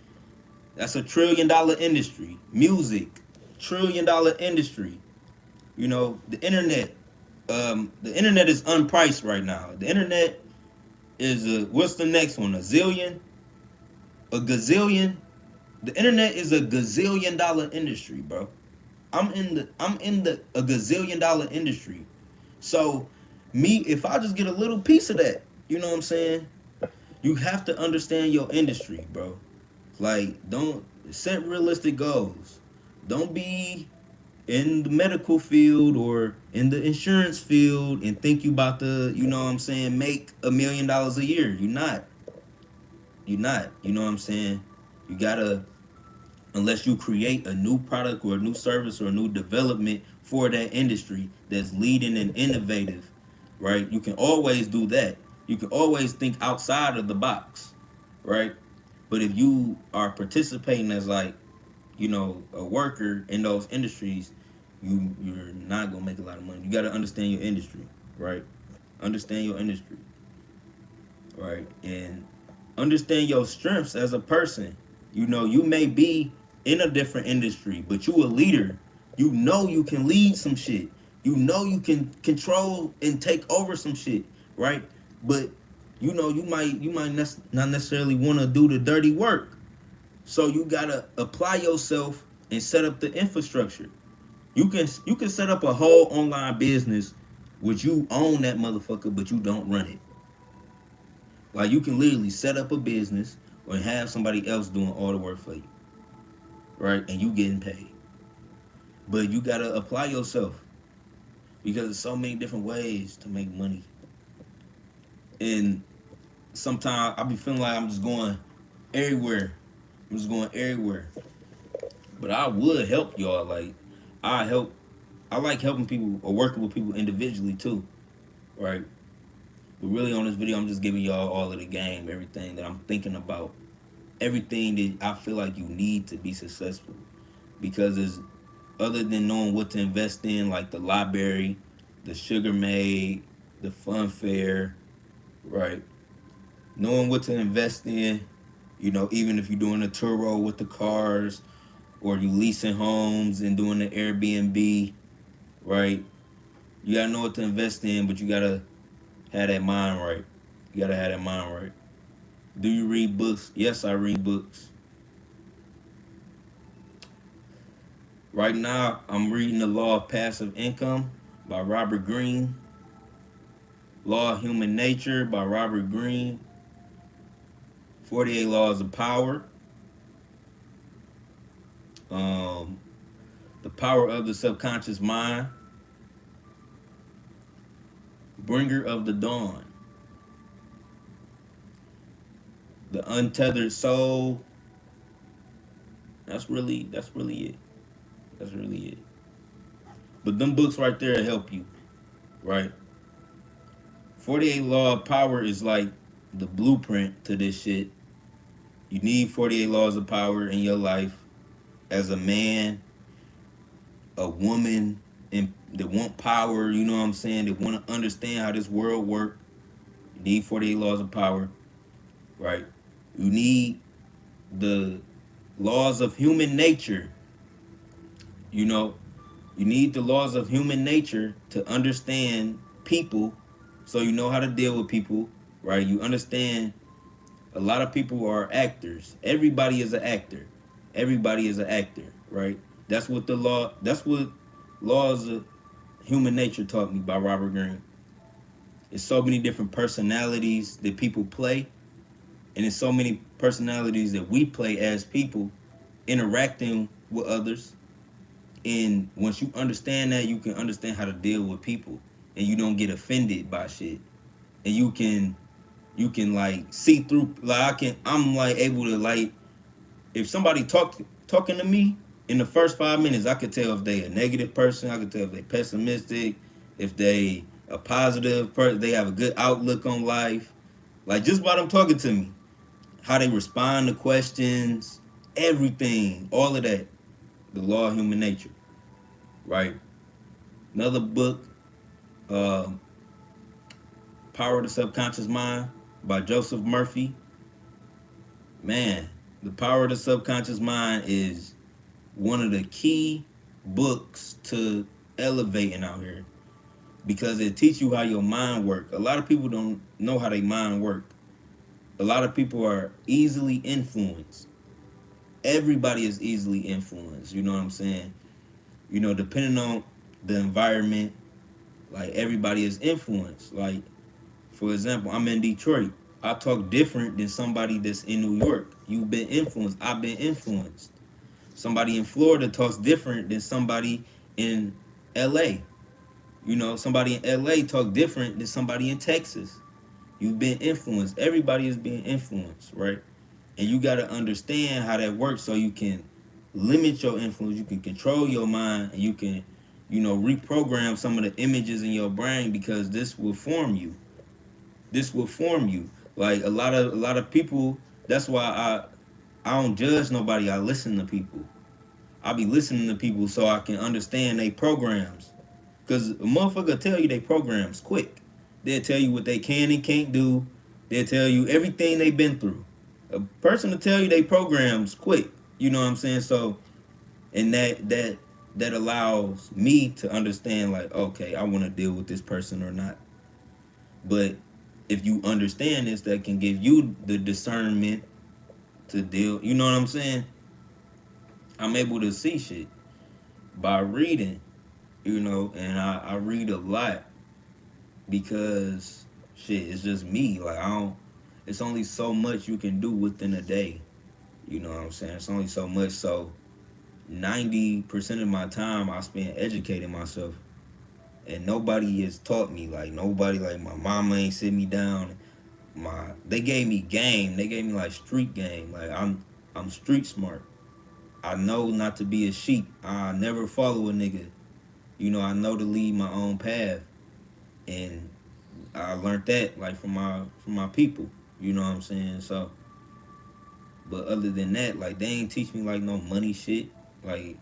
That's $1 trillion industry. Music, $1 trillion industry. You know, the internet. The internet is unpriced right now. The internet is what's the next one? A zillion? A gazillion? The internet is a $1 gazillion industry, bro. I'm in the a $1 gazillion industry. So me, if I just get a little piece of that, you know what I'm saying? You have to understand your industry, bro. Like, don't set realistic goals. Don't be in the medical field or in the insurance field and think you about to, you know what I'm saying, make $1 million a year. You're not. You're not. You know what I'm saying? You gotta, unless you create a new product or a new service or a new development for that industry that's leading and innovative, right? You can always do that. You can always think outside of the box, right? But if you are participating as, like, you know, a worker in those industries, you're not gonna make a lot of money. You gotta understand your industry, right? Understand your industry, right? And understand your strengths as a person. You know, you may be in a different industry, but you a leader. You know you can lead some shit. You know you can control and take over some shit, right? But you know you might not necessarily want to do the dirty work. So you gotta apply yourself and set up the infrastructure. You can set up a whole online business which you own that motherfucker, but you don't run it. Like, you can literally set up a business or have somebody else doing all the work for you, right? And you getting paid. But you gotta apply yourself, because there's so many different ways to make money. And sometimes I be feeling like I'm just going everywhere. I'm just going everywhere. But I would help y'all. Like, I help. I like helping people or working with people individually too, right? But really, on this video, I'm just giving y'all all of the game, everything that I'm thinking about, everything that I feel like you need to be successful. Because it's, other than knowing what to invest in, like the library, the Sugar Maid, the Fun Fair, right? Knowing what to invest in, you know, even if you're doing a tour road with the cars, or you leasing homes and doing the Airbnb, right? You gotta know what to invest in, but you gotta have that mind right. You gotta have that mind right. Do you read books? Yes, I read books. Right now, I'm reading The Law of Passive Income by Robert Greene. Law of Human Nature by Robert Greene. 48 Laws of Power. Um, the Power of the Subconscious Mind. Bringer of the Dawn. The Untethered Soul. That's really it. That's really it. But them books right there help you, right? 48 Law of Power is like the blueprint to this shit. You need 48 laws of power in your life as a man, a woman, and that want power, you know what I'm saying? That want to understand how this world works. You need 48 laws of power, right? You need the laws of human nature. You know, you need the laws of human nature to understand people so you know how to deal with people, right? You understand a lot of people are actors. Everybody is an actor. Everybody is an actor, right? That's what laws of human nature taught me by Robert Greene. There's so many different personalities that people play, and there's so many personalities that we play as people interacting with others. And once you understand that, you can understand how to deal with people, and you don't get offended by shit. And you can like see through, like I'm like able to, like, if somebody talking to me in the first 5 minutes, I could tell if they a negative person, I could tell if they pessimistic, if they a positive person, they have a good outlook on life. Like, just by them talking to me, how they respond to questions, everything, all of that. The Law of Human Nature, right? Another book, uh, Power of the Subconscious Mind by Joseph Murphy. Man, The Power of the Subconscious Mind is one of the key books to elevating out here because it teaches you how your mind works. A lot of people don't know how their mind work. A lot of people are easily influenced. Everybody is easily influenced, you know what I'm saying? You know, depending on the environment, like, everybody is influenced. Like, for example, I'm in Detroit. I talk different than somebody that's in New York. You've been influenced. I've been influenced. Somebody in Florida talks different than somebody in LA. You know, somebody in LA talk different than somebody in Texas. You've been influenced. Everybody is being influenced, right? And you got to understand how that works so you can limit your influence. You can control your mind, and you can, reprogram some of the images in your brain, because this will form you. This will form you. Like, a lot of people. That's why I don't judge nobody. I listen to people. I be listening to people so I can understand they programs. Cause a motherfucker tell you they programs quick. They'll tell you what they can and can't do. They'll tell you everything they've been through. A person will tell you they programs quick. You know what I'm saying? So, and that allows me to understand, like, okay, I want to deal with this person or not. But if you understand this, that can give you the discernment to deal. You know what I'm saying? I'm able to see shit by reading, and I read a lot because shit, it's just me. Like, I don't. It's only so much you can do within a day. You know what I'm saying? It's only so much. So 90% of my time I spend educating myself, and nobody has taught me. Like, nobody, like, my mama ain't sit me down. They gave me game. They gave me like street game. Like, I'm street smart. I know not to be a sheep. I never follow a nigga. I know to lead my own path, and I learned that, like, from my people. You know what I'm saying? So, but other than that, like, they ain't teach me like no money shit. Like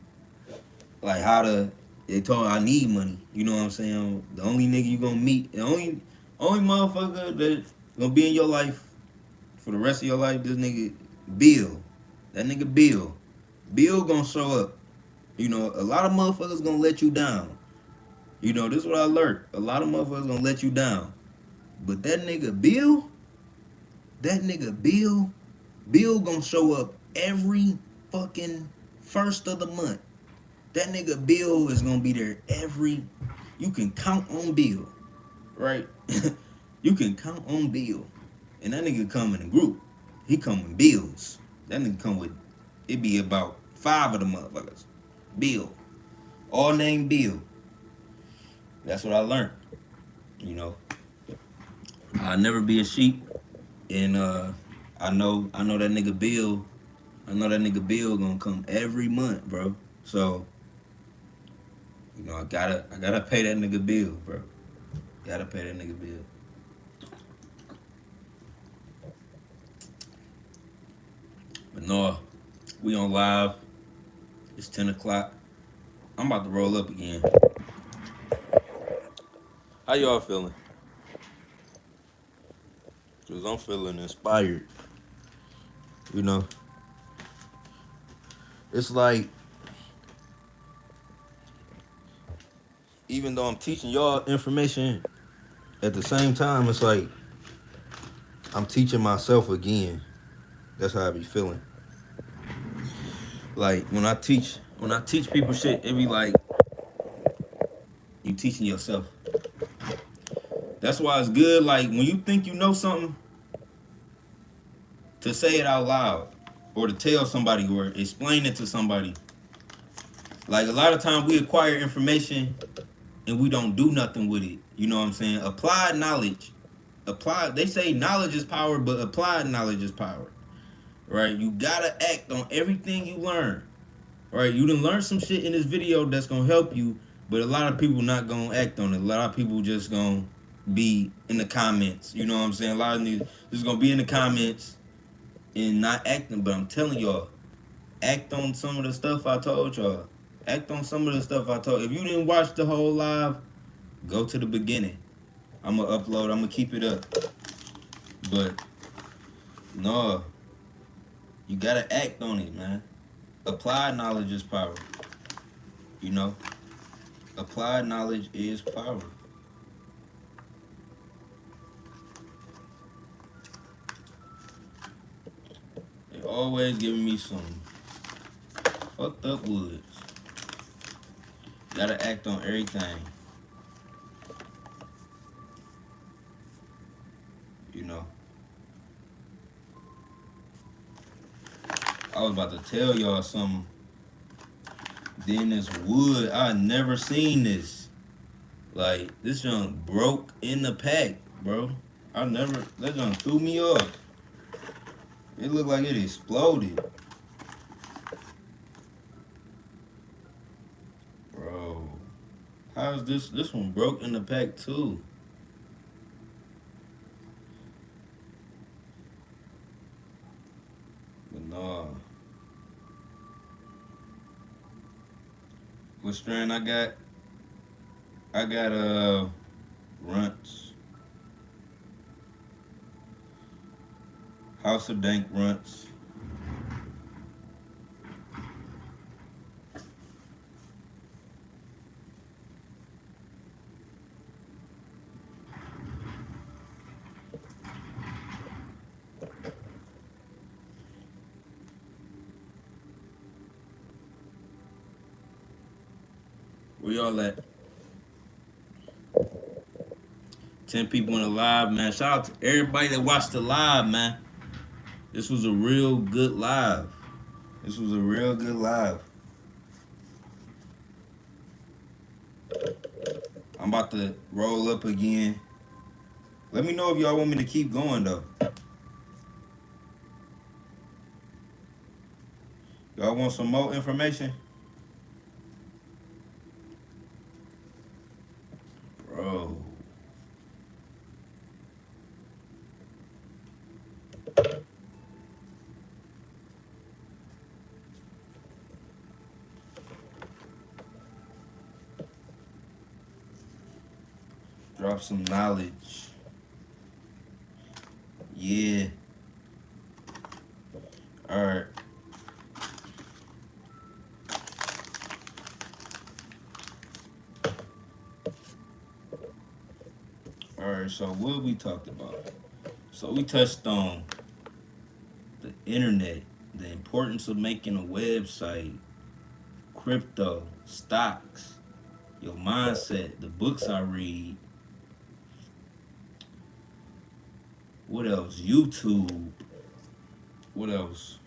how to. They told me I need money. You know what I'm saying? The only nigga you gonna meet, the only motherfucker that gonna be in your life for the rest of your life, this nigga Bill. That nigga Bill. Bill gonna show up. You know, a lot of motherfuckers gonna let you down. You know, this is what I learned. A lot of motherfuckers gonna let you down. But that nigga Bill gonna show up every fucking first of the month. That nigga Bill is gonna be there every. You can count on Bill, right? You can count on Bill, and that nigga come in a group. He come in Bills. That nigga come with. It be about 5 of the motherfuckers. Bill, all named Bill. That's what I learned. You know, I'll never be a sheep, and I know that nigga Bill. I know that nigga Bill gonna come every month, bro. So, you know, I gotta pay that nigga Bill, bro. Gotta pay that nigga Bill. But no, we on live. It's 10 o'clock. I'm about to roll up again. How y'all feeling? Cause I'm feeling inspired. You know, it's like, even though I'm teaching y'all information, at the same time, it's like I'm teaching myself again. That's how I be feeling. Like when I teach people shit, it be like you teaching yourself. That's why it's good. Like when you think you know something, to say it out loud, or to tell somebody, or explain it to somebody. Like a lot of times we acquire information and we don't do nothing with it. You know what I'm saying? Applied knowledge. They say knowledge is power, but applied knowledge is power. Right? You gotta act on everything you learn. Right? You done learn some shit in this video that's gonna help you, but a lot of people not gonna act on it. A lot of people just gonna be in the comments. You know what I'm saying? A lot of these just gonna be in the comments and not acting. But I'm telling y'all, act on some of the stuff I told y'all. Act on some of the stuff I told. If you didn't watch the whole live, go to the beginning. I'm gonna upload. I'm gonna keep it up. But no, you gotta act on it, man. Applied knowledge is power. You know, applied knowledge is power. They always giving me some fucked up woods. Gotta act on everything. You know. I was about to tell y'all something. Then this wood, I never seen this. Like, this junk broke in the pack, bro. That junk threw me off. It looked like it exploded. Bro. How's this one broke in the pack too? But nah. What strand I got? I got RUNTZ. House of Dank RUNTZ. Where y'all at? 10 people in the live, man. Shout out to everybody that watched the live, man. This was a real good live. This was a real good live. I'm about to roll up again. Let me know if y'all want me to keep going, though. Y'all want some more information? Bro. Drop some knowledge. Yeah. Alright. So what we talked about? So we touched on the internet, the importance of making a website, crypto, stocks, your mindset, the books I read. What else? YouTube. What else?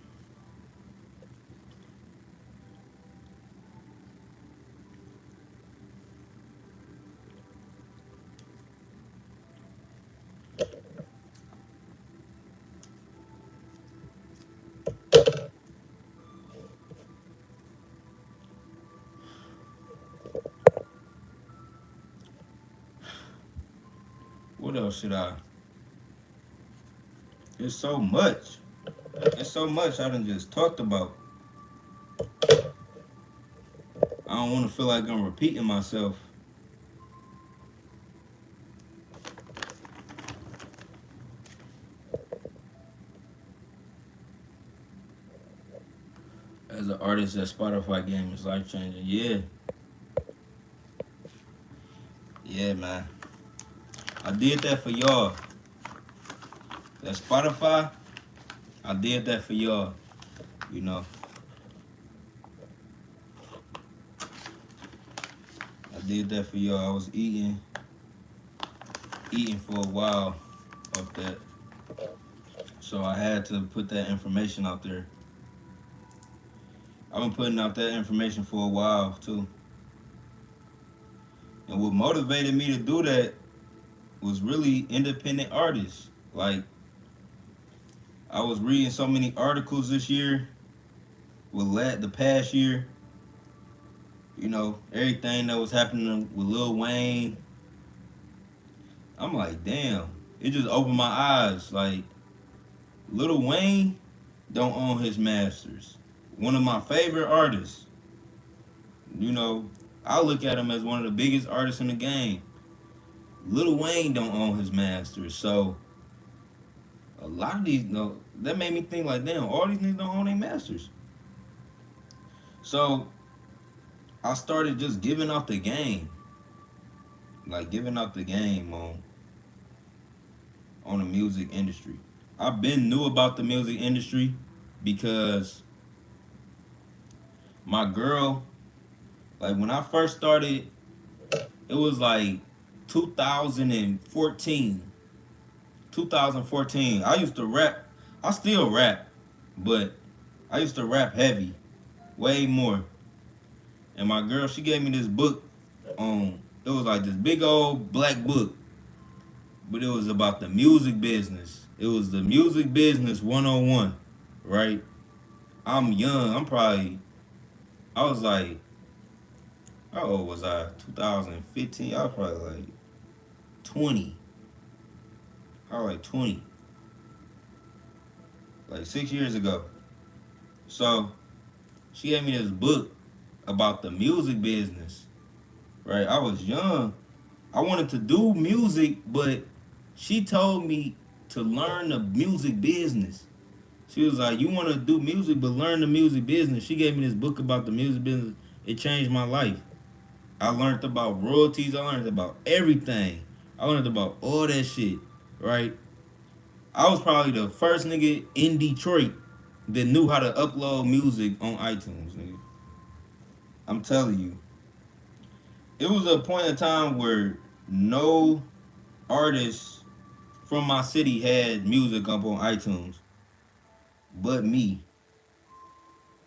What else should I? There's so much. There's so much I done just talked about. I don't want to feel like I'm repeating myself. As an artist, that Spotify game is life changing. Yeah. Yeah, man. I did that for y'all. That Spotify, I did that for y'all. You know, I did that for y'all. I was eating for a while of that. So I had to put that information out there. I've been putting out that information for a while too. And what motivated me to do that was really independent artists. Like, I was reading so many articles this year with the past year. You know, everything that was happening with Lil Wayne. I'm like, damn. It just opened my eyes. Like, Lil Wayne don't own his masters. One of my favorite artists. You know, I look at him as one of the biggest artists in the game. Lil Wayne don't own his masters. So a lot of these, that made me think like, damn, all these niggas don't own their masters. So I started just giving out the game. Like giving out the game on the music industry. I've been knew about the music industry because my girl, like when I first started, it was like 2014. 2014. I used to rap. I still rap, but I used to rap heavy, way more. And my girl, she gave me this book. It was like this big old black book, but it was about the music business. It was the music business 101, right? I'm young. I was like, how old was I? 2015. I was probably like 20. I was like 20. Like 6 years ago. So she gave me this book about the music business, right? I was young. I wanted to do music, but she told me to learn the music business. She was like, you want to do music, but learn the music business. She gave me this book about the music business. It changed my life. I learned about royalties. I learned about everything. I learned about all that shit, right? I was probably the first nigga in Detroit that knew how to upload music on iTunes, nigga. I'm telling you. It was a point in time where no artist from my city had music up on iTunes but me.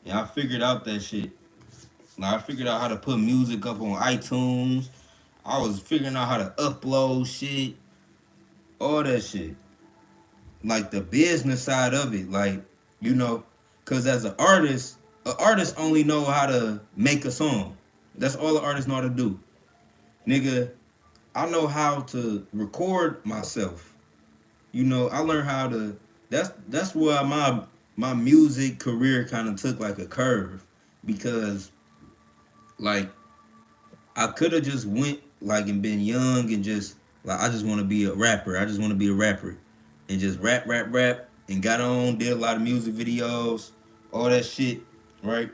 And I figured out that shit. Like, I figured out how to put music up on iTunes. I was figuring out how to upload shit. All that shit. Like the business side of it. Like, you know, because as an artist only know how to make a song. That's all the artist know how to do. Nigga, I know how to record myself. You know, I learned how to. That's why my music career kind of took like a curve, because like I could have just went like and been young and just like I just want to be a rapper. I just want to be a rapper and just rap and got on, did a lot of music videos, all that shit, right?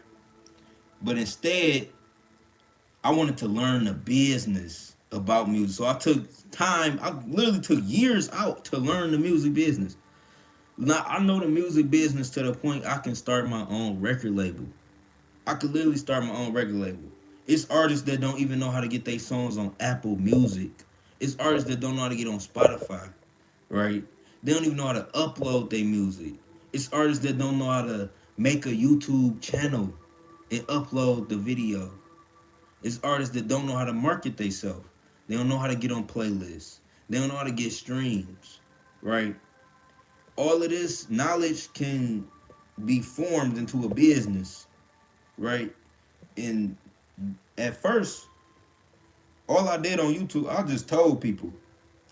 But instead, I wanted to learn the business about music. So I took time. I literally took years out to learn the music business. Now I know the music business to the point I can start my own record label. I could literally start my own record label. It's artists that don't even know how to get their songs on Apple Music. It's artists that don't know how to get on Spotify, right? They don't even know how to upload their music. It's artists that don't know how to make a YouTube channel and upload the video. It's artists that don't know how to market themselves. They don't know how to get on playlists. They don't know how to get streams, right? All of this knowledge can be formed into a business, right? And at first, all I did on YouTube, I just told people.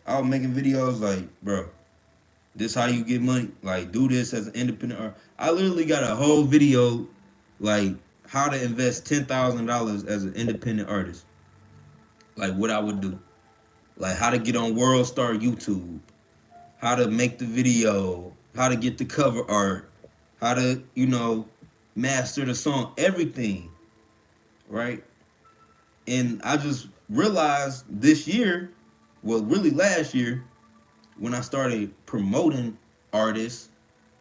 I was making videos like, bro, this how you get money. Like, do this as an independent art. I literally got a whole video, like, how to invest $10,000 as an independent artist. Like, what I would do. Like, how to get on World Star YouTube. How to make the video. How to get the cover art. How to, master the song. Everything. Right? And I just realized this year, well, really last year, when I started promoting artists,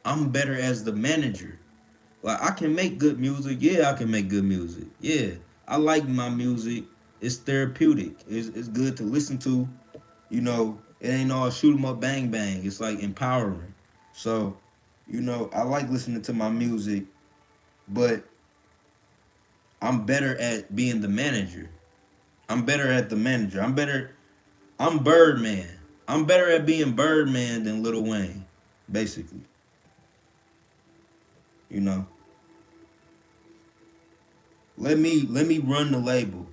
I'm better as the manager. Like, I can make good music. Yeah, I can make good music. Yeah, I like my music. It's therapeutic. It's good to listen to. It ain't all shoot 'em up, bang, bang. It's like empowering. So, I like listening to my music, but I'm better at being the manager. I'm better at the manager. I'm Birdman. I'm better at being Birdman than Lil Wayne, basically. You know. Let me run the label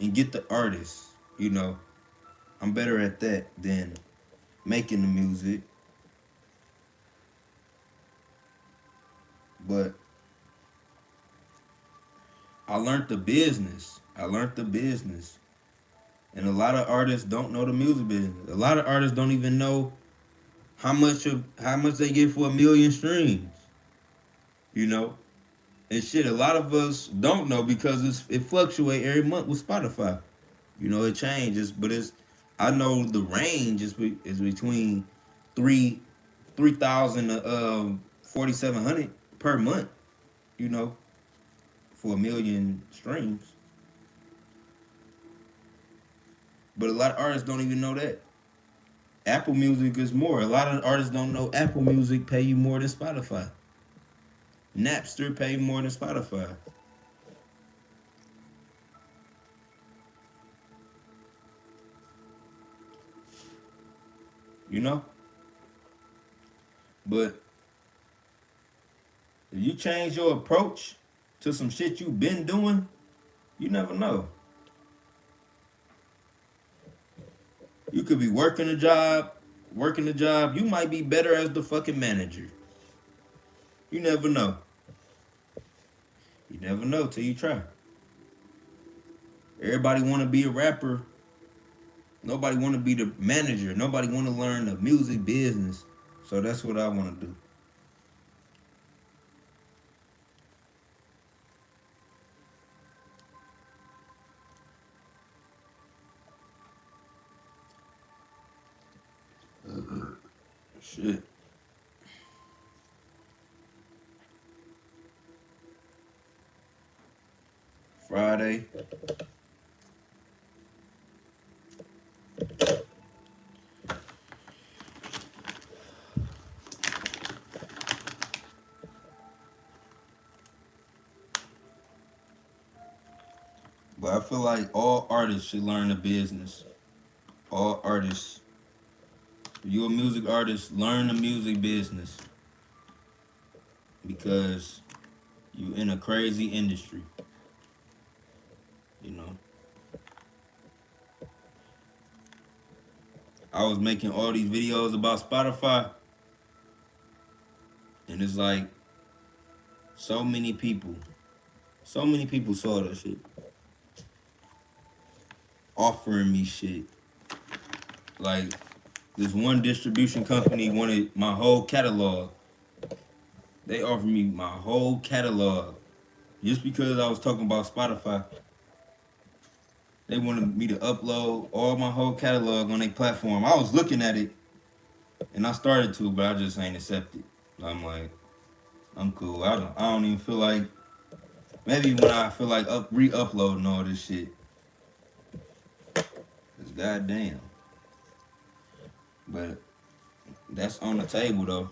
and get the artists. I'm better at that than making the music. But I learned the business. And a lot of artists don't know the music business. A lot of artists don't even know how much they get for 1 million streams. You know? And shit, a lot of us don't know because it fluctuates every month with Spotify. It changes, but I know the range is between 3,000 to 4,700 per month. For 1 million streams. But a lot of artists don't even know that. Apple Music is more. A lot of artists don't know Apple Music pay you more than Spotify. Napster pay more than Spotify. But if you change your approach to some shit you've been doing, you never know. You could be working a job. You might be better as the fucking manager. You never know. You never know till you try. Everybody want to be a rapper. Nobody want to be the manager. Nobody want to learn the music business. So that's what I want to do. Shit. Friday. But I feel like all artists should learn the business. All artists. If you're a music artist, learn the music business. Because you're in a crazy industry. I was making all these videos about Spotify. And it's like, so many people saw that shit. Offering me shit. Like, this one distribution company wanted my whole catalog. They offered me my whole catalog. Just because I was talking about Spotify. They wanted me to upload all my whole catalog on their platform. I was looking at it, and I started to, but I just ain't accepted. I'm like, I'm cool. I don't even feel like. Maybe when I feel like re-uploading all this shit. Cause goddamn. But that's on the table though.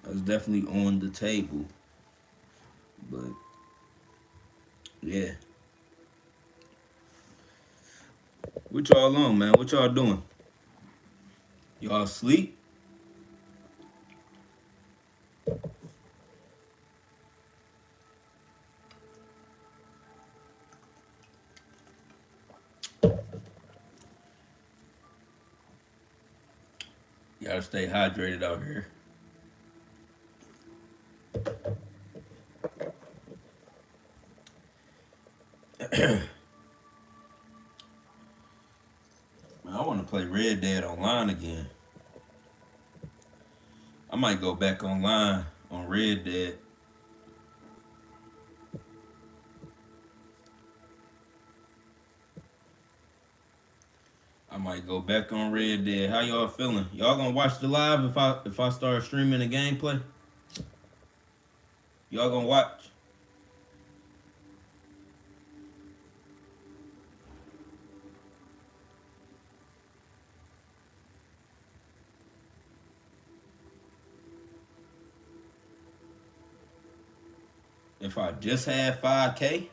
That's definitely on the table. But yeah. What y'all on, man? What y'all doing? Y'all asleep? You gotta stay hydrated out here. Man, I wanna play Red Dead online again. I might go back online on Red Dead. I might go back on Red Dead. How y'all feeling? Y'all gonna watch the live if I start streaming the gameplay? Y'all gonna watch? If I just had 5K?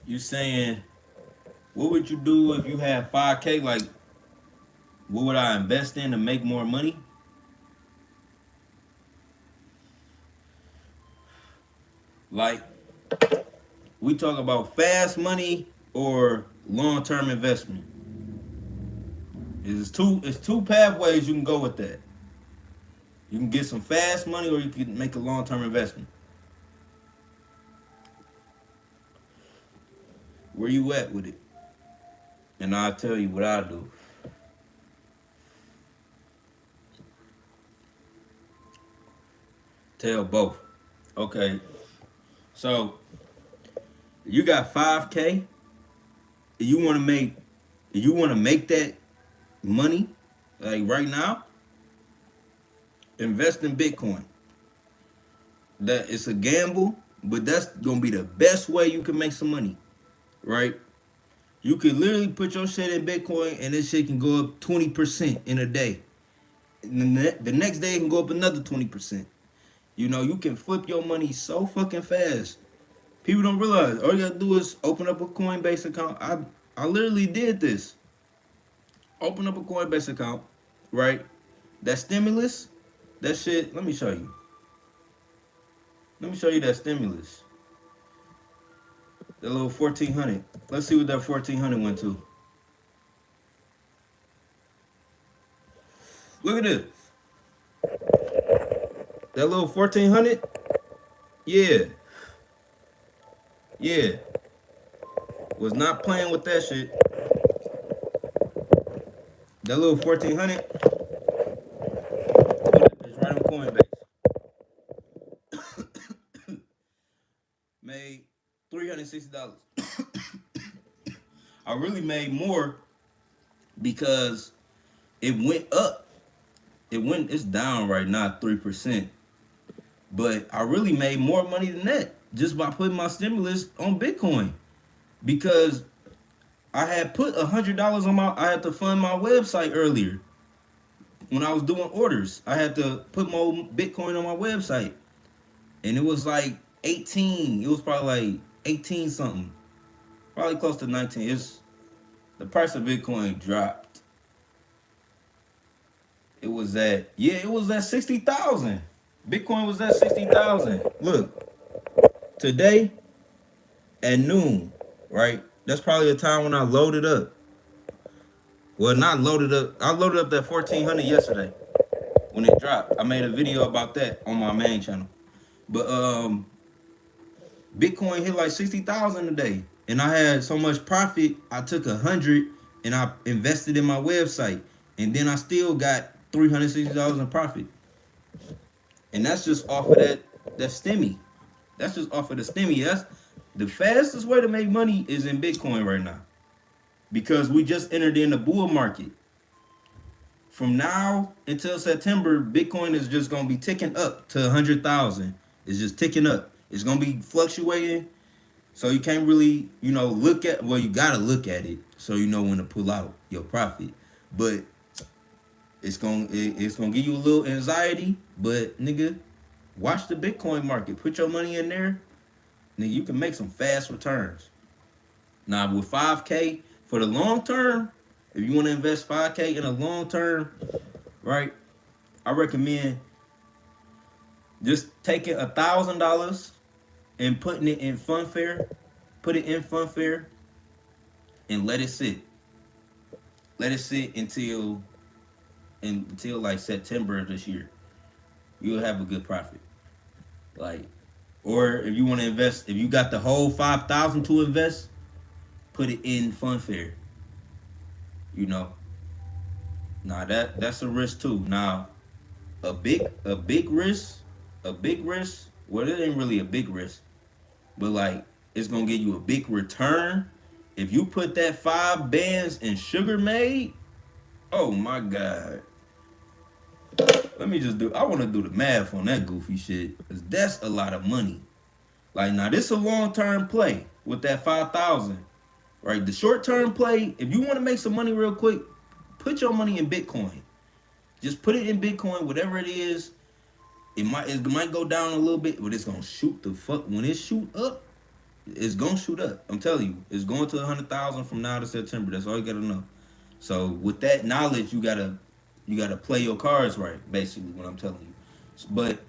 You saying, what would you do if you had 5K? Like, what would I invest in to make more money? Like, we talk about fast money or long-term investment. It's two pathways you can go with that. You can get some fast money or you can make a long-term investment. Where you at with it? And I'll tell you what I do. Tell both. Okay. So you got 5K. You wanna make that money, like right now, invest in Bitcoin. That it's a gamble, but that's gonna be the best way you can make some money, right? You could literally put your shit in Bitcoin and this shit can go up 20% in a day. And the next day it can go up another 20%. You know, you can flip your money so fucking fast. People don't realize all you gotta do is open up a Coinbase account. I literally did this. Open up a Coinbase account, right? That stimulus, that shit, let me show you. Let me show you that stimulus. That little 1400. Let's see what that 1400 went to. Look at this. That little 1400? Yeah. Yeah. Was not playing with that shit. That little 1400. It's right on Coinbase. Made $360. I really made more because it went up. It's down right now 3%. But I really made more money than that just by putting my stimulus on Bitcoin. Because I had put $100 I had to fund my website earlier. When I was doing orders, I had to put more Bitcoin on my website. And it was like 18. It was probably like 18 something. Probably close to 19. The price of Bitcoin dropped. It was at 60,000. Bitcoin was at 60,000. Look, today at noon, right? That's probably a time when I loaded up. Well, not loaded up. I loaded up that 1400 yesterday when it dropped. I made a video about that on my main channel. But Bitcoin hit like 60,000 a day, and I had so much profit. I took 100 and I invested in my website, and then I still got $360 in profit. And that's just off of that That's stimmy. That's just off of the stimmy. That's the fastest way to make money is in Bitcoin right now. Because we just entered in the bull market. From now until September, Bitcoin is just gonna be ticking up to 100,000. It's just ticking up. It's gonna be fluctuating. So you can't really, look at, well, you gotta look at it so you know when to pull out your profit. But it's gonna give you a little anxiety. But nigga, watch the Bitcoin market. Put your money in there. Nigga, you can make some fast returns. Now with 5K for the long term, if you want to invest 5K in a long term, right? I recommend just taking $1,000 and putting it in Funfair. Put it in Funfair and let it sit. Let it sit until like September of this year. You'll have a good profit. Like, or if you want to invest, if you got the whole 5,000 to invest, put it in Funfair. You know. Now that's a risk too. Now, a big risk, well, it ain't really a big risk, but like it's gonna give you a big return. If you put that 5 bands in Sugar Made, oh my God. Let me just I want to do the math on that goofy shit. Cause that's a lot of money. Like now this is a long term play with that 5,000. Right? The short term play, if you want to make some money real quick, put your money in Bitcoin. Just put it in Bitcoin, whatever it is. It might go down a little bit, but it's gonna shoot the fuck. When it shoot up, it's gonna shoot up. I'm telling you, it's going to 100,000 from now to September. That's all you gotta know. So with that knowledge, you gotta play your cards right. Basically, what I'm telling you. But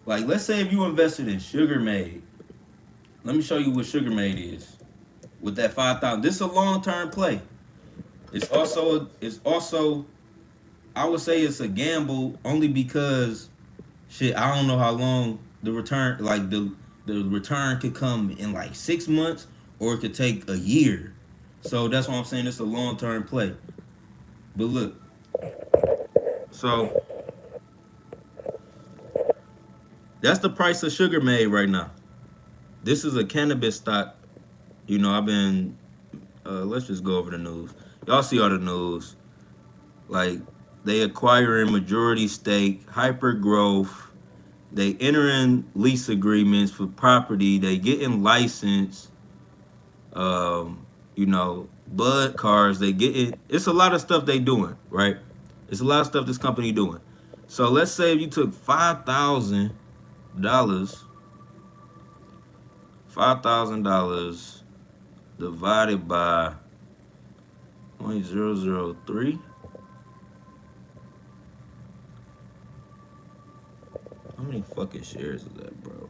like, let's say if you invested in Sugar Made, let me show you what Sugar Made is. With that 5,000, this is a long term play. It's also I would say it's a gamble only because shit, I don't know how long the return, like the return could come in like 6 months or it could take a year. So that's why I'm saying it's a long term play. But look, so that's the price of Sugar Made right now. This is a cannabis stock. I've been let's just go over the news. Y'all see all the news. Like, they acquiring majority stake, hyper growth. They entering lease agreements for property. They getting licensed. Bud cars. They getting. It's a lot of stuff they doing, right? It's a lot of stuff this company doing. So let's say if you took $5,000, divided by 0.003. How many fucking shares is that, bro?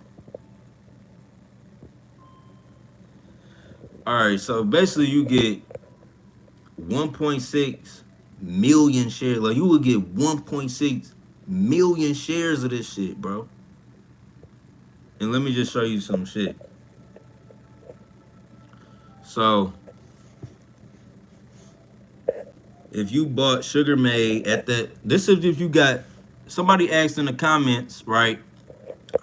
Alright, so basically you get 1.6 million shares. Like, you would get 1.6 million shares of this shit, bro. And let me just show you some shit. So, if you bought Sugar Made at that, this is if you got, somebody asked in the comments, right?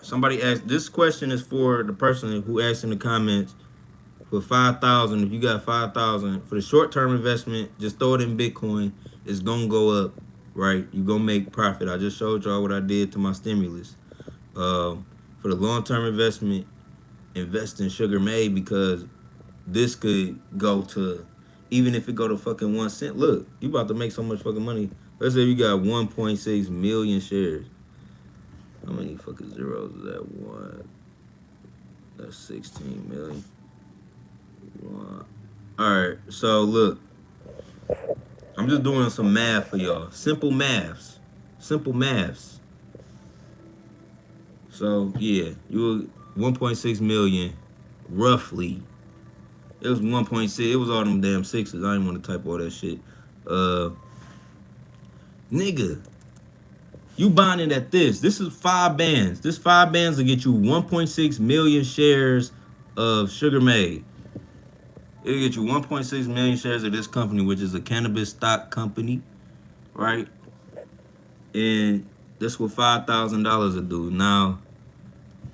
Somebody asked, this question is for the person who asked in the comments, for 5,000, if you got 5,000 for the short-term investment, just throw it in Bitcoin. It's gonna go up, right? You gonna make profit. I just showed y'all what I did to my stimulus. For the long-term investment, invest in Sugar Made, because this could go to, even if it go to fucking 1 cent. Look, you about to make so much fucking money. Let's say you got 1.6 million shares. How many fucking zeros is that? One. That's 16 million. Alright, so look. I'm just doing some math for y'all. Simple maths. Simple maths. So, yeah, you were 1.6 million, roughly. It was 1.6. It was all them damn sixes. I didn't want to type all that shit. Nigga, you buying it at this. This is 5 bands. This 5 bands will get you 1.6 million shares of Sugar Made. It'll get you 1.6 million shares of this company, which is a cannabis stock company, right? And that's what $5,000 will do. Now,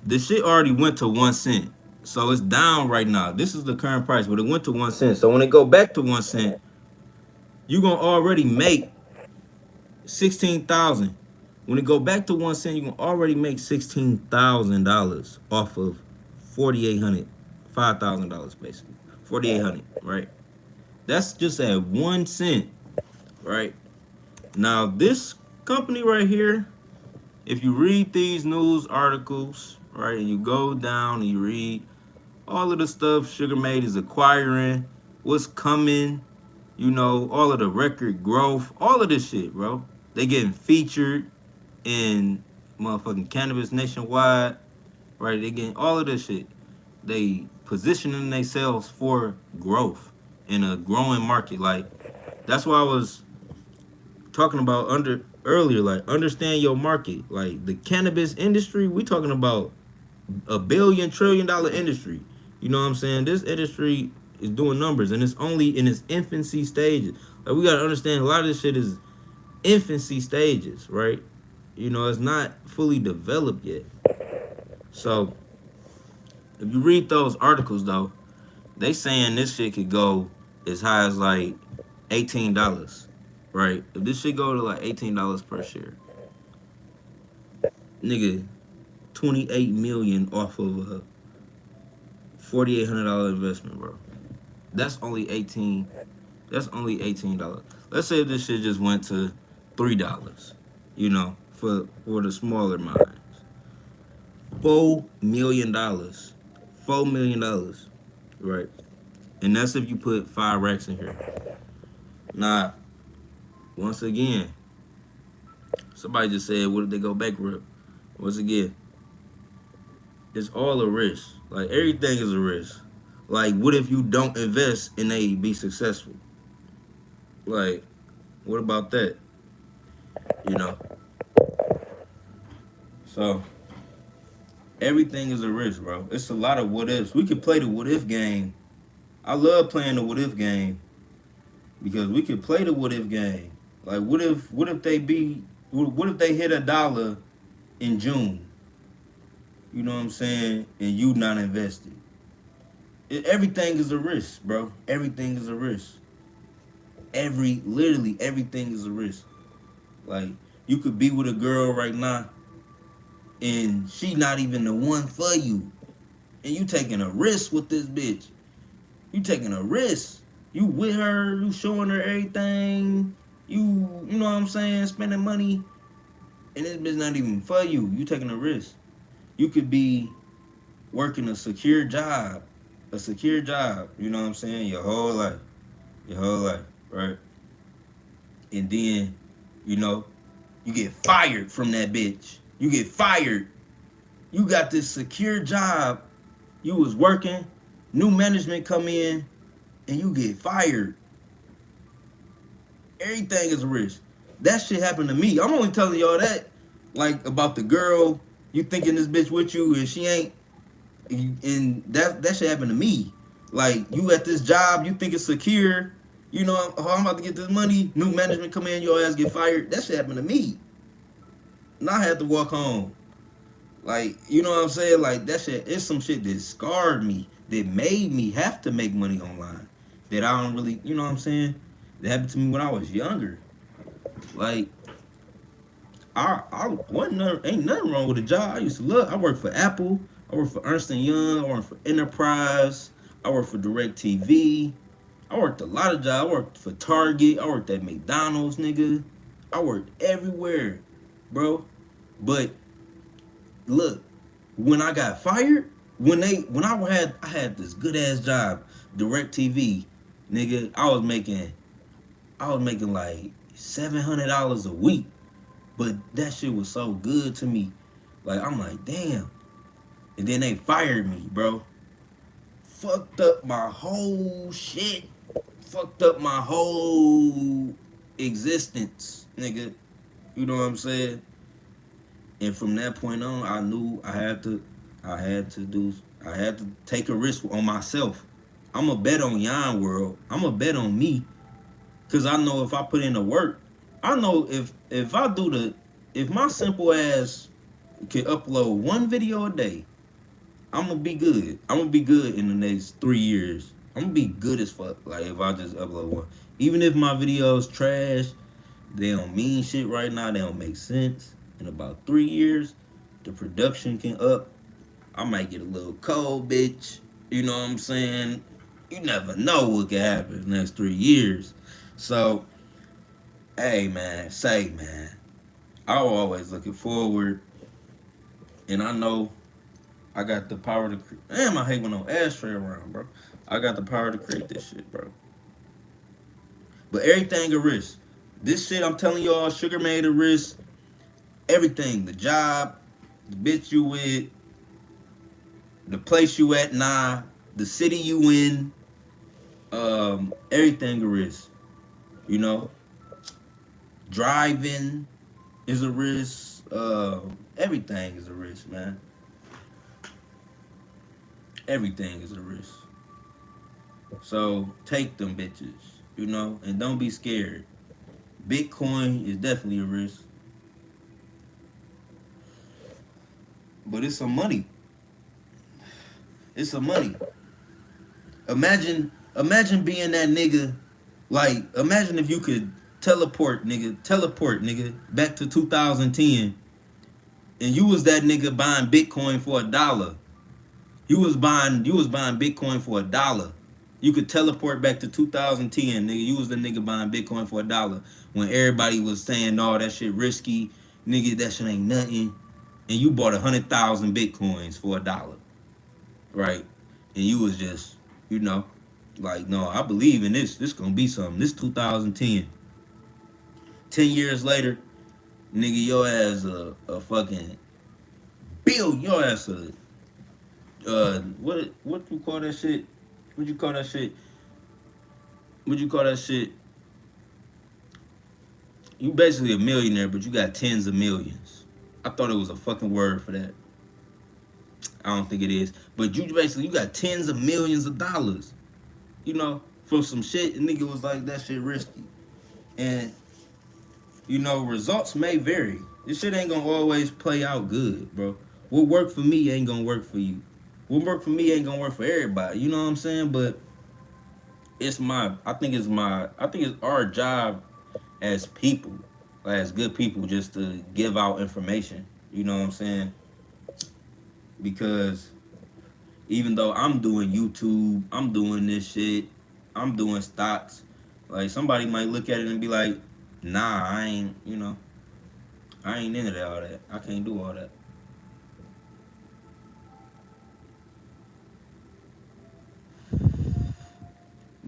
the shit already went to 1 cent. So it's down right now. This is the current price, but it went to 1 cent. So when it go back to 1 cent, you gonna already make 16,000. When it go back to 1 cent, you can already make $16,000 off of 4,800, $5,000 basically, 4,800, right? That's just at 1 cent, right? Now this company right here, if you read these news articles, right, and you go down and you read all of the stuff Sugar Made is acquiring, what's coming, you know, all of the record growth, all of this shit, bro. They getting featured in motherfucking Cannabis Nationwide, right? They getting all of this shit. They positioning themselves for growth in a growing market. Like, that's why I was talking about earlier, like, understand your market. Like, the cannabis industry, we talking about a $1 billion-trillion industry. You know what I'm saying? This industry is doing numbers, and it's only in its infancy stages. Like, we gotta understand, a lot of this shit is infancy stages, right? You know, it's not fully developed yet. So if you read those articles though, they saying this shit could go as high as like $18, right? If this shit go to like $18 per share, nigga, 28 million off of a $4,800 investment, bro. That's only 18. That's only $18. Let's say if this shit just went to $3, you know, for the smaller mines. $4 million. $4 million, right? And that's if you put 5 racks in here. Now, once again, somebody just said, what if they go bankrupt? Once again, it's all a risk. Like, everything is a risk. Like, what if you don't invest and they be successful? Like, what about that? You know? So, everything is a risk, bro. It's a lot of what ifs. We could play the what if game. I love playing the what if game because we could play the what if game. Like, what if they hit $1 in June? You know what I'm saying? And you not invested. Everything is a risk, bro. Everything is a risk. Literally everything is a risk. Like, you could be with a girl right now and she not even the one for you. And you taking a risk with this bitch. You taking a risk. You with her, you showing her everything. You know what I'm saying, spending money. And this bitch not even for you. You taking a risk. You could be working a secure job. You know what I'm saying, your whole life, right? And then, you know, you get fired from that bitch. You get fired. You got this secure job. You was working. New management come in, and you get fired. Everything is a risk. That shit happened to me. I'm only telling y'all that, like, about the girl. You thinking this bitch with you, and she ain't. And that shit happened to me. Like, you at this job, you think it's secure. You know, I'm about to get this money. New management come in, your ass get fired. That shit happened to me. And I had to walk home. Like, you know what I'm saying? Like, that shit, it's some shit that scarred me, that made me have to make money online. That I don't really, you know what I'm saying? That happened to me when I was younger. Like, ain't nothing wrong with a job. I used to love. I worked for Apple. I worked for Ernst & Young. I worked for Enterprise. I worked for DirecTV. I worked a lot of jobs. I worked for Target. I worked at McDonald's, nigga. I worked everywhere, bro. But look, when I got fired, I had this good ass job, DirecTV, nigga. I was making like $700 a week. But that shit was so good to me. Like, I'm like, damn. And then they fired me, bro. Fucked up my whole shit. Fucked up my whole existence, nigga. You know what I'm saying? And from that point on, I knew I had to take a risk on myself. I'm a bet on Yon World. I'm a bet on me. Cause I know if I put in the work, I know if my simple ass can upload one video a day, I'm gonna be good. I'm gonna be good in the next 3 years. I'm gonna be good as fuck. Like if I just upload one, even if my videos trash, they don't mean shit right now. They don't make sense. In about 3 years, the production can up. I might get a little cold, bitch. You know what I'm saying? You never know what can happen in the next 3 years. So, hey man, say man, I'm always looking forward, and I know I got the power to create. Damn, I hate when no ashtray around, bro. I got the power to create this shit, bro. But everything a risk. This shit I'm telling y'all, Sugar made a risk. Everything, the job, the bitch you with, the place you at, nah, the city you in, everything a risk. You know, driving is a risk. Everything is a risk, man. Everything is a risk. So take them bitches, you know, and don't be scared. Bitcoin is definitely a risk, but it's some money. It's some money. Imagine being that nigga. Like, imagine if you could teleport, nigga, back to 2010, and you was that nigga buying Bitcoin for $1. You was buying Bitcoin for $1. You could teleport back to 2010, nigga. You was the nigga buying Bitcoin for $1 when everybody was saying, "No, that shit risky, nigga. That shit ain't nothing." And you bought 100,000 Bitcoins for $1, right? And you was just, you know, like, no, I believe in this. This gonna be something. This 2010. 10 years later, nigga, your ass a fucking bill. Your ass a what you call that shit? What you call that shit? What you call that shit? You basically a millionaire, but you got tens of millions. I thought it was a fucking word for that. I don't think it is. But you got tens of millions of dollars. You know, for some shit, and nigga was like, that shit risky. And, you know, results may vary. This shit ain't gonna always play out good, bro. What worked for me ain't gonna work for you. What worked for me ain't gonna work for everybody. You know what I'm saying? But I think it's our job as people, as good people, just to give out information. You know what I'm saying? Because even though I'm doing YouTube, I'm doing this shit, I'm doing stocks, like somebody might look at it and be like, nah, I ain't, you know, I ain't into all that. I can't do all that.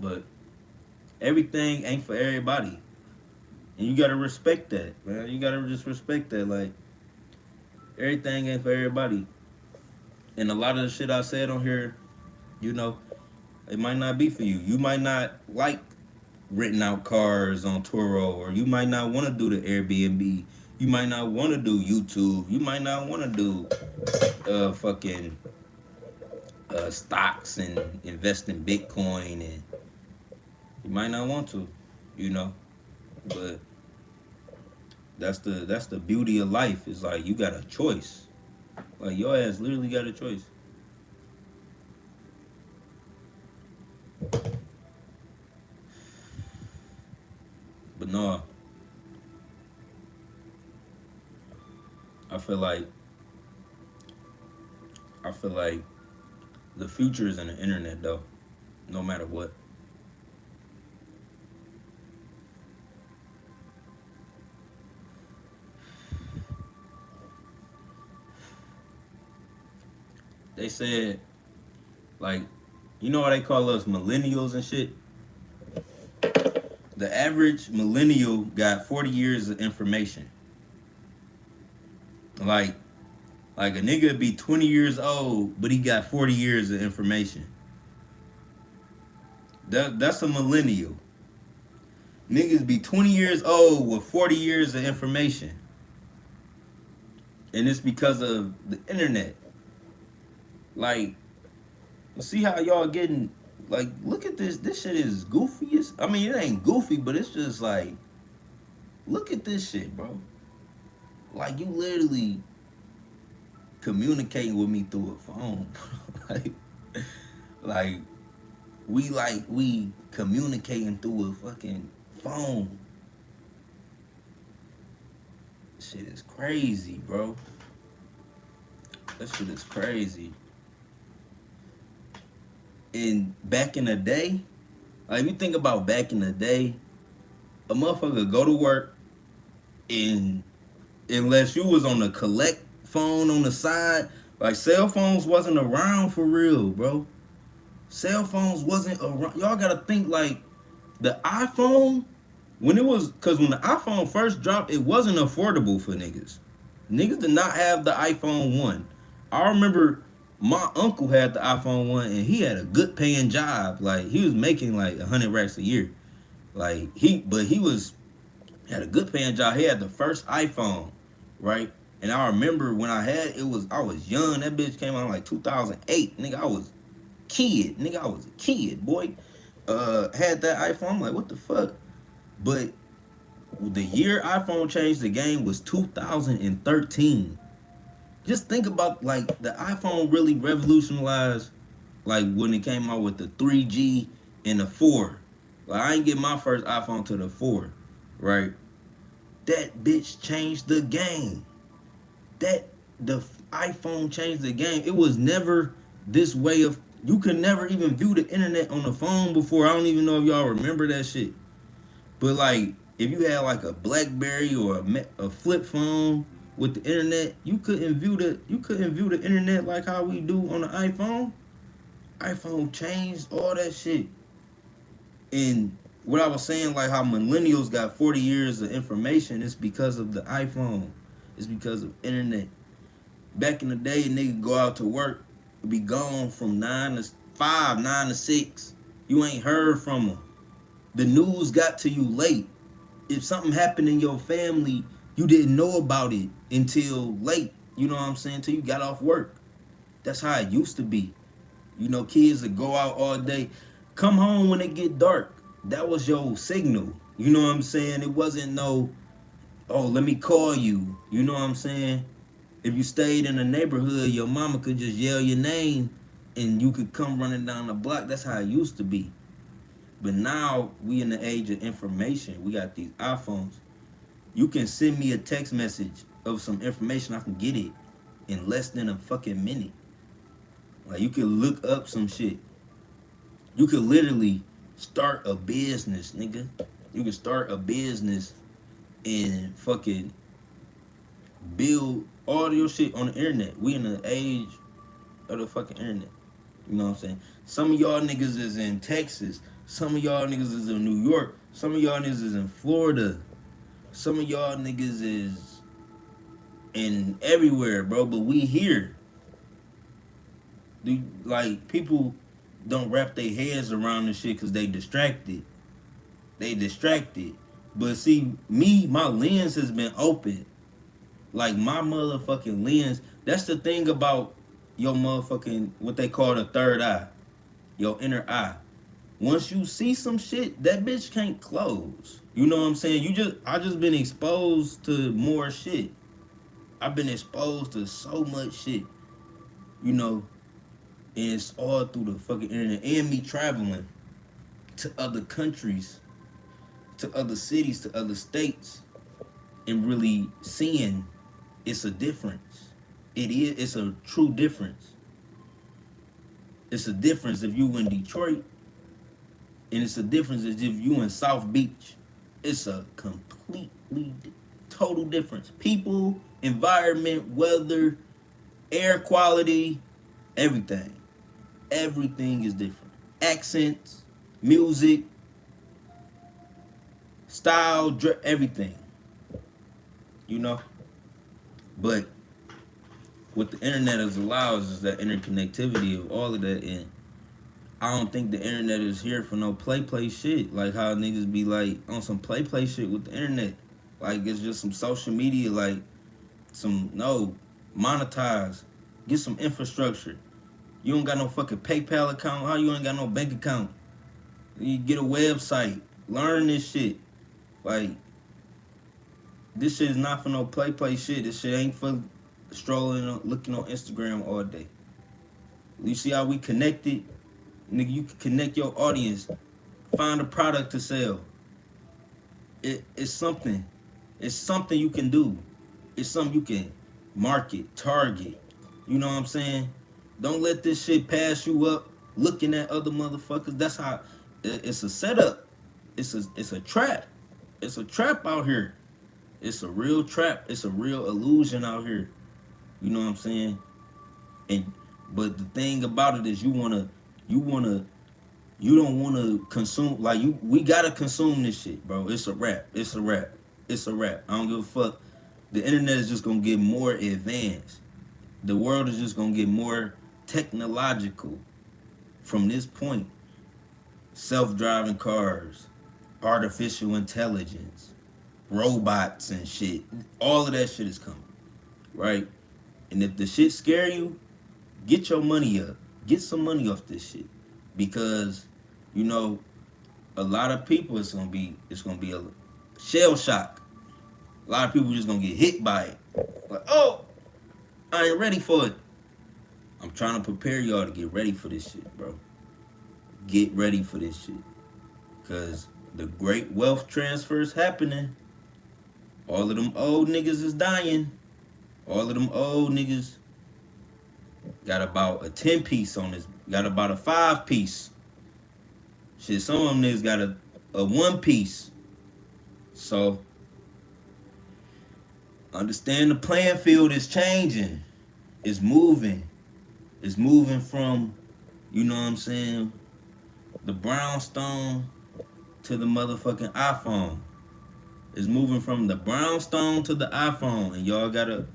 But everything ain't for everybody. And you gotta respect that, man. You gotta just respect that. Like, everything ain't for everybody. And a lot of the shit I said on here, you know, it might not be for you. You might not like renting out cars on Turo, or you might not want to do the Airbnb. You might not want to do YouTube. You might not want to do fucking stocks and invest in Bitcoin, and you might not want to, you know. But that's the beauty of life. Is like you got a choice. Like your ass literally got a choice. But no, I feel like the future is in the internet though, no matter what. They said, like, you know how they call us millennials and shit? The average millennial got 40 years of information. Like a nigga be 20 years old, but he got 40 years of information. That's a millennial. Niggas be 20 years old with 40 years of information. And it's because of the internet. Like, see how y'all getting, like, look at this. This shit is goofy. I mean, it ain't goofy, but it's just like, look at this shit, bro. Like, you literally, communicating with me through a phone. like, like we communicating through a fucking phone. Shit is crazy, bro. That shit is crazy. And back in the day, like, if you think about back in the day, a motherfucker go to work, and unless you was on the collect phone on the side, like, cell phones wasn't around for real, bro. Cell phones wasn't around. Y'all gotta think, like, the iPhone, when it was, cause when the iPhone first dropped, it wasn't affordable for niggas. Niggas did not have the iPhone 1. I remember my uncle had the iPhone 1, and he had a good paying job. Like, he was making like 100 racks a year. Like, but he was had a good paying job. He had the first iPhone, right? And I remember when I was young. That bitch came out like 2008. Nigga, I was kid. Nigga, I was a kid, boy. Had that iPhone. I'm like, what the fuck? But the year iPhone changed the game was 2013. Just think about, like, the iPhone really revolutionized, like, when it came out with the 3G and the 4. Like, I ain't get my first iPhone to the 4, right? That bitch changed the game. The iPhone changed the game. It was never this way of, you could never even view the internet on the phone before. I don't even know if y'all remember that shit. But, like, if you had like a BlackBerry or a flip phone with the internet, you couldn't view the internet like how we do on the iPhone. iPhone changed all that shit. And what I was saying, like, how millennials got 40 years of information, it's because of the iPhone. It's because of internet. Back in the day, nigga go out to work, be gone from 9 to 5, 9 to 6. You ain't heard from them. The news got to you late. If something happened in your family, you didn't know about it until late. You know what I'm saying? Until you got off work. That's how it used to be. You know, kids that go out all day, come home when it get dark. That was your signal. You know what I'm saying? It wasn't no, oh, let me call you. You know what I'm saying? If you stayed in the neighborhood, your mama could just yell your name and you could come running down the block. That's how it used to be. But now we in the age of information. We got these iPhones. You can send me a text message of some information. I can get it in less than a fucking minute. Like, you can look up some shit. You could literally start a business, nigga. You can start a business and fucking build all your shit on the internet. We in the age of the fucking internet. You know what I'm saying? Some of y'all niggas is in Texas. Some of y'all niggas is in New York. Some of y'all niggas is in Florida. Some of y'all niggas is in everywhere, bro. But we here. Like, people don't wrap their heads around this shit because they distracted. They distracted. But see, my lens has been open. Like, my motherfucking lens. That's the thing about your motherfucking, what they call the third eye. Your inner eye. Once you see some shit, that bitch can't close. You know what I'm saying? I just been exposed to more shit. I've been exposed to so much shit. You know, and it's all through the fucking internet. And me traveling to other countries, to other cities, to other states, and really seeing it's a difference. It's a true difference. It's a difference if you in Detroit, and it's a difference if you in South Beach. It's a completely total difference. People, environment, weather, air quality, everything. Everything is different. Accents, music, style, everything. You know? But what the internet has allowed is that interconnectivity of all of that. And I don't think the internet is here for no play shit. Like how niggas be like on some play shit with the internet. Like, it's just some social media, like monetize. Get some infrastructure. You don't got no fucking PayPal account. How you ain't got no bank account? You get a website. Learn this shit. Like, this shit is not for no play shit. This shit ain't for strolling, looking on Instagram all day. You see how we connected? Nigga, you can connect your audience, find a product to sell. It's something. It's something you can do. It's something you can market, target. You know what I'm saying? Don't let this shit pass you up looking at other motherfuckers. That's how it's a setup. It's a trap. It's a trap out here. It's a real trap. It's a real illusion out here. You know what I'm saying? And but the thing about it is you don't wanna consume like we gotta consume this shit, bro. It's a wrap. It's a wrap. It's a wrap. I don't give a fuck. The internet is just gonna get more advanced. The world is just gonna get more technological from this point. Self-driving cars, artificial intelligence, robots and shit. All of that shit is coming, right? And if the shit scare you, get your money up. Get some money off this shit. Because, you know, a lot of people it's gonna be a shell shock. A lot of people just gonna get hit by it. Like, oh, I ain't ready for it. I'm trying to prepare y'all to get ready for this shit, bro. Get ready for this shit. Cause the great wealth transfer is happening. All of them old niggas is dying. All of them old niggas got about a 10 piece on this. Got about a 5 piece. Shit, some of them niggas got a 1 piece. So, understand the playing field is changing. It's moving. It's moving from, you know what I'm saying, the brownstone to the motherfucking iPhone. It's moving from the brownstone to the iPhone. And y'all gotta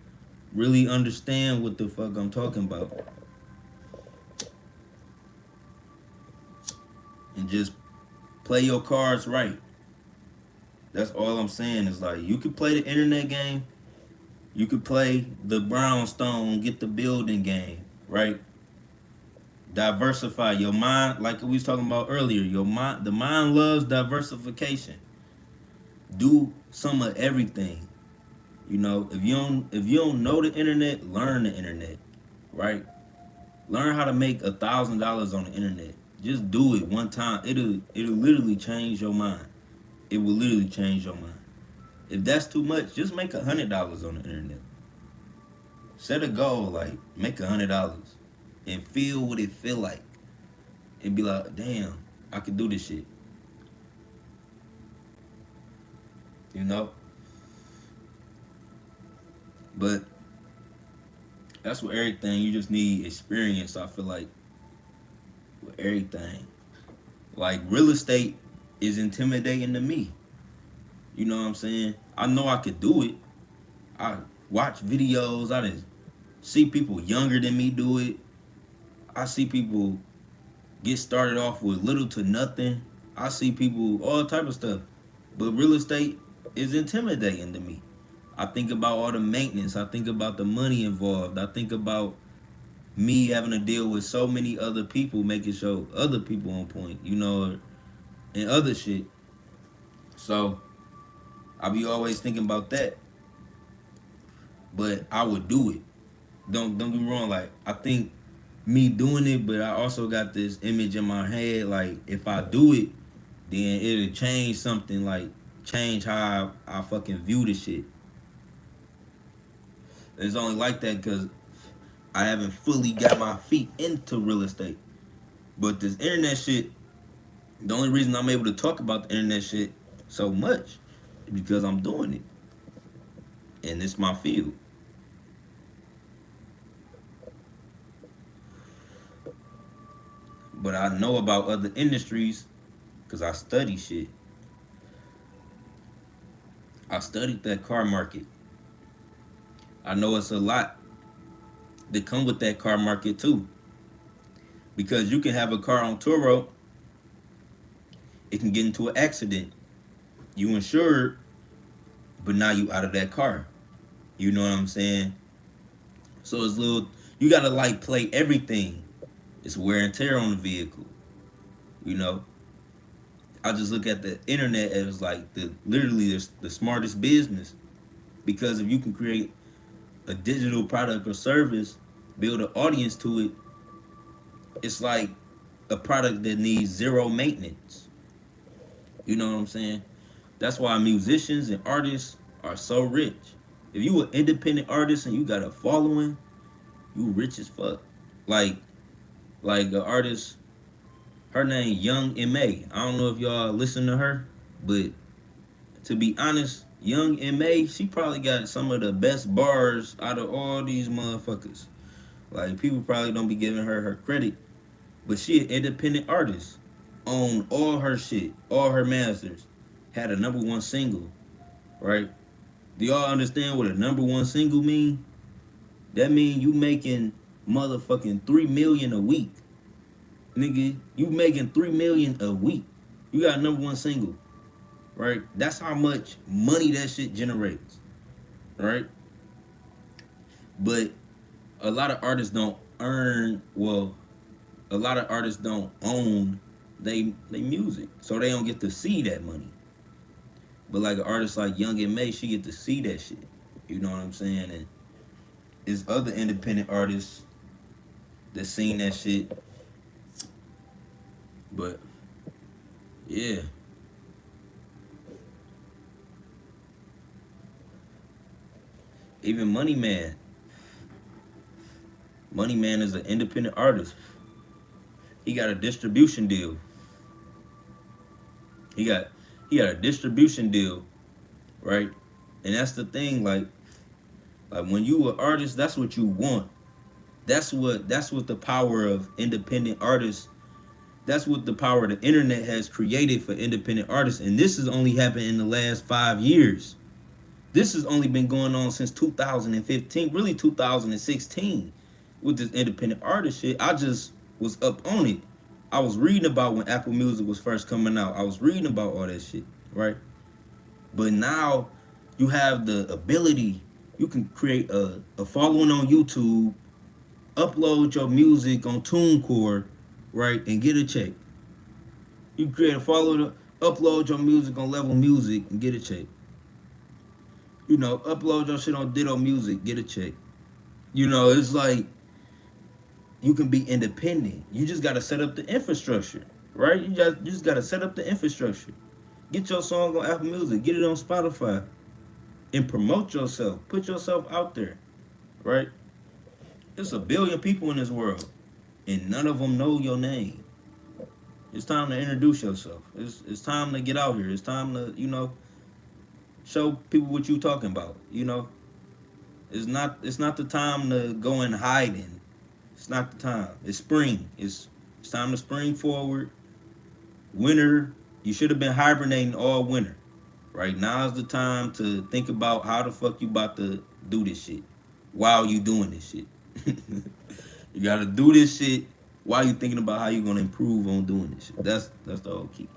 really understand what the fuck I'm talking about. And just play your cards right. That's all I'm saying is like, you could play the internet game. You could play the brownstone, get the building game, right? Diversify your mind, like we was talking about earlier. The mind loves diversification. Do some of everything. You know, if you don't know the internet, learn the internet, right? Learn how to make $1,000 on the internet. Just do it one time. It'll literally change your mind. It will literally change your mind. If that's too much, just make $100 on the internet. Set a goal, like make $100 and feel what it feel like. And be like, damn, I could do this shit. You know? But that's with everything. You just need experience, I feel like, with everything. Like, real estate is intimidating to me. You know what I'm saying? I know I could do it. I watch videos. I didn't see people younger than me do it. I see people get started off with little to nothing. I see people, all type of stuff. But real estate is intimidating to me. I think about all the maintenance. I think about the money involved. I think about me having to deal with so many other people, making sure other people on point, you know, and other shit. So I be always thinking about that. But I would do it. Don't get me wrong. Like, I think me doing it, but I also got this image in my head. Like, if I do it, then it'll change something. Like, change how I fucking view the shit. It's only like that because I haven't fully got my feet into real estate. But this internet shit, the only reason I'm able to talk about the internet shit so much is because I'm doing it. And it's my field. But I know about other industries because I study shit. I studied that car market. I know it's a lot that come with that car market too. Because you can have a car on tour road, it can get into an accident. You insured, but now you out of that car. You know what I'm saying? So it's little, you gotta like play everything. It's wear and tear on the vehicle. You know? I just look at the internet as like literally the smartest business. Because if you can create a digital product or service, build an audience to it, it's like a product that needs zero maintenance. You know what I'm saying? That's why musicians and artists are so rich. If you an independent artist and you got a following, you rich as fuck. Like like an artist, her name Young M.A. I don't know if y'all listen to her, but to be honest, Young M.A., she probably got some of the best bars out of all these motherfuckers. Like people probably don't be giving her credit, but she an independent artist. Owned all her shit, all her masters. Had a number one single, right? Do y'all understand what a number one single mean? That mean you making motherfucking 3 million a week. Nigga, you making 3 million a week. You got a number one single, right? That's how much money that shit generates, right? But a lot of artists don't earn, well, a lot of artists don't own they music, so they don't get to see that money. But like an artist like Young and May, she get to see that shit. You know what I'm saying? And there's other independent artists that seen that shit. But yeah, even Money Man. Money Man is an independent artist. He got a distribution deal. He got he got a distribution deal, right? And that's the thing, like when you an artist, that's what you want. That's what the power of independent artists. That's what the power of the internet has created for independent artists. And this has only happened in the last 5 years. This has only been going on since 2015, really 2016, with this independent artist shit. I just was up on it. I was reading about when Apple Music was first coming out. I was reading about all that shit, right? But now you have the ability, you can create a following on YouTube, upload your music on TuneCore, right, and get a check. You can create a following, upload your music on Level Music and get a check. You know, upload your shit on Ditto Music, get a check. You know, it's like you can be independent. You just gotta set up the infrastructure, right? You just gotta set up the infrastructure. Get your song on Apple Music, get it on Spotify, and promote yourself. Put yourself out there, right? There's a billion people in this world, and none of them know your name. It's time to introduce yourself. It's time to get out here. It's time to, show people what you talking about. It's not the time to go in hiding. It's not the time. It's spring. It's time to spring forward. Winter, you should have been hibernating all winter. Right now is the time to think about how the fuck you about to do this shit while you doing this shit. You gotta do this shit while you thinking about how you gonna improve on doing this shit. That's the whole key.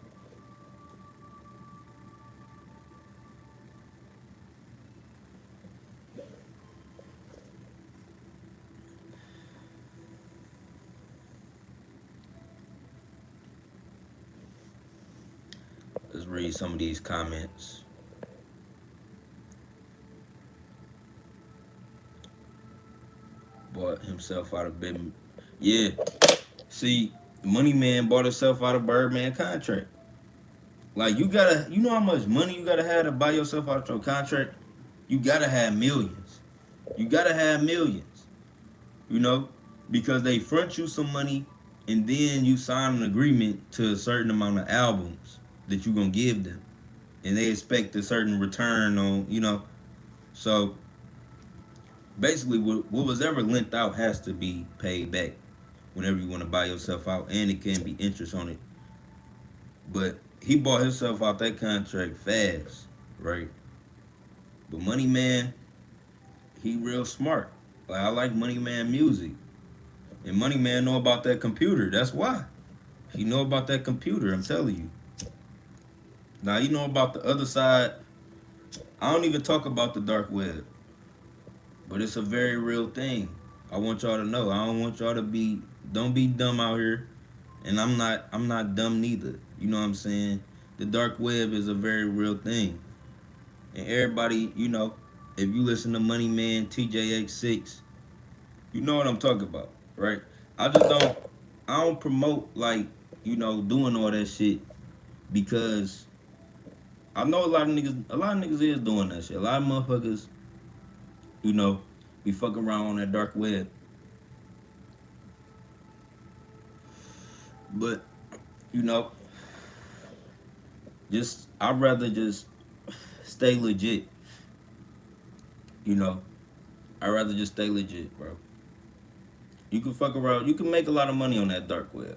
Let's read some of these comments. Bought himself out of bed. Yeah. See, Money Man bought himself out of Birdman contract. Like you know how much money you gotta have to buy yourself out of your contract? You gotta have millions. You gotta have millions. You know? Because they front you some money and then you sign an agreement to a certain amount of albums that you're gonna give them. And they expect a certain return on. So basically what was ever lent out has to be paid back whenever you want to buy yourself out, and it can be interest on it. But he bought himself out that contract fast, right? But Money Man, he real smart. Like I like Money Man music, and Money Man know about that computer. That's why he know about that computer. I'm telling you. Now you know about the other side. I don't even talk about the dark web, but it's a very real thing. I want y'all to know. I don't want y'all to don't be dumb out here. And I'm not dumb neither. You know what I'm saying? The dark web is a very real thing. And everybody, If you listen to Money Man, TJX6, you know what I'm talking about, right? I just don't I don't promote like, doing all that shit because I know a lot of niggas is doing that shit. A lot of motherfuckers, you know, be fucking around on that dark web. But, you know, I'd rather just stay legit, you know. I'd rather just stay legit, bro. You can fuck around, you can make a lot of money on that dark web,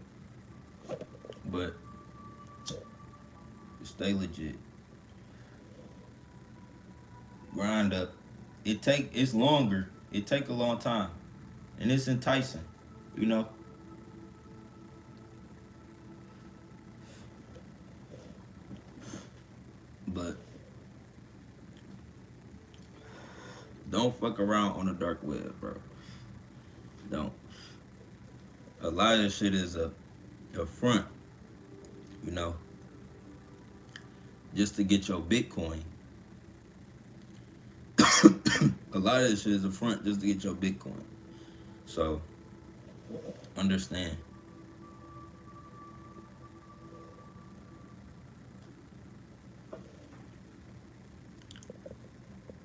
but stay legit. Grind up. It's longer. It take a long time. And it's enticing, you know. But don't fuck around on the dark web, bro. Don't. A lot of this shit is a front, you know, just to get your Bitcoin. A lot of this shit is a front just to get your Bitcoin. So understand.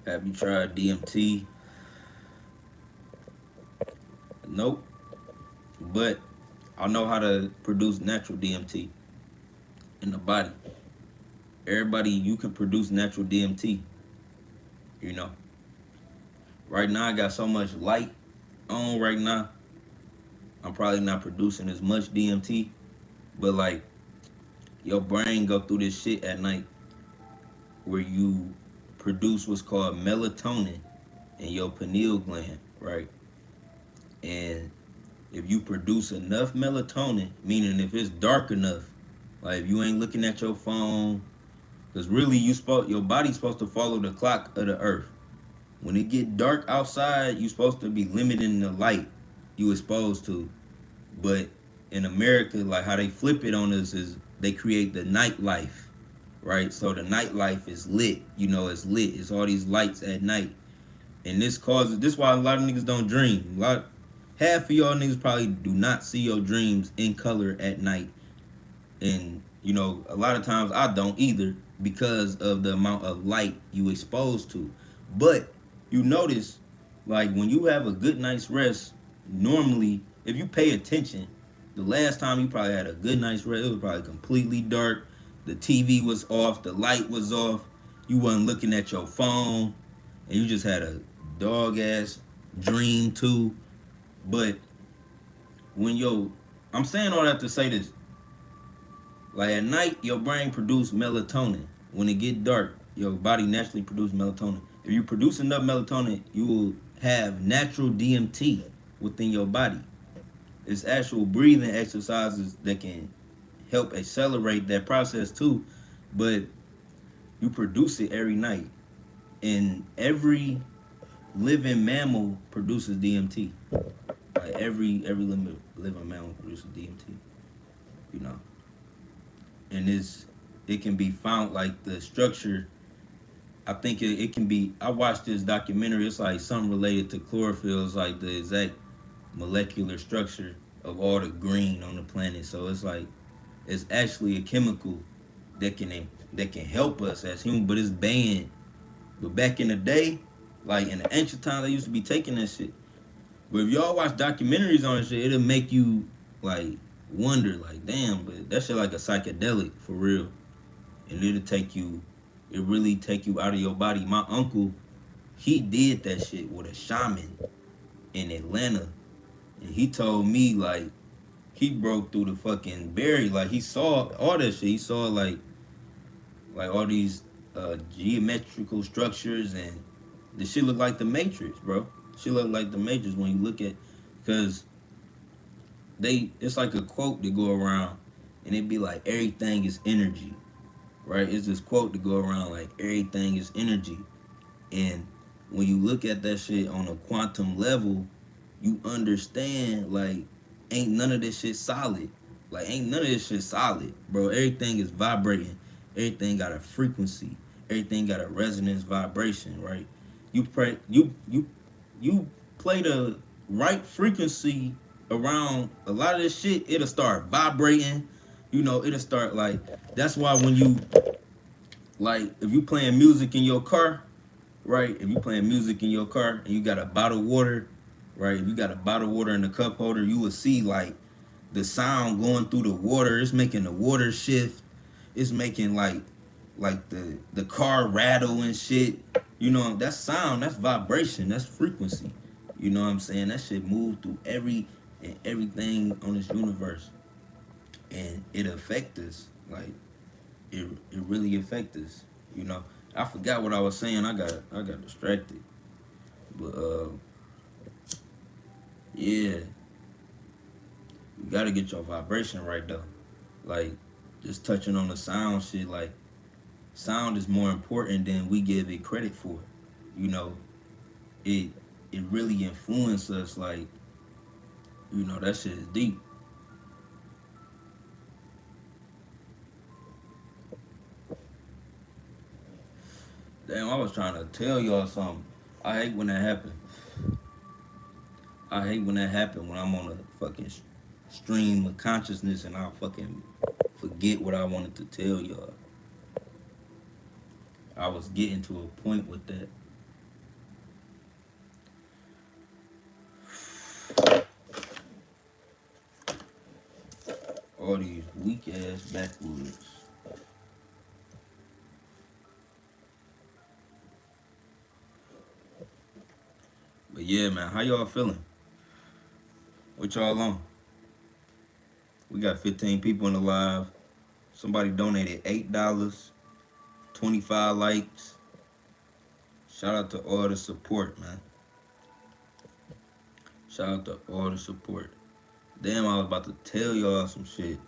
Have you tried DMT? Nope. But I know how to produce natural DMT in the body. Everybody, you can produce natural DMT, you know. Right now, I got so much light on right now. I'm probably not producing as much DMT, but like your brain go through this shit at night where you produce what's called melatonin in your pineal gland, right? And if you produce enough melatonin, meaning if it's dark enough, like if you ain't looking at your phone, because really your body's supposed to follow the clock of the earth. When it get dark outside, you supposed to be limiting the light you exposed to. But in America, like how they flip it on us is they create the nightlife, right? So the nightlife is lit, it's lit. It's all these lights at night. And this is why a lot of niggas don't dream. Half of y'all niggas probably do not see your dreams in color at night. And, a lot of times I don't either because of the amount of light you exposed to. But you notice, like when you have a good night's rest, normally, if you pay attention, the last time you probably had a good night's rest, it was probably completely dark. The TV was off, the light was off. You wasn't looking at your phone, and you just had a dog ass dream too. But I'm saying all that to say this. Like at night, your brain produces melatonin. When it get dark, your body naturally produces melatonin. If you produce enough melatonin, you will have natural DMT within your body. It's actual breathing exercises that can help accelerate that process too, but you produce it every night. And every living mammal produces DMT. Like every living mammal produces DMT. You know. And it can be found like the structure. I think it can be. I watched this documentary. It's like something related to chlorophyll. It's like the exact molecular structure of all the green on the planet. So it's like it's actually a chemical that can help us as humans, but it's banned. But back in the day, like in the ancient times, they used to be taking that shit. But if y'all watch documentaries on that shit, it'll make you like wonder, like, damn, but that shit like a psychedelic for real. And it really take you out of your body. My uncle, he did that shit with a shaman in Atlanta. And he told me like he broke through the fucking barrier. Like he saw all that shit. He saw like all these geometrical structures, and the shit look like the Matrix, bro. Shit look like the Matrix when you look at, because it's like a quote that go around, and it be like everything is energy, right? It's this quote to go around like everything is energy, and when you look at that shit on a quantum level, you understand like ain't none of this shit solid. Like ain't none of this shit solid, bro. Everything is vibrating. Everything got a frequency. Everything got a resonance vibration, right? You play the right frequency around a lot of this shit, it'll start vibrating. It'll start like that's why when you like if you playing music in your car, right? If you playing music in your car and you got a bottle of water, right? If you got a bottle of water in the cup holder, you will see like the sound going through the water. It's making the water shift. It's making like the car rattle and shit. That's sound, that's vibration, that's frequency. You know what I'm saying? That shit move through everything on this universe. And it affect us. Like it really affect us. You know. I forgot what I was saying. I got distracted. But yeah, you gotta get your vibration right though. Like just touching on the sound shit, like sound is more important than we give it credit for. You know, it it really influences us. Like that shit is deep. Damn, I was trying to tell y'all something. I hate when that happen. I hate when that happen when I'm on a fucking stream of consciousness and I fucking forget what I wanted to tell y'all. I was getting to a point with that. All these weak ass backwoods. But yeah, man, how y'all feeling? What y'all on? We got 15 people in the live. Somebody donated $8, 25 likes. Shout out to all the support, man. Shout out to all the support. Damn, I was about to tell y'all some shit.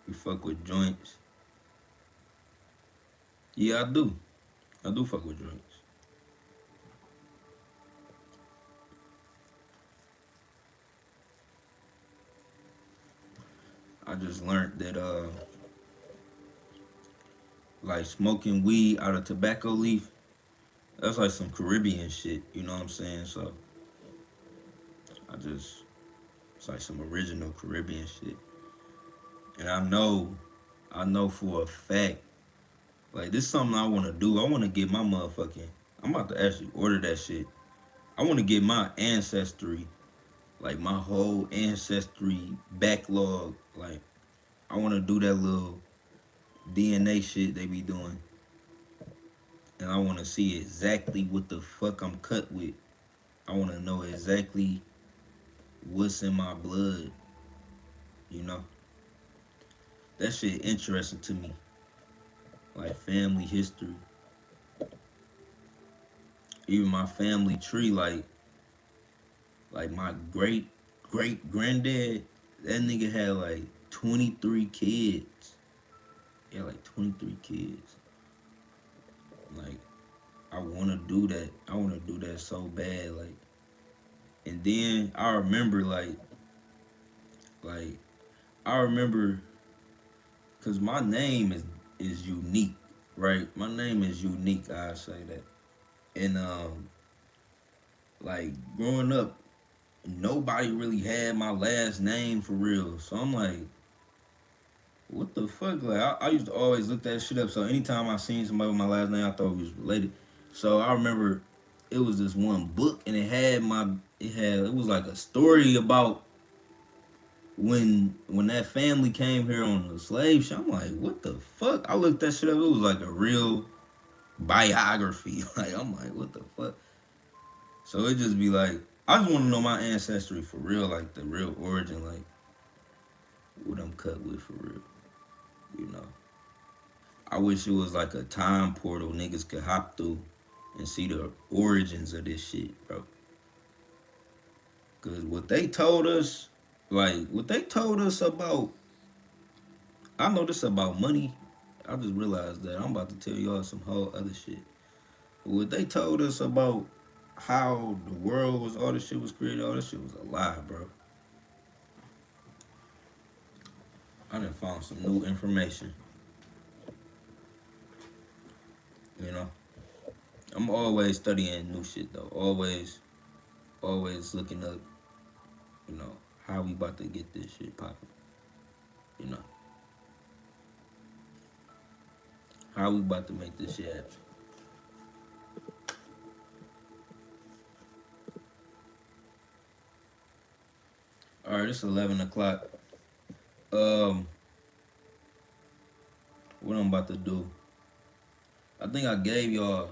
You fuck with joints? Yeah, I do. I do fuck with joints. I just learned that like smoking weed out of tobacco leaf, that's like some Caribbean shit, you know what I'm saying? So I just it's like some original Caribbean shit. And I know for a fact, like this is something I wanna do. I wanna get my motherfucking I'm about to actually order that shit. I wanna get my ancestry, like my whole ancestry backlog. Like I wanna do that little DNA shit they be doing. And I wanna see exactly what the fuck I'm cut with. I wanna know exactly what's in my blood, you know? That shit interesting to me. Like family history. Even my family tree, like my great granddad, that nigga had like 23 kids. Yeah, like 23 kids. Like I wanna do that. I wanna do that so bad. Like and then I remember like I remember because my name is unique, right? My name is unique. I say that, and like growing up, nobody really had my last name for real. So I'm like, what the fuck? Like I used to always look that shit up. So anytime I seen somebody with my last name, I thought it was related. So I remember it was this one book, and it was like a story about when that family came here on the slave ship. I'm like, what the fuck? I looked that shit up. It was like a real biography. Like I'm like, what the fuck? So it just be like, I just want to know my ancestry for real, like the real origin, like what I'm cut with for real. You know, I wish it was like a time portal niggas could hop through and see the origins of this shit, bro. Cause what they told us, like what they told us about, I know this about money. I just realized that I'm about to tell y'all some whole other shit. What they told us about how the world was, all this shit was created, all this shit was a lie, bro. I done found some new information. You know, I'm always studying new shit though. Always looking up. You know how we about to get this shit popping. You know how we about to make this shit happen. All right, it's 11 o'clock. Um, what I'm about to do? I think I gave y'all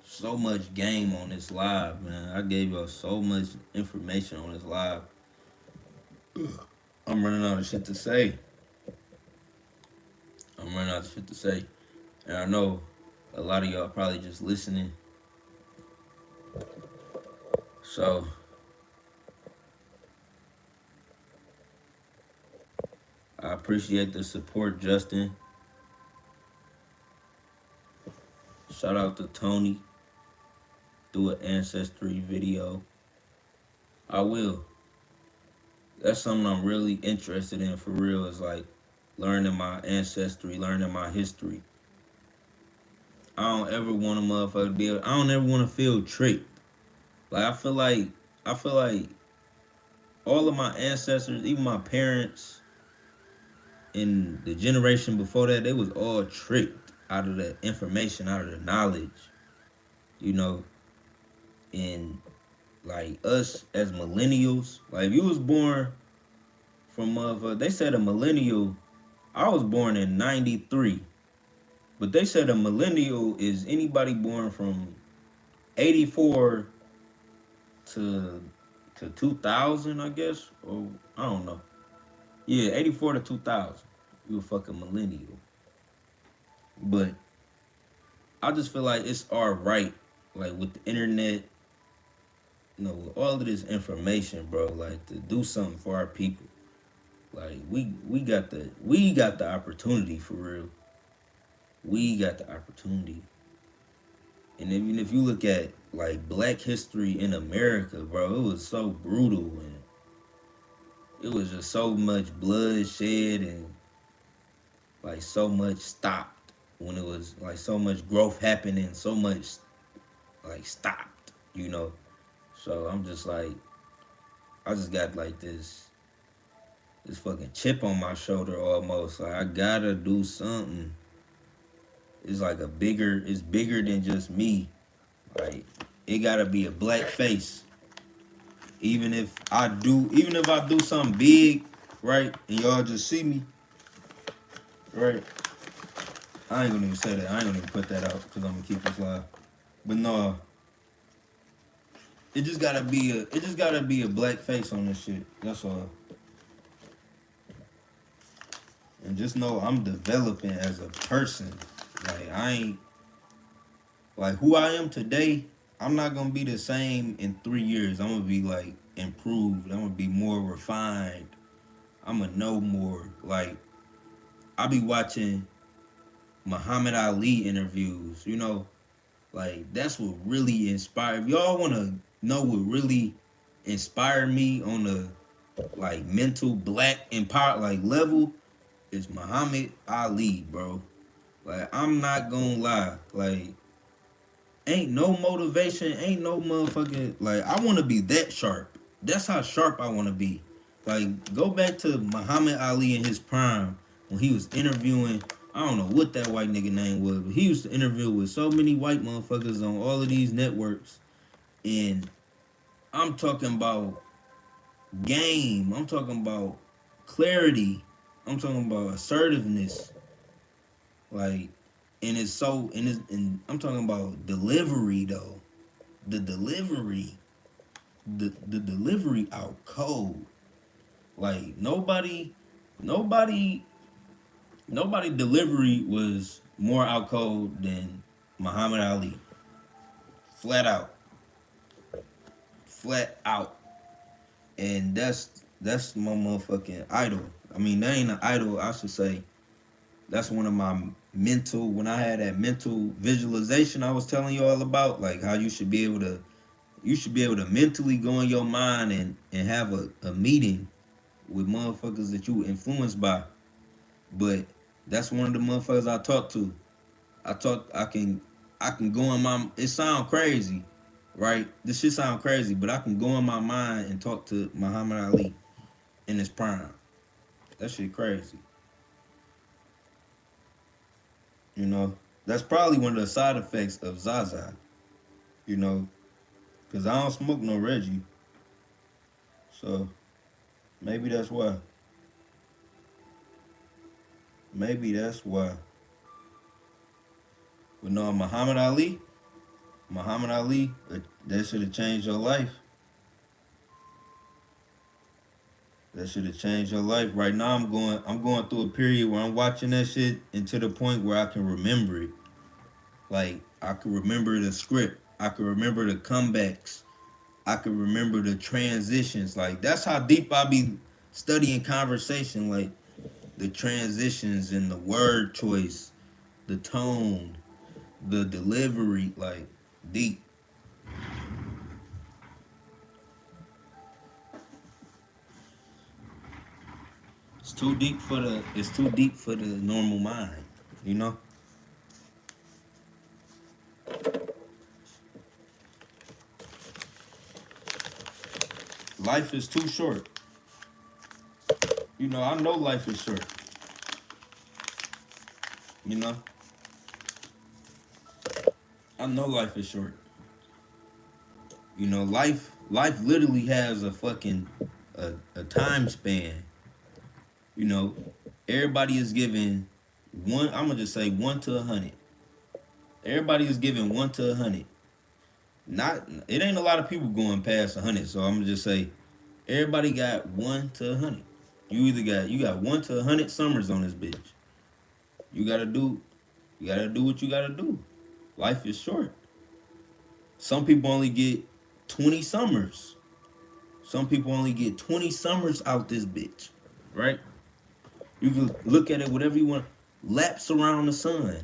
so much game on this live, man. I gave y'all so much information on this live. I'm running out of shit to say. I'm running out of shit to say. And I know a lot of y'all probably just listening. So I appreciate the support, Justin. Shout out to Tony. Do an ancestry video. I will. That's something I'm really interested in for real, is like learning my ancestry, learning my history. I don't ever want a motherfucker to be able, I don't ever want to feel tricked. Like I feel like all of my ancestors, even my parents and the generation before that, they was all tricked out of the information, out of the knowledge, you know. And like us as millennials, like if you was born from they said a millennial, I was born in 93. But they said a millennial is anybody born from 84 to 2000, I guess, or I don't know. Yeah, 84 to 2000. You a fucking millennial. But I just feel like it's our right, like with the internet, you know, with all of this information, bro, like to do something for our people. Like we got the opportunity for real. We got the opportunity. And even if you look at like black history in America, bro, it was so brutal and it was just so much bloodshed and like so much stopped when it was like so much growth happening, so much like stopped, you know. So I'm just like I just got like this fucking chip on my shoulder almost. Like I gotta do something. It's like it's bigger than just me. Like it gotta be a black face. Even if I do something big, right, and y'all just see me, right? I ain't gonna even say that. I ain't gonna even put that out because I'm gonna keep this live. But no, it just gotta be a black face on this shit. That's all. And just know I'm developing as a person. Like I ain't like who I am today. I'm not gonna be the same in 3 years. I'm gonna be like improved. I'm gonna be more refined. I'm gonna know more. Like I be watching Muhammad Ali interviews. You know, like that's what really inspired. If y'all wanna know what really inspired me on the like mental black empower like level, is Muhammad Ali, bro. Like I'm not gonna lie. Like ain't no motivation, ain't no motherfucking like I wanna be that sharp. That's how sharp I wanna be. Like go back to Muhammad Ali in his prime when he was interviewing, I don't know what that white nigga name was, but he used to interview with so many white motherfuckers on all of these networks. And I'm talking about game. I'm talking about clarity. I'm talking about assertiveness. Like, and I'm talking about delivery though. The delivery, the delivery out cold. Like nobody, nobody delivery was more out cold than Muhammad Ali. Flat out, flat out, and that's my motherfucking idol. I mean, that ain't an idol. I should say that's one of my mental. When I had that mental visualization, I was telling you all about, like how you should be able to mentally go in your mind and have a meeting with motherfuckers that you were influenced by. But that's one of the motherfuckers I talk to. I can. I can go in my. It sound crazy, right? This shit sound crazy, but I can go in my mind and talk to Muhammad Ali in his prime. That shit crazy. You know, that's probably one of the side effects of ZAZA. You know, because I don't smoke no Reggie, so maybe that's why. Maybe that's why. But no, Muhammad Ali, that should have changed your life. That should have changed your life. Right now, I'm going through a period where I'm watching that shit, and to the point where I can remember it. Like I can remember the script. I can remember the comebacks. I can remember the transitions. Like that's how deep I be studying conversation. Like the transitions and the word choice, the tone, the delivery. Like deep. It's too deep for the. It's too deep for the normal mind. You know. Life is too short. You know. I know life is short. You know. I know life is short. You know. Life literally has a fucking a time span. You know. Everybody is given one. I'm gonna just say 1 to 100. Everybody is given 1 to 100. Not. It ain't a lot of people going past 100. So I'm gonna just say everybody got 1 to 100. You got 1 to 100 summers on this bitch. You gotta do you gotta do what you gotta do. Life is short. Some people only get 20 summers. Some people only get 20 summers out this bitch. Right? You can look at it whatever you want. Laps around the sun.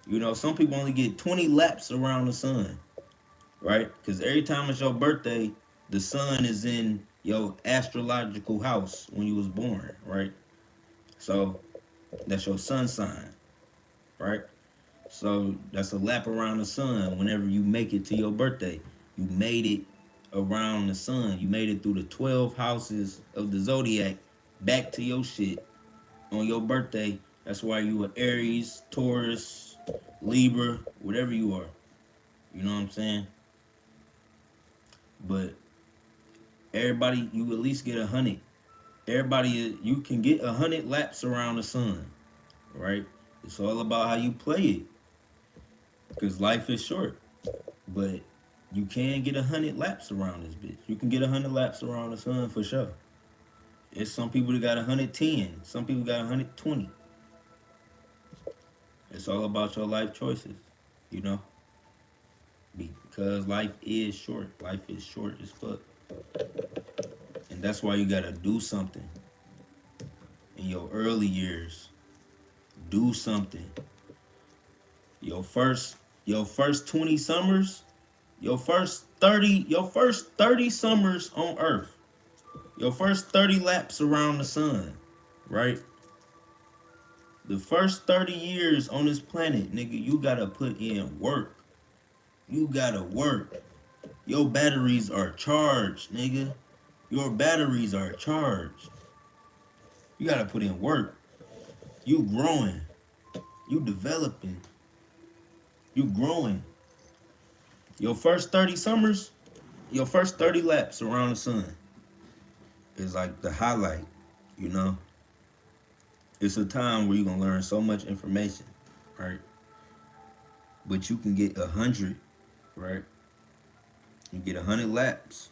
You know, some people only get 20 laps around the sun. Right? Because every time it's your birthday, the sun is in your astrological house when you was born, right? So that's your sun sign, right? So that's a lap around the sun whenever you make it to your birthday. You made it around the sun. You made it through the 12 houses of the zodiac back to your shit on your birthday. That's why you are Aries, Taurus, Libra, whatever you are. You know what I'm saying? But everybody, you at least get 100. Everybody, you can get 100 laps around the sun, right? It's all about how you play it, because life is short. But you can get 100 laps around this bitch. You can get 100 laps around the sun for sure. It's some people that got 110. Some people got 120. It's all about your life choices, you know? Because life is short. Life is short as fuck. And that's why you gotta do something in your early years. Do something. Your first 20 summers, your first 30 summers on Earth. Your first 30 laps around the sun, right? The first 30 years on this planet, nigga, you gotta put in work. You gotta work. Your batteries are charged, nigga. Your batteries are charged. You gotta put in work. You growing. You developing. You growing. Your first 30 summers, your first 30 laps around the sun is like the highlight, you know? It's a time where you're gonna learn so much information, right? But you can get 100, right? You get 100 laps,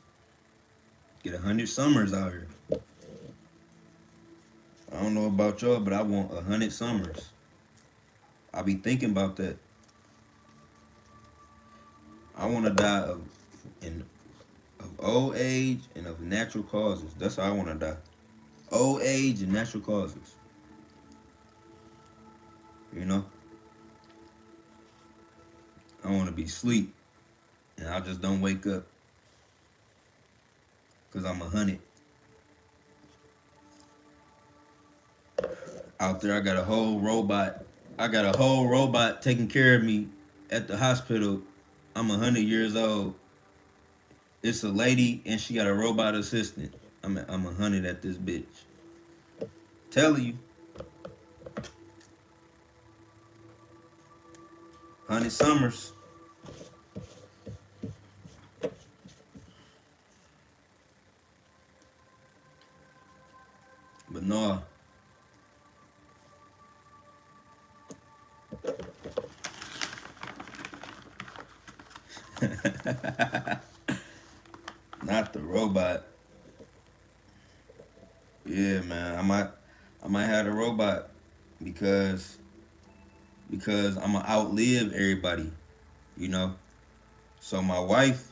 get 100 summers out here. I don't know about y'all, but I want 100 summers. I be thinking about that. I want to die in of old age and of natural causes. That's how I want to die. Old age and natural causes. You know, I want to be asleep and I just don't wake up because I'm 100. Out there, I got a whole robot. I got a whole robot taking care of me at the hospital. I'm 100 years old. It's a lady and she got a robot assistant. I'm 100 at this bitch. Telling you, 100 summers. But no, not the robot. Yeah, man. I might have the robot because I'm gonna outlive everybody, you know. So my wife,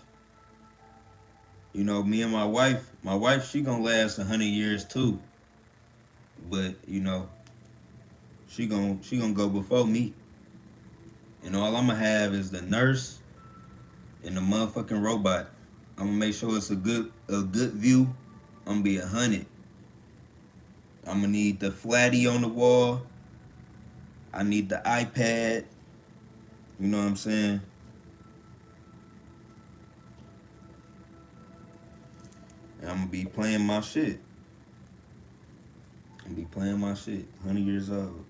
me and my wife, she gonna last 100 years too. But she gonna go before me, and all I'm gonna have is the nurse and the motherfucking robot. I'm gonna make sure it's a good view. I'm gonna be 100. I'm gonna need the flatty on the wall. I need the iPad. You know what I'm saying? And I'm gonna be playing my shit. I'm gonna be playing my shit. 100 years old.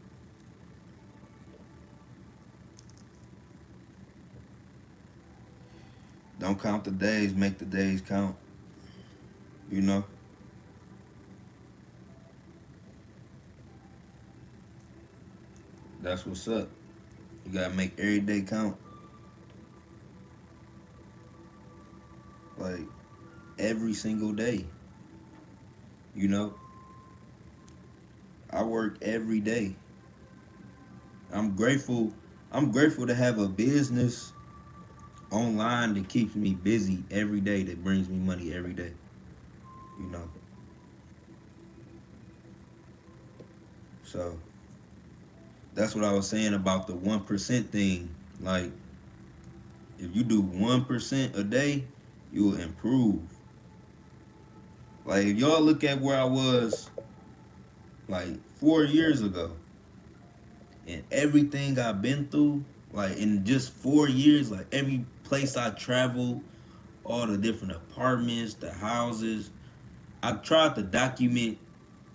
Don't count the days, make the days count. You know? That's what's up. You gotta make every day count. Like, every single day. You know? I work every day. I'm grateful. I'm grateful to have a business online that keeps me busy every day, that brings me money every day. You know? So, that's what I was saying about the 1% thing. Like, if you do 1% a day, you will improve. Like, if y'all look at where I was like 4 years ago and everything I've been through, like in just 4 years, like every place I traveled, all the different apartments, the houses, I tried to document,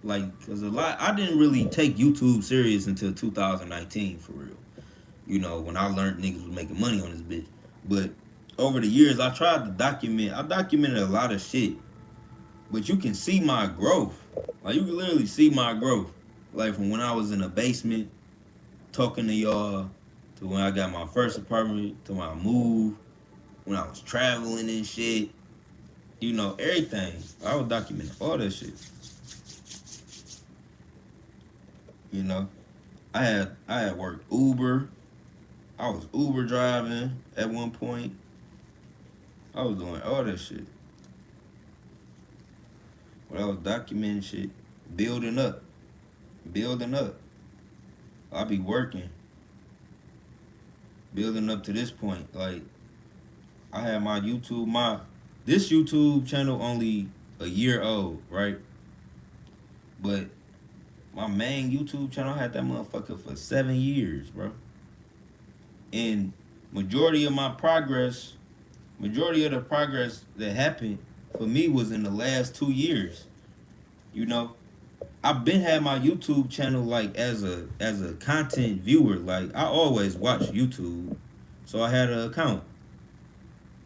like, cause I didn't really take YouTube serious until 2019 for real. When I learned niggas was making money on this bitch. But over the years, I tried to document. I documented a lot of shit, but you can see my growth. Like, you can literally see my growth. Like, from when I was in a basement talking to y'all, to when I got my first apartment, to when I moved, when I was traveling and shit. Everything. I was documenting all that shit. You know, I had worked Uber. I was Uber driving at one point. I was doing all that shit. But I was documenting shit, building up, building up. I be working, building up to this point. Like, I had this YouTube channel only a year old, right? But my main YouTube channel, I had that motherfucker for 7 years, bro. And majority of the progress that happened for me was in the last 2 years. I've been had my YouTube channel like as a content viewer. Like, I always watch YouTube, so I had an account.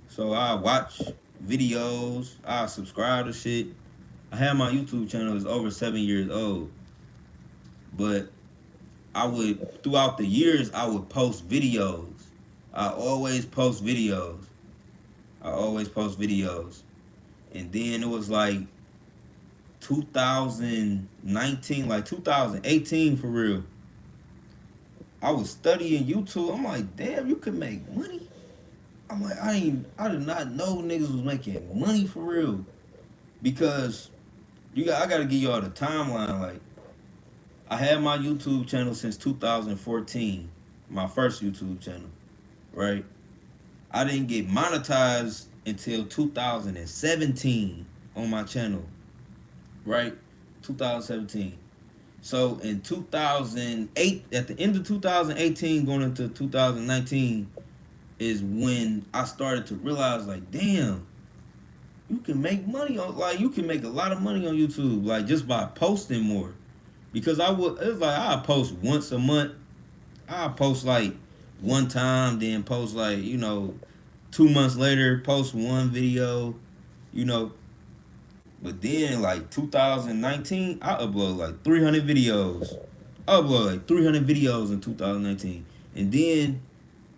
So I watch videos, I subscribe to shit. I had my YouTube channel is over 7 years old, but throughout the years I would post videos. I always post videos. And then it was like 2019, like 2018 for real. I was studying YouTube. I'm like, damn, you can make money. I'm like, I did not know niggas was making money for real. Because I gotta give y'all the timeline. Like, I had my YouTube channel since 2014, my first YouTube channel, right? I didn't get monetized until 2017 on my channel, right? 2017. So in 2008, at the end of 2018, going into 2019, is when I started to realize, like, damn, you can make money on, like, you can make a lot of money on YouTube, like, just by posting more. Because it's like I post once a month. I post like one time, then post like, 2 months later, post one video, you know. But then like 2019, I upload like 300 videos. I upload like 300 videos in 2019, and then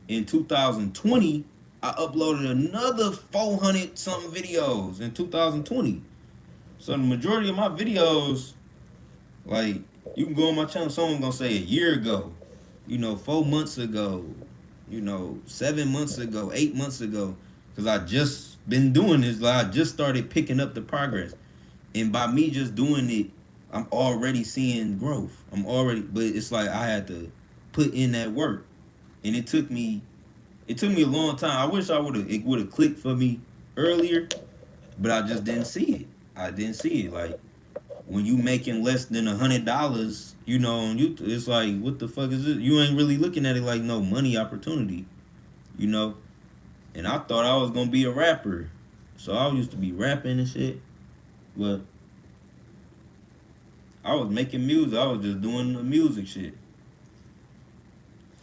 in 2020, I uploaded another 400 something videos in 2020. So the majority of my videos, like, you can go on my channel, someone gonna say a year ago, 4 months ago, 7 months ago, 8 months ago, because I just been doing this. Like, I just started picking up the progress, and by me just doing it, I'm already seeing growth. But it's like I had to put in that work, and it took me a long time. I wish it would have clicked for me earlier, but I just didn't see it. I didn't see it. Like, when you making less than $100, on YouTube, it's like, what the fuck is it? You ain't really looking at it like no money opportunity, you know. And I thought I was gonna be a rapper, so I used to be rapping and shit. But I was making music. I was just doing the music shit,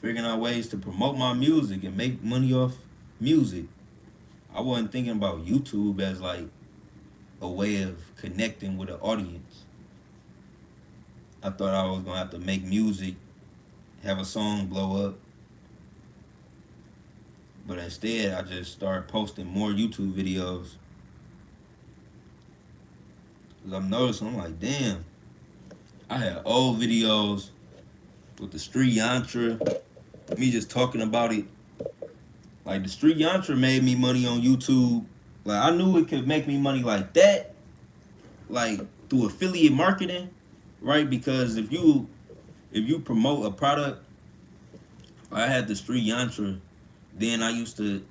figuring out ways to promote my music and make money off music. I wasn't thinking about YouTube as like a way of connecting with an audience. I thought I was gonna have to make music, have a song blow up, but instead I just started posting more YouTube videos. Cause I'm noticing, I'm like, damn, I had old videos with the street yantra, me just talking about it. Like, the street yantra made me money on YouTube. Like, I knew it could make me money like that, like through affiliate marketing, right? Because if you promote a product, I had the street yantra. Then I used to,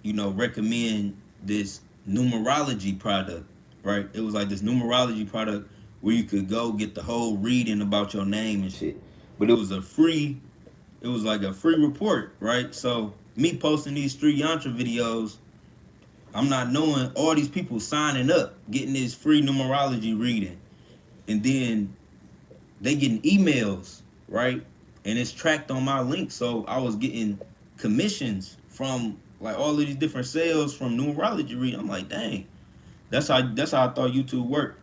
recommend this numerology product, right? It was like this numerology product where you could go get the whole reading about your name and shit. But it was like a free report, right? So me posting these street yantra videos, I'm not knowing all these people signing up, getting this free numerology reading. And then they getting emails, right? And it's tracked on my link. So I was getting commissions from like all of these different sales from numerology reading. I'm like, dang, that's how I thought YouTube worked.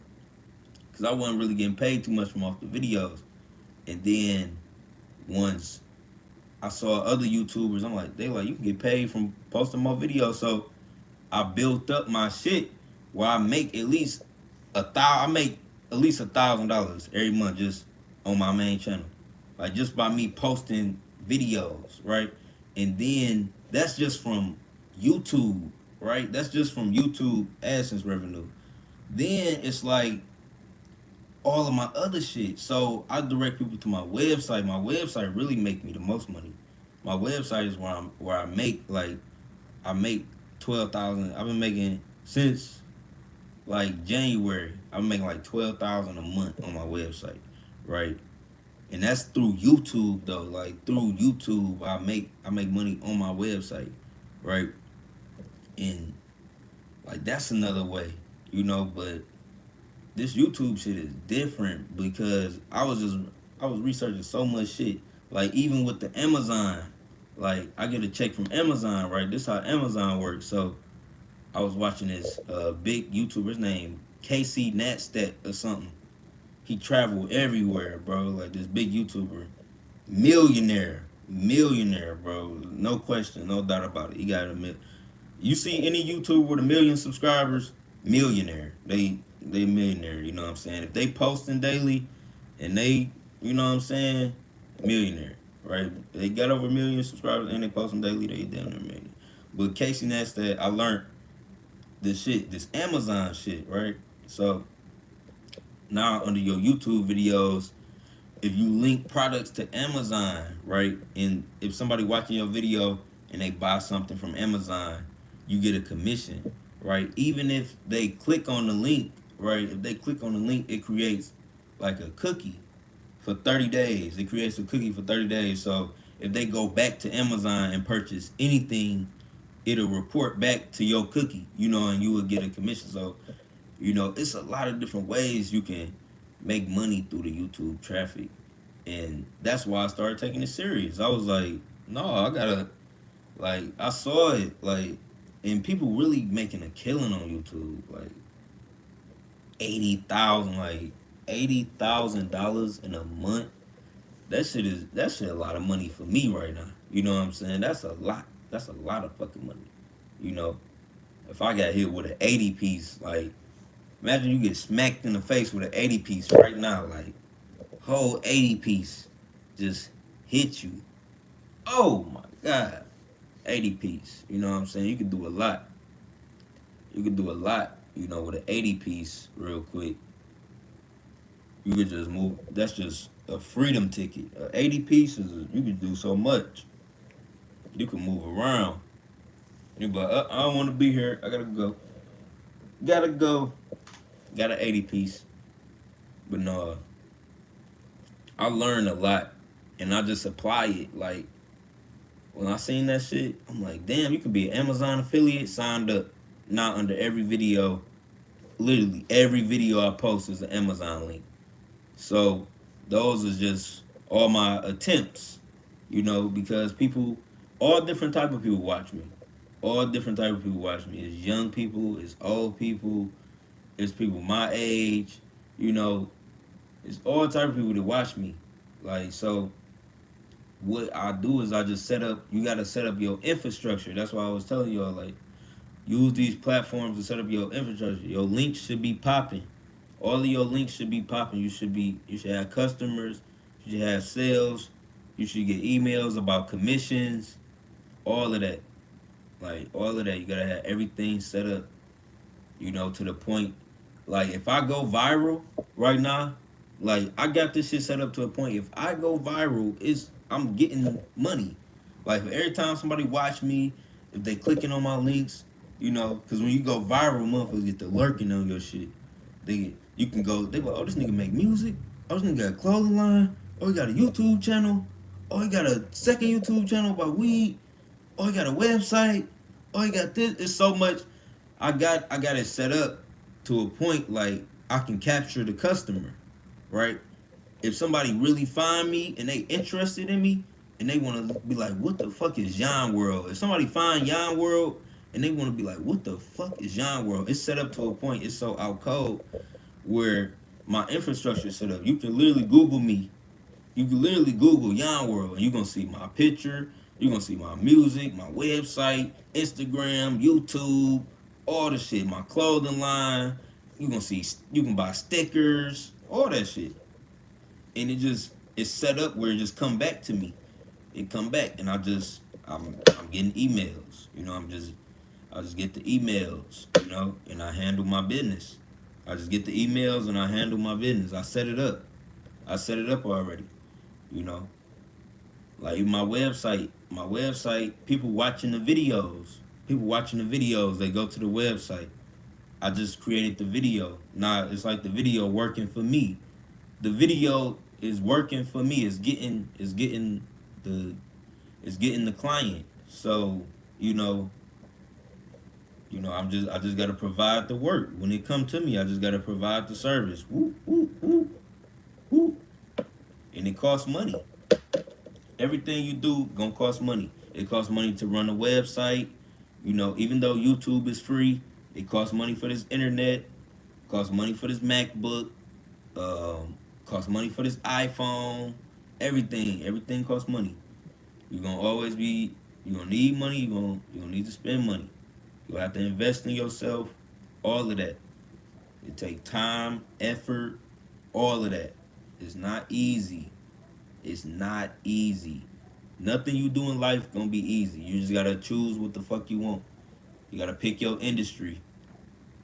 Cause I wasn't really getting paid too much from off the videos. And then once I saw other YouTubers, I'm like, you can get paid from posting more videos. So I built up my shit where I make at least $1,000 every month just on my main channel. Like, just by me posting videos, right? And then that's just from YouTube, right? That's just from YouTube AdSense revenue. Then it's like all of my other shit. So I direct people to my website. My website really make me the most money. My website is where I make like I make 12,000. I've been making since like January. I'm making like 12,000 a month on my website, right? And that's through YouTube though. Like, through YouTube, I make money on my website, right? And like, that's another way, But this YouTube shit is different because I was researching so much shit. Like, even with the Amazon, like, I get a check from Amazon, right? This is how Amazon works. So I was watching this big YouTuber's name, Casey Neistat or something. He traveled everywhere, bro. Like, this big YouTuber, millionaire, bro. No question, no doubt about it. He got You see any YouTuber with 1 million subscribers, millionaire. They millionaire. You know what I'm saying? If they posting daily, and they, you know what I'm saying, millionaire, right? They got over 1 million subscribers and they posting daily, they damn near million. But Casey Neistat, I learned this Amazon shit, right? So now under your YouTube videos, if you link products to Amazon, right, and if somebody watching your video and they buy something from Amazon, you get a commission, right? Even if they click on the link, right? If they click on the link, it creates like a cookie for 30 days. It creates a cookie for 30 days. So if they go back to Amazon and purchase anything, it'll report back to your cookie, and you will get a commission. So, it's a lot of different ways you can make money through the YouTube traffic. And that's why I started taking it serious. I was like, no, I gotta, like, I saw it, like, and people really making a killing on YouTube, like, 80,000, like, $80,000 in a month. That shit a lot of money for me right now. You know what I'm saying? That's a lot. That's a lot of fucking money. You know, if I got hit with an 80 piece, like, imagine you get smacked in the face with an 80 piece right now, like, whole 80 piece just hit you. Oh my God. 80 piece. You know what I'm saying? You can do a lot. You can do a lot, with an 80 piece real quick. You could just move. That's just a freedom ticket. 80 pieces, you can do so much. You can move around. You be like, I don't want to be here. I gotta go. Gotta go. Got an 80 piece. But no, I learned a lot, and I just apply it. Like, when I seen that shit, I'm like, damn, you could be an Amazon affiliate, signed up. Now under every video, literally every video I post is an Amazon link. So those are just all my attempts, because people, all different type of people watch me. All different type of people watch me. It's young people, it's old people, it's people my age, it's all type of people that watch me. Like, so what I do is I just you got to set up your infrastructure. That's why I was telling y'all, like, use these platforms to set up your infrastructure. Your links should be popping. All of your links should be popping. You should have customers, you should have sales, you should get emails about commissions, all of that. Like, all of that. You gotta have everything set up, to the point. Like, if I go viral right now, like, I got this shit set up to a point. If I go viral, I'm getting money. Like, every time somebody watch me, if they clicking on my links, because when you go viral, motherfuckers get to lurking on your shit. You can go, they go, oh, this nigga make music. Oh, this nigga got a clothing line. Oh, he got a YouTube channel. Oh, he got a second YouTube channel about weed. Oh, he got a website. Oh, he got this. It's so much. I got it set up to a point, like, I can capture the customer, right? If somebody really find me and they interested in me and they want to be like, what the fuck is Yon World? If somebody find Yon World and they want to be like, what the fuck is Yon World? It's set up to a point. It's so out cold where my infrastructure is set up. You can literally Google me. You can literally Google Yon World and you're going to see my picture. You're going to see my music, my website, Instagram, YouTube, all the shit. My clothing line. You can buy stickers, all that shit. And it's set up where it just come back to me. It come back and I'm getting emails. I just get the emails, and I handle my business. I just get the emails and I handle my business. I set it up. I set it up already. Like my website, people watching the videos. They go to the website. I just created the video. Now it's like the video working for me. The video is working for me. It's getting the client. So, I just gotta provide the work. When it come to me, I just gotta provide the service. Woo, woo, woo, woo. And it costs money. Everything you do gonna cost money. It costs money to run a website. Even though YouTube is free, it costs money for this internet, costs money for this MacBook, costs money for this iPhone. Everything costs money. You're gonna need money, you're gonna need to spend money. You have to invest in yourself, all of that. It takes time, effort, all of that. It's not easy. It's not easy. Nothing you do in life gonna be easy. You just gotta choose what the fuck you want. You gotta pick your industry.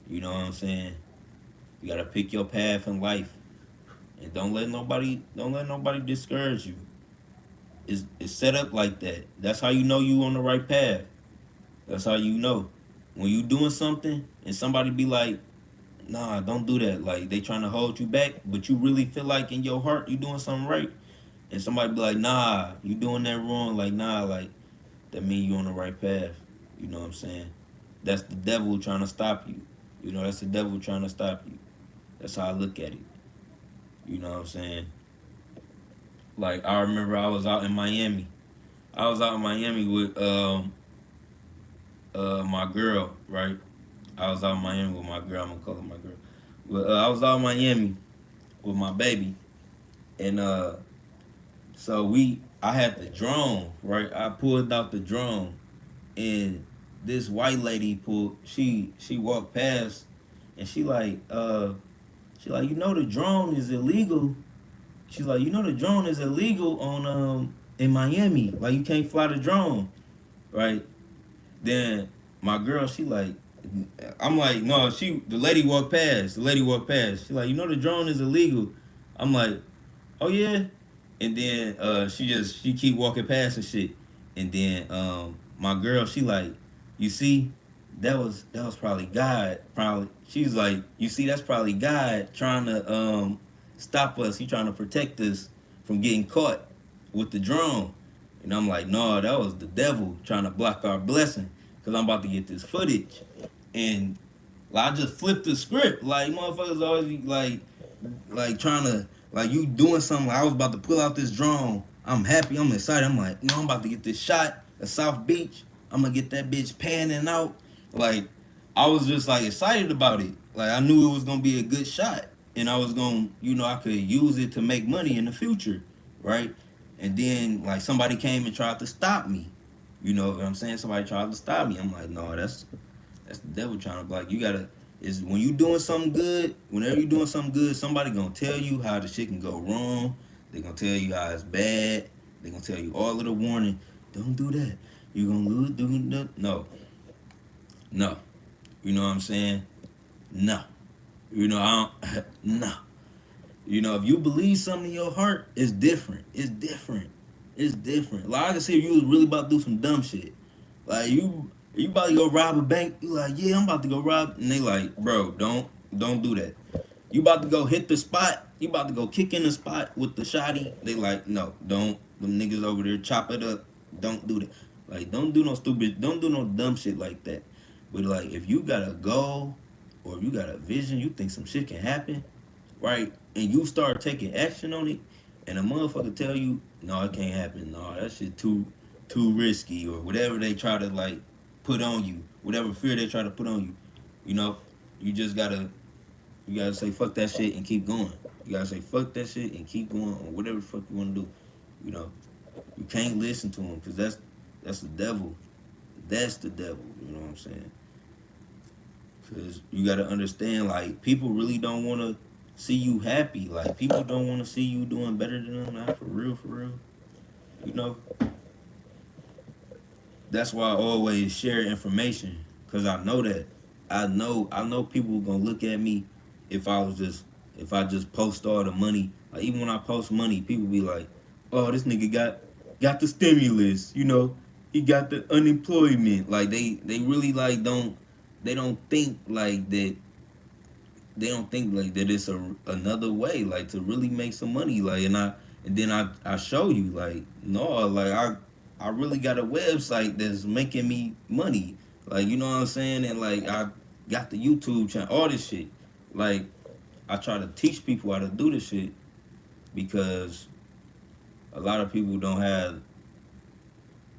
You know what I'm saying? You gotta pick your path in life. And don't let nobody discourage you. It's set up like that. That's how you know you on the right path. That's how you know. When you doing something and somebody be like, nah, don't do that. Like, they trying to hold you back, but you really feel like in your heart you doing something right. and somebody be like, nah, you doing that wrong. Like, nah, like that mean you on the right path. You know what I'm saying? That's the devil trying to stop you. You know, that's the devil trying to stop you. That's how I look at it. You know what I'm saying? Like I remember I was out in Miami. I was out in Miami with my girl, right? I was out in Miami with my girl. I'm gonna call her my girl. But I was out in Miami with my baby, and so I had the drone, right? I pulled out the drone, and this white lady she walked past, and she like, you know the drone is illegal. She's like, you know the drone is illegal on in Miami. Like you can't fly the drone, right? Then my girl, she like, I'm like, no, the lady walked past. The lady walked past. She like, you know the drone is illegal. I'm like, oh yeah. And then she keep walking past and shit. And then my girl, she like, you see, that was probably God. Probably she's like, you see, that's probably God trying to stop us. He trying to protect us from getting caught with the drone. And I'm like, no, that was the devil trying to block our blessing. Cause I'm about to get this footage. And like, I just flipped the script. Like motherfuckers always be like trying to like you doing something. Like, I was about to pull out this drone. I'm happy. I'm excited. I'm like, I'm about to get this shot at South Beach. I'm gonna get that bitch panning out. Like I was just like excited about it. Like I knew it was gonna be a good shot, and I was gonna, I could use it to make money in the future, right? And then like somebody came and tried to stop me. You know what I'm saying? Somebody tried to stop me. I'm like, no, that's the devil trying to block. You gotta is when you doing something good, whenever you doing something good, somebody gonna tell you how the shit can go wrong. They gonna tell you how it's bad. They gonna tell you all of the warning. Don't do that. You gonna lose. Do that. No. No. You know what I'm saying? No. I don't. No. If you believe something in your heart, it's different. It's different. It's different. Like I can see if you was really about to do some dumb shit. Like you about to go rob a bank. You like, yeah, I'm about to go rob, and they like, bro, don't do that. You about to go hit the spot. You about to go kick in the spot with the shotty. They like, no, don't. Them niggas over there chop it up. Don't do that. Like, don't do no stupid. Don't do no dumb shit like that. But like, if you got a goal or if you got a vision, you think some shit can happen, right? And you start taking action on it, and a motherfucker tell you, no, it can't happen. No, that shit too risky or whatever they try to like put on you, whatever fear they try to put on you. You know, you just gotta say fuck that shit and keep going. You gotta say fuck that shit and keep going on whatever the fuck you wanna do. You know, you can't listen to him because that's the devil. That's the devil. You know what I'm saying? Because you gotta understand, like, people really don't want to see you happy. Like, people don't want to see you doing better than them. Not for real, for real. You know. That's why I always share information, because I know that I know people gonna look at me if I just post all the money. Like even when I post money, people be like, "Oh, this nigga got the stimulus, he got the unemployment." Like they really like don't think like that. They don't think like that it's another way like to really make some money. Like and then I show you like, no, like I really got a website that's making me money. Like, you know what I'm saying? And like I got the YouTube channel, all this shit. Like I try to teach people how to do this shit because a lot of people don't have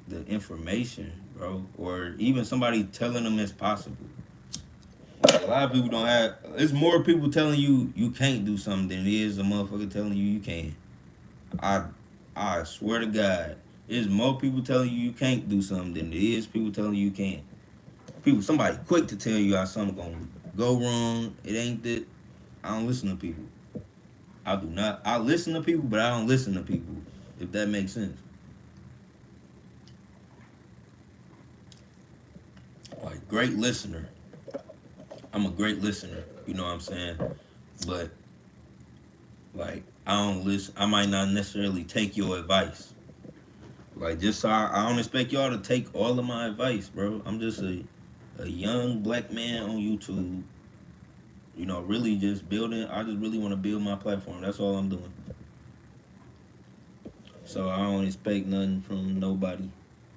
the information, bro, or even somebody telling them it's possible. Like, a lot of people don't have. It's more people telling you you can't do something than it is a motherfucker telling you you can. I I swear to God, there's more people telling you you can't do something than there is people telling you you can. Somebody quick to tell you how something gonna go wrong. It ain't that. I don't listen to people. I do not. I listen to people, but I don't listen to people. If that makes sense. Like great listener. I'm a great listener. You know what I'm saying? But like I don't listen. I might not necessarily take your advice. Like just so I don't expect y'all to take all of my advice, bro. I'm just a young black man on YouTube. Really just building. I just really want to build my platform. That's all I'm doing. so I don't expect nothing from nobody.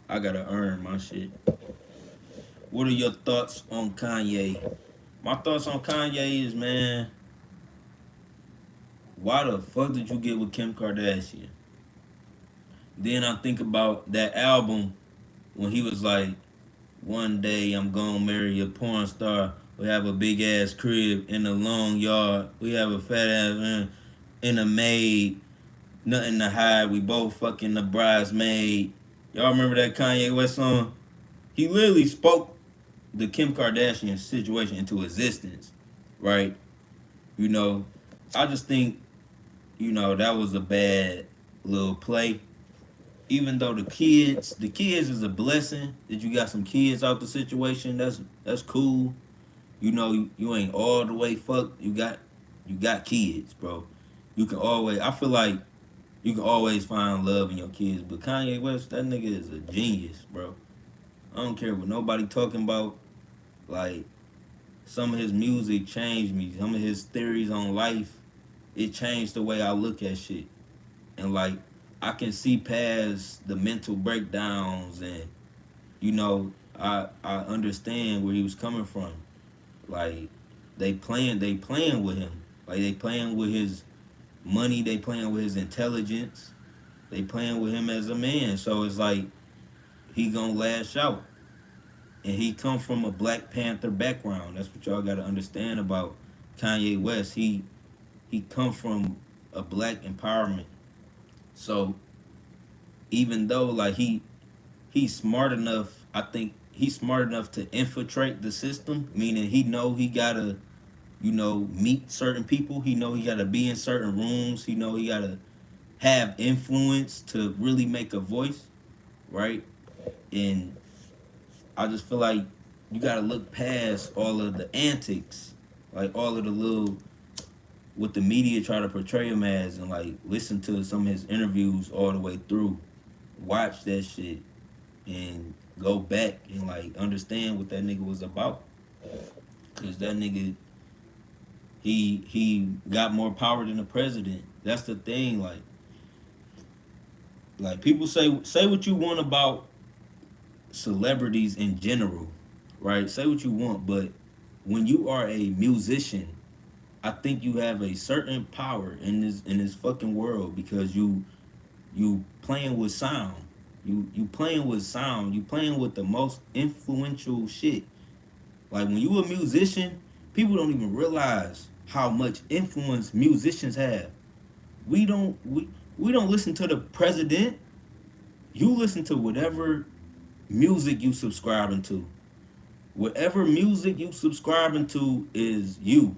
I gotta earn my shit. What are your thoughts on Kanye? My thoughts on Kanye is, man, why the fuck did you get with Kim Kardashian? Then I think about that album when he was like, one day I'm gonna marry a porn star. We have a big ass crib in a long yard. We have a fat ass in a maid. Nothing to hide. We both fucking the bridesmaid. Y'all remember that Kanye West song? He literally spoke the Kim Kardashian situation into existence, right? You know, I just think, that was a bad little play. Even though the kids is a blessing that you got some kids out the situation. That's cool. You ain't all the way fucked. You got kids, bro. You can always. I feel like you can always find love in your kids. But Kanye West, that nigga is a genius, bro. I don't care what nobody talking about. Like, some of his music changed me. Some of his theories on life, it changed the way I look at shit. And like, I can see past the mental breakdowns, and I understand where he was coming from. Like, they playing with him. Like, they playing with his money, they playing with his intelligence, they playing with him as a man. So it's like he gonna lash out. And he come from a Black Panther background. That's what y'all gotta understand about Kanye West. He come from a black empowerment. So even though like he's smart enough, I think he's smart enough to infiltrate the system, meaning he know he gotta, meet certain people. He know he gotta be in certain rooms. He know he gotta have influence to really make a voice, right? And I just feel like you gotta look past all of the antics, like all of the little what the media try to portray him as, and like listen to some of his interviews all the way through. Watch that shit and go back and like understand what that nigga was about. Cause that nigga, he got more power than the president. That's the thing. Like people say what you want about celebrities in general, right? Say what you want, but when you are a musician, I think you have a certain power in this fucking world, because you playing with sound. You playing with sound. You playing with the most influential shit. Like, when you a musician, people don't even realize how much influence musicians have. We don't listen to the president. You listen to whatever music you subscribing to. Whatever music you subscribing to is you.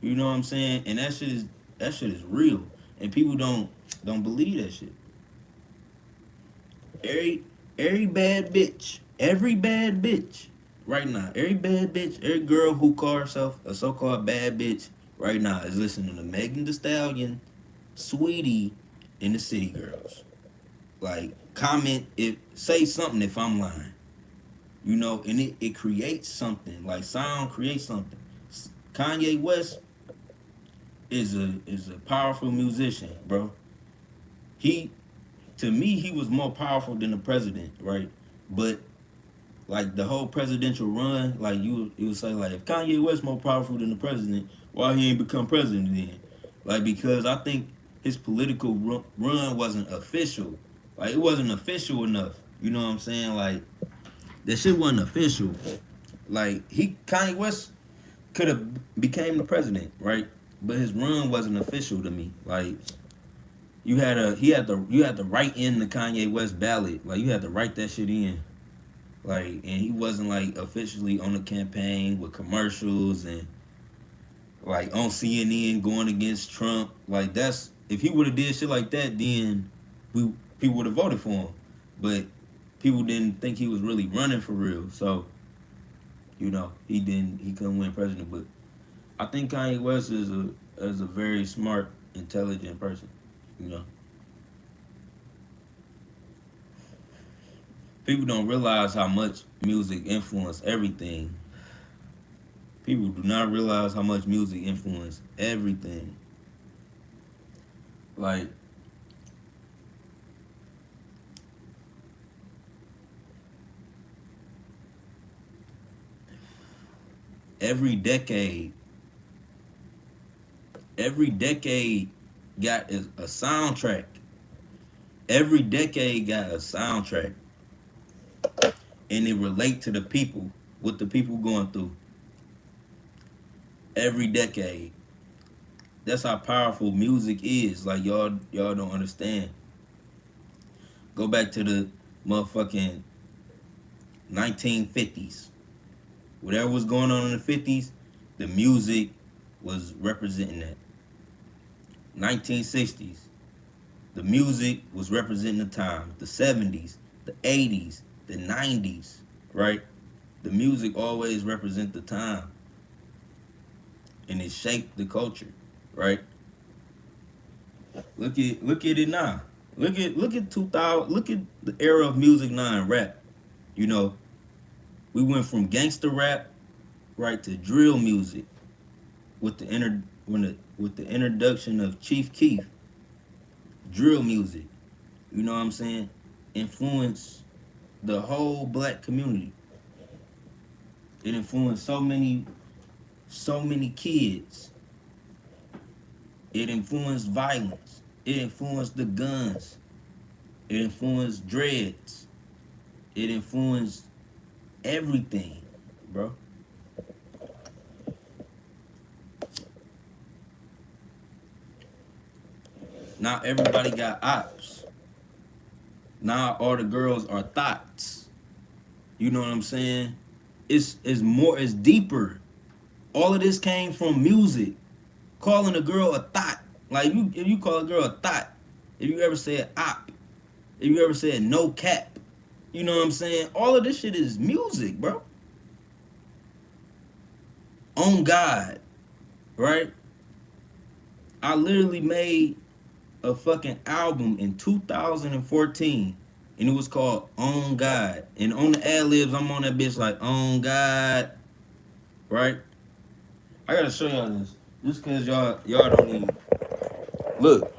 You know what I'm saying? And that shit is real. And people don't believe that shit. Every every bad bitch right now, every bad bitch, every girl who call herself a so-called bad bitch right now is listening to Megan Thee Stallion, Sweetie, and the City Girls. Like, comment if say something if I'm lying. And it creates something. Like, sound creates something. Kanye West is a powerful musician, bro. He To me, he was more powerful than the president, right? But like, the whole presidential run, like, you would say, like, if Kanye West more powerful than the president, why he ain't become president then? Like, because I think his political run wasn't official. Like, it wasn't official enough. You know what I'm saying? Like, that shit wasn't official. Like, Kanye West could have became the president, right? But his run wasn't official to me. Like, you had to write in the Kanye West ballot. Like, you had to write that shit in. Like, and he wasn't like officially on the campaign with commercials and like on CNN going against Trump. Like, that's if he would have did shit like that, then people would have voted for him. But people didn't think he was really running for real. So, he couldn't win president. But I think Kanye West is a very smart, intelligent person. You know, people don't realize how much music influenced everything. People do not realize how much music influenced everything. Like, every decade, every decade got a soundtrack. Every decade got a soundtrack, and it relate to the people, what the people going through. Every decade. That's how powerful music is. Like y'all don't understand. Go back to the motherfucking 1950s. Whatever was going on in the 50s, the music was representing that. 1960s, the music was representing the time. The 70s, the 80s, the 90s, right? The music always represent the time, and it shaped the culture, right? Look at it now. Look at 2000. Look at the era of music now and rap. You know, we went from gangster rap right to drill music with with the introduction of Chief Keef. Drill music, you know what I'm saying, influenced the whole black community. It influenced so many kids. It influenced violence. It influenced the guns. It influenced dreads. It influenced everything, bro. Now everybody got ops. Now all the girls are thoughts. You know what I'm saying? It's deeper. All of this came from music. Calling a girl a thought. Like if you call a girl a thought, if you ever said op, if you ever said no cap, you know what I'm saying? All of this shit is music, bro. On God, right? I literally made a fucking album in 2014, and it was called On God. And on the ad libs, I'm on that bitch like On God, right? I gotta show y'all this, just cause y'all don't even look.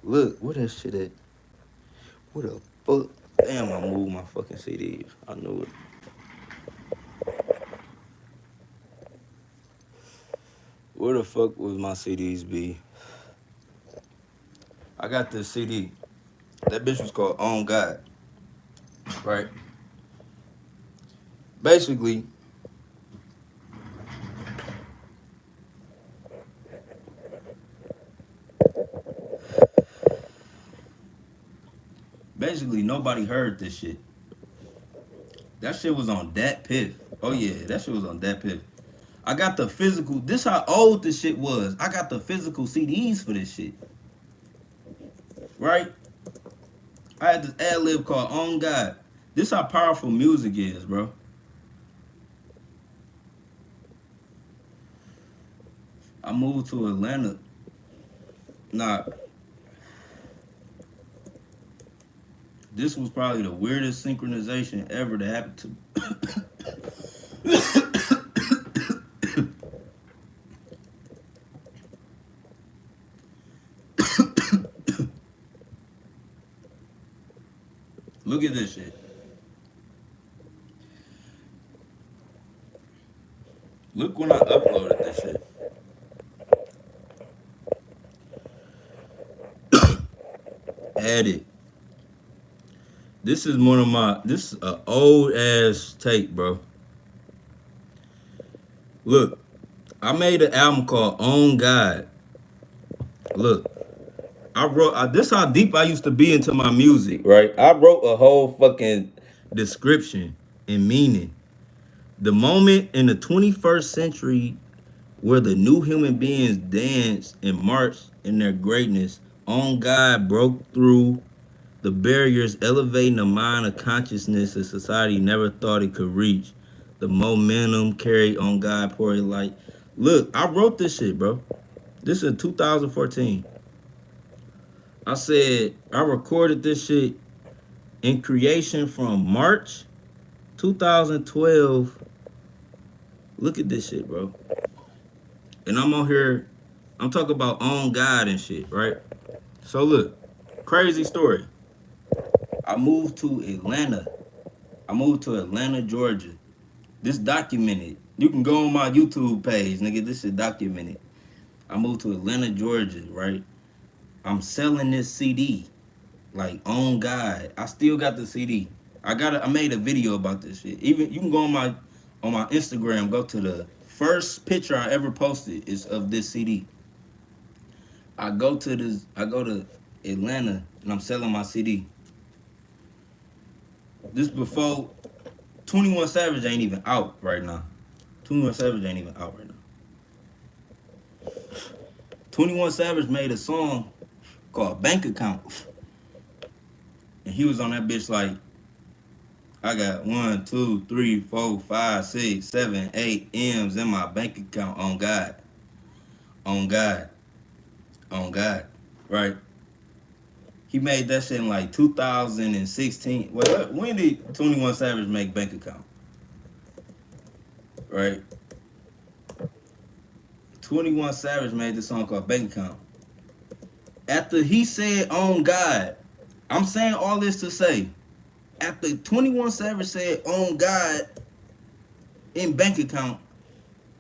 Look, where that shit at? What the fuck? Damn, I moved my fucking CDs. I knew it. Where the fuck would my CDs be? I got this CD. That bitch was called On God, right? Basically, nobody heard this shit. That shit was on Dat Piff. Oh yeah, that shit was on Dat Piff. I got the physical. This how old this shit was. I got the physical CDs for this shit, right? I had this ad lib called On God. This how powerful music is, bro. I moved to Atlanta. Nah, this was probably the weirdest synchronization ever to happen to me. Look at this shit. Look when I uploaded this shit. Added. This is one of my. This is a old ass tape, bro. Look, I made an album called On God. Look, I wrote. This how deep I used to be into my music, right? I wrote a whole fucking description and meaning. The moment in the 21st century where the new human beings danced and marched in their greatness, On God broke through the barriers, elevating the mind of consciousness that society never thought it could reach. The momentum carried On God pouring light. Look, I wrote this shit, bro. This is 2014. I said I recorded this shit in creation from March 2012. Look at this shit, bro. And I'm on here, I'm talking about On God and shit, right? So look, crazy story. I moved to Atlanta. I moved to Atlanta, Georgia. This documented. You can go on my YouTube page, nigga. This is documented. I moved to Atlanta, Georgia, right? I'm selling this CD, like on God. I still got the CD. I made a video about this shit. Even you can go on my Instagram. Go to the first picture I ever posted is of this CD. I go to this. I go to Atlanta and I'm selling my CD. This before 21 Savage ain't even out right now. 21 Savage ain't even out right now. 21 Savage made a song called Bank Account. And he was on that bitch like, I got 1, 2, 3, 4, 5, 6, 7, 8 M's in my bank account on God. On God. On God. Right? He made that shit in like 2016. When did 21 Savage make Bank Account? Right? 21 Savage made this song called Bank Account. After he said on God, I'm saying all this to say, after 21 Savage said on God in Bank Account,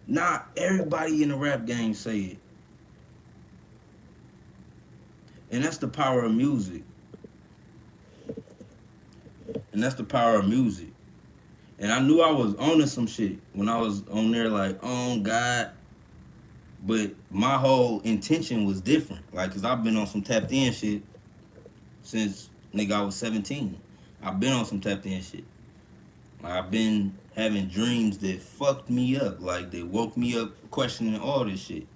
not everybody in the rap game say it. And that's the power of music. And that's the power of music. And I knew I was owning some shit when I was on there like, oh God. But my whole intention was different. Like, cause I've been on some tapped in shit since nigga I was 17. I've been on some tapped in shit. Like, I've been having dreams that fucked me up. Like, they woke me up questioning all this shit.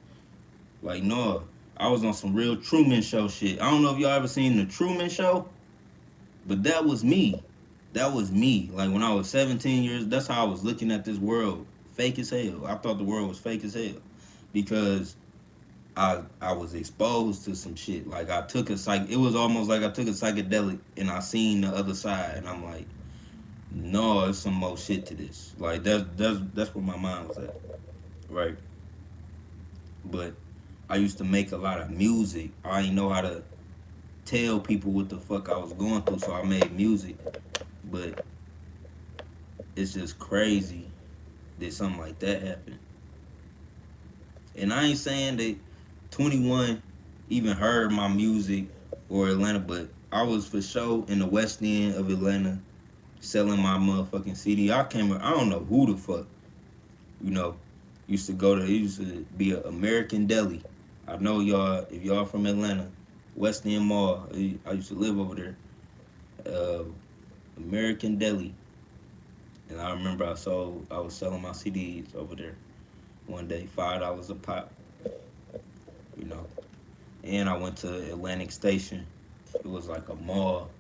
Like, no, I was on some real Truman Show shit. I don't know if y'all ever seen the Truman Show, but that was me. That was me. Like, when I was 17 years, that's how I was looking at this world. Fake as hell. I thought the world was fake as hell. Because I was exposed to some shit. Like, it was almost like I took a psychedelic and I seen the other side. And I'm like, no, there's some more shit to this. Like, that's where my mind was at. Right? But I used to make a lot of music. I didn't know how to tell people what the fuck I was going through, so I made music. But it's just crazy that something like that happened. And I ain't saying that 21 even heard my music or Atlanta, but I was for sure in the West End of Atlanta selling my motherfucking CD. I don't know who the fuck, used to go to, it used to be an American Deli. I know y'all, if y'all from Atlanta, West End Mall, I used to live over there. American Deli. And I remember I was selling my CDs over there one day, $5 a pop, And I went to Atlantic Station. It was like a mall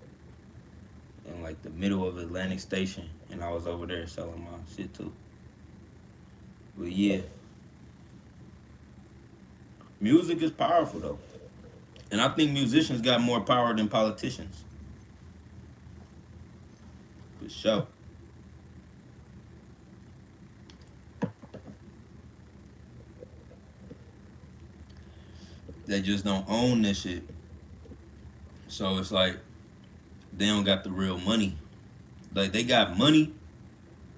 in like the middle of Atlantic Station, and I was over there selling my shit too. But yeah, music is powerful though. And I think musicians got more power than politicians. For sure. They just don't own this shit. So it's like they don't got the real money. Like, they got money,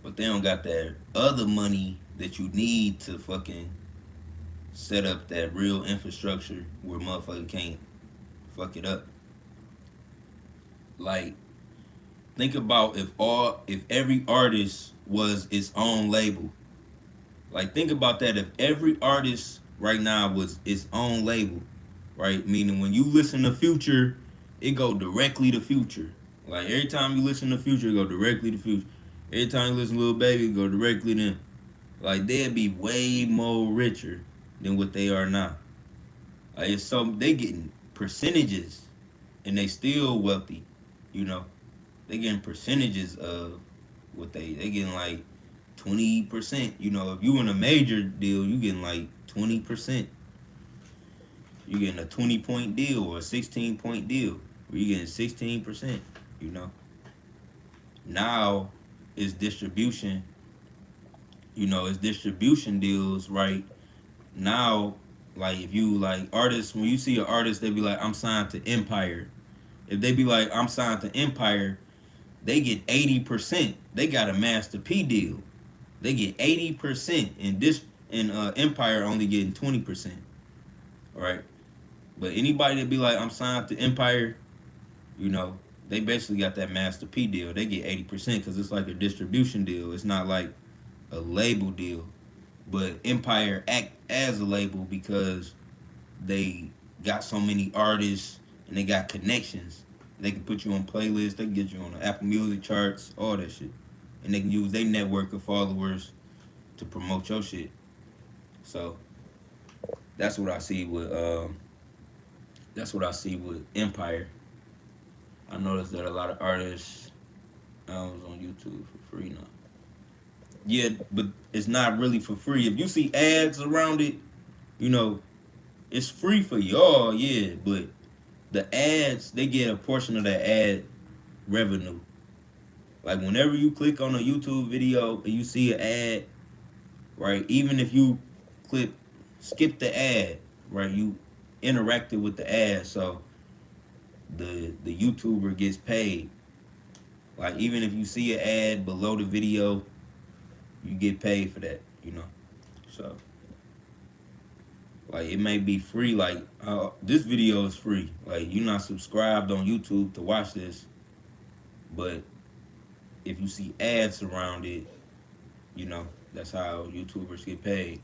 but they don't got that other money that you need to fucking set up that real infrastructure where motherfucker can't fuck it up. Like, think about if every artist was its own label. Like, think about that. If every artist right now was its own label, right? Meaning when you listen to Future, it go directly to Future. Like, every time you listen to Future, it go directly to Future. Every time you listen to Lil Baby, it go directly to them. Like, they'd be way more richer than what they are now. Like, they getting percentages, and they still wealthy, They getting percentages of what they getting like 20%. If you in a major deal, you getting like 20%. You getting a 20-point deal or a 16-point deal where you getting 16%, Now it's distribution. It's distribution deals right now. Like, if you like artists, when you see an artist, they be like, I'm signed to Empire. If they be like, I'm signed to Empire, they get 80%. They got a Master P deal. They get 80%, and Empire only getting 20%. Right? But anybody that be like, I'm signed to Empire, you know, they basically got that Master P deal. They get 80% because it's like a distribution deal. It's not like a label deal. But Empire act as a label because they got so many artists and they got connections. They can put you on playlists. They can get you on the Apple Music charts, all that shit, and they can use their network of followers to promote your shit. So that's what I see with Empire. I noticed that a lot of artists was on YouTube for free now. Yeah, but it's not really for free. If you see ads around it, you know, it's free for y'all, yeah, but the ads, they get a portion of the ad revenue. Like whenever you click on a YouTube video and you see an ad, right? Even if you click skip the ad, right? You interacted with the ad, so the YouTuber gets paid. Like even if you see an ad below the video, you get paid for that, you know. So like it may be free. Like this video is free. Like you're not subscribed on YouTube to watch this, but if you see ads around it, you know that's how YouTubers get paid.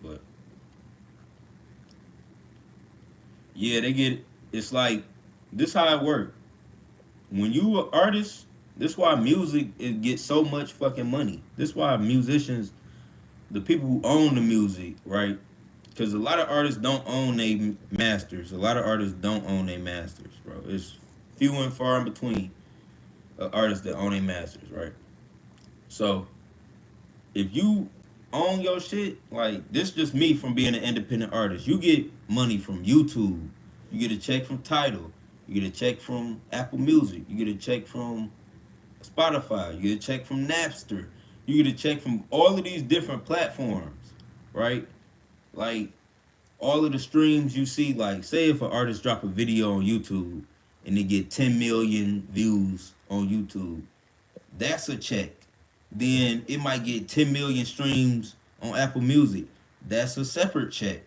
But yeah, they get. It's like this how it work. When you an artist, this why music it gets so much fucking money. This why musicians, the people who own the music, right? Because a lot of artists don't own their masters. A lot of artists don't own their masters, bro. It's few and far in between artists that own their masters, right? So if you own your shit, like this, just me from being an independent artist. You get money from YouTube. You get a check from Tidal. You get a check from Apple Music. You get a check from Spotify. You get a check from Napster. You get a check from all of these different platforms, right? Like all of the streams you see, like say if an artist drop a video on YouTube and they get 10 million views on YouTube, that's a check. Then it might get 10 million streams on Apple Music. That's a separate check.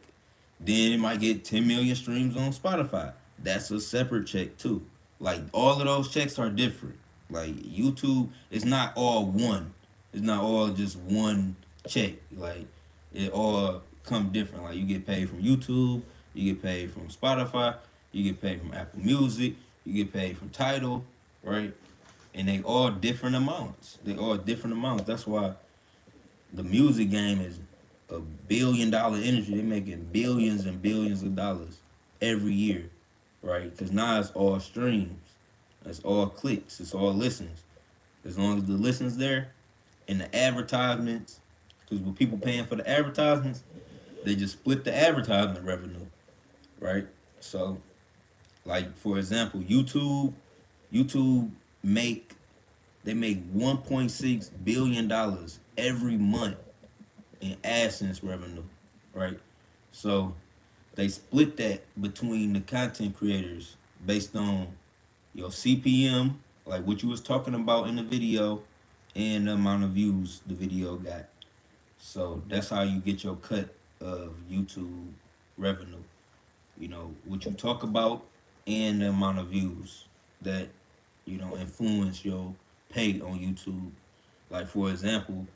Then it might get 10 million streams on Spotify. That's a separate check too. Like all of those checks are different. Like YouTube is not all one. It's not all just one check. Like it all come different. Like you get paid from YouTube, you get paid from Spotify, you get paid from Apple Music, you get paid from Tidal, right? And they all different amounts. They all different amounts. That's why the music game is $1 billion industry. They're making billions and billions of dollars every year, right? Because now it's all streams, it's all clicks, it's all listens. As long as the listens there and the advertisements, because with people paying for the advertisements, they just split the advertisement revenue, right? So, like for example, YouTube make they make $1.6 billion every month in AdSense revenue, right? So they split that between the content creators based on your CPM, like what you was talking about in the video, and the amount of views the video got. So that's how you get your cut of YouTube revenue. You know, what you talk about and the amount of views that, you know, influence your pay on YouTube. Like for example,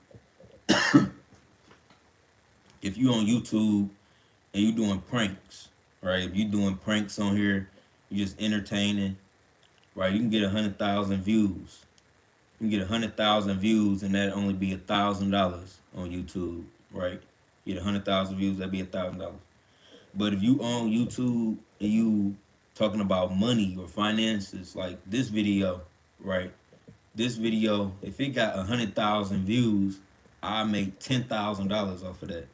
if you on YouTube and you doing pranks, right? If you doing pranks on here, you just entertaining, right? You can get 100,000 views. You can get 100,000 views, and that only be $1,000 on YouTube, right? You get 100,000 views, that'd be $1,000. But if you on YouTube and you talking about money or finances, like this video, right? This video, if it got 100,000 views, I make $10,000 off of that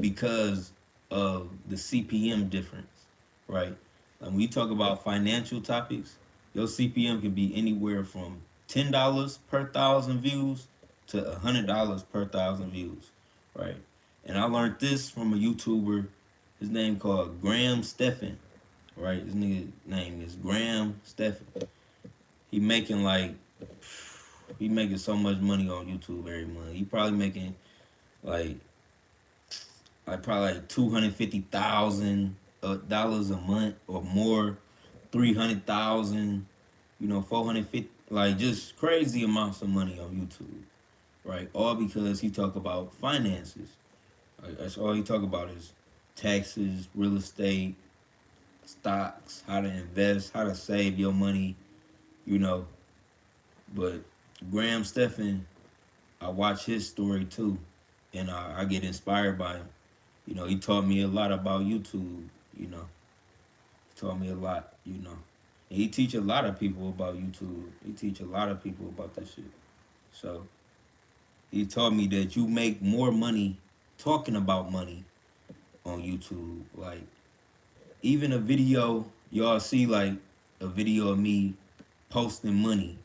because of the CPM difference, right? And when you talk about financial topics, your CPM can be anywhere from $10 per thousand views to $100 per thousand views, right? And I learned this from a YouTuber, his name called Graham Stephan, right? His nigga name is Graham Stephan. He making like He making so much money on YouTube every month. He probably making like probably like $250,000 a month or more, 300,000, 450, like just crazy amounts of money on YouTube, right? All because he talk about finances. Like, that's all he talk about is taxes, real estate, stocks, how to invest, how to save your money, you know. But Graham Stephan, I watch his story too, and I get inspired by him. He taught me a lot about YouTube. You know, he taught me a lot. And he teach a lot of people about YouTube. He teach a lot of people about that shit. So he taught me that you make more money talking about money on YouTube. Like even a video y'all see, like a video of me posting money,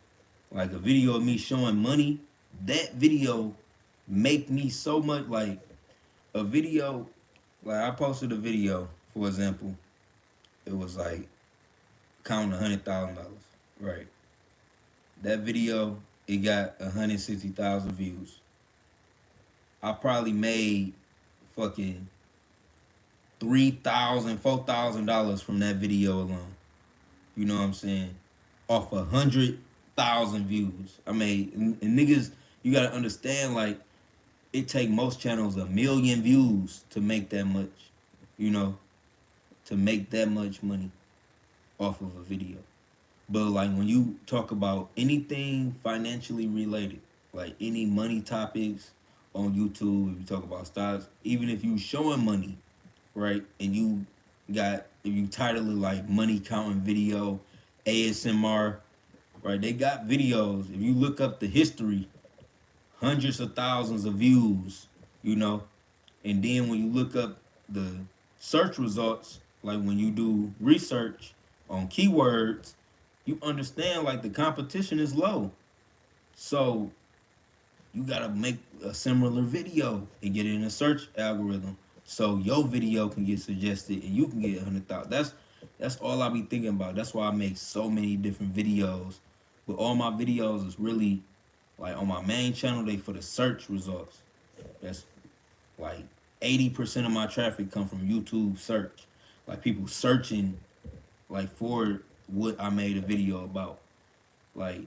like a video of me showing money. That video make me so much, like a video. Like I posted a video, for example, it was like counting $100,000, right? That video, it got 160,000 views. I probably made fucking $3,000, $4,000 from that video alone. You know what I'm saying? Off 100,000 views. I made, and niggas, you gotta understand, like it take most channels 1,000,000 views to make that much. You know, to make that much money off of a video. But like when you talk about anything financially related, like any money topics on YouTube, if you talk about stocks, even if you showing money, right, and if you title it like money counting video, ASMR, right, they got videos. If you look up the history, hundreds of thousands of views, and then when you look up the search results, like when you do research on keywords, you understand like the competition is low. So you gotta make a similar video and get it in a search algorithm so your video can get suggested and you can get 100,000. That's all I be thinking about. That's why I make so many different videos. But all my videos is really like on my main channel, they for the search results. That's like 80% of my traffic come from YouTube search. Like people searching like for what I made a video about. Like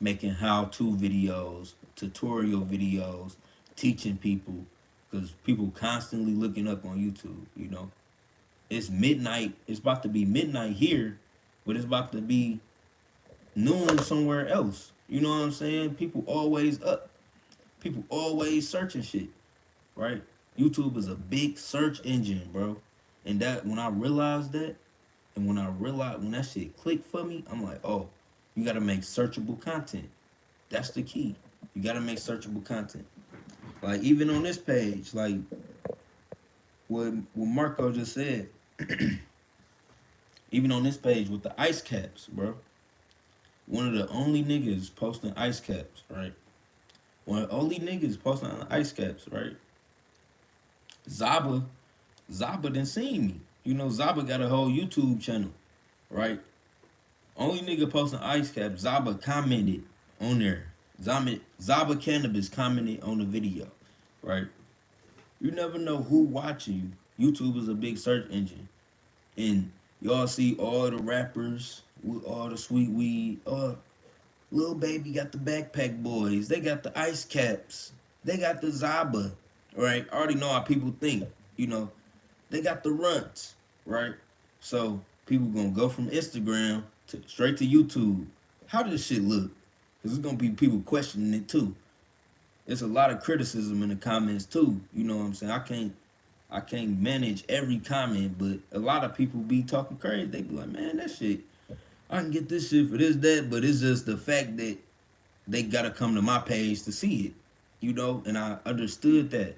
making how-to videos, tutorial videos, teaching people, because people constantly looking up on YouTube. It's midnight. It's about to be midnight here, but it's about to be noon somewhere else. You know what I'm saying? People always up. People always searching shit, right? YouTube is a big search engine, bro. And that when I realized that, and when that shit clicked for me, I'm like, oh, you gotta make searchable content. That's the key. You gotta make searchable content. Like even on this page, like what Marco just said, even on this page with the ice caps, bro. One of the only niggas posting ice caps, right? One of the only niggas posting ice caps, right? Zaba didn't see me. Zaba got a whole YouTube channel, right? Only nigga posting ice cap, Zaba commented on there. Zaba Cannabis commented on the video, right? You never know who watching you. YouTube is a big search engine. And y'all see all the rappers with all the sweet weed. Lil Baby got the BACKPACKBOYZ. They got the ice caps. They got the Zaba, right? I already know how people think, They got the RUNTZ, right? So people gonna go from Instagram straight to YouTube. How does this shit look? Because it's gonna be people questioning it too. There's a lot of criticism in the comments too. You know what I'm saying? I can't manage every comment, but a lot of people be talking crazy. They be like, man, that shit, I can get this shit for this, that, but it's just the fact that they gotta come to my page to see it, and I understood that.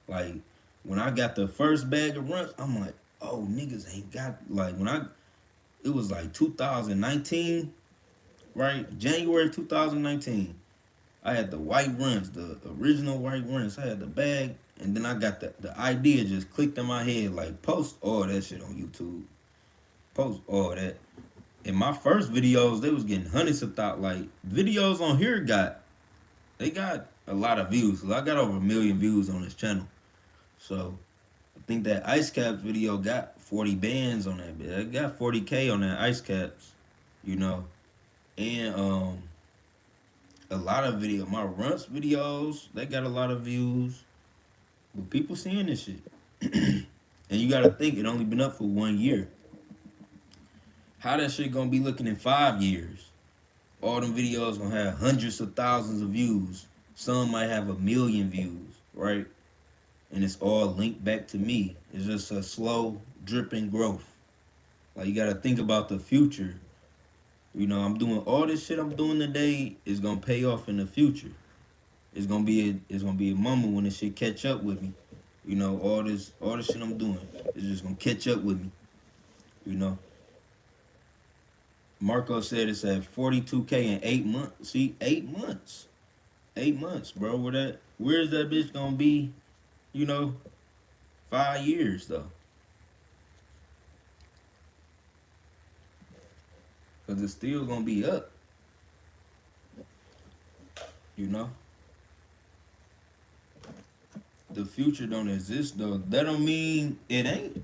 Like, when I got the first bag of RUNTZ, I'm like, oh, niggas ain't got, like, it was like 2019, right? January 2019. I had the white RUNTZ, the original white RUNTZ. I had the bag, and then I got the idea just clicked in my head, like, post all that shit on YouTube. Post all that. in my first videos, they was getting hundreds of thought. Like videos on here they got a lot of views. I got over 1 million views on this channel. So I think that Ice Caps video got 40 bands on that. It got 40K on that Ice Caps, you know. And a lot of my RUNTZ videos, they got a lot of views. But people seeing this shit. And you gotta think it only been up for 1 year. How that shit gonna be looking in 5 years? All them videos gonna have hundreds of thousands of views. Some might have 1 million views, right? And it's all linked back to me. It's just a slow dripping growth. Like you gotta think about the future. You know, I'm doing all this shit I'm doing today is gonna pay off in the future. It's gonna be a moment when this shit catch up with me. You know, all this shit I'm doing is just gonna catch up with me. You know. Marco said it's at 42K in 8 months. See, 8 months. 8 months, bro. Where's that bitch gonna be, you know, 5 years though? Cause it's still gonna be up. You know? The future don't exist though. That don't mean it ain't.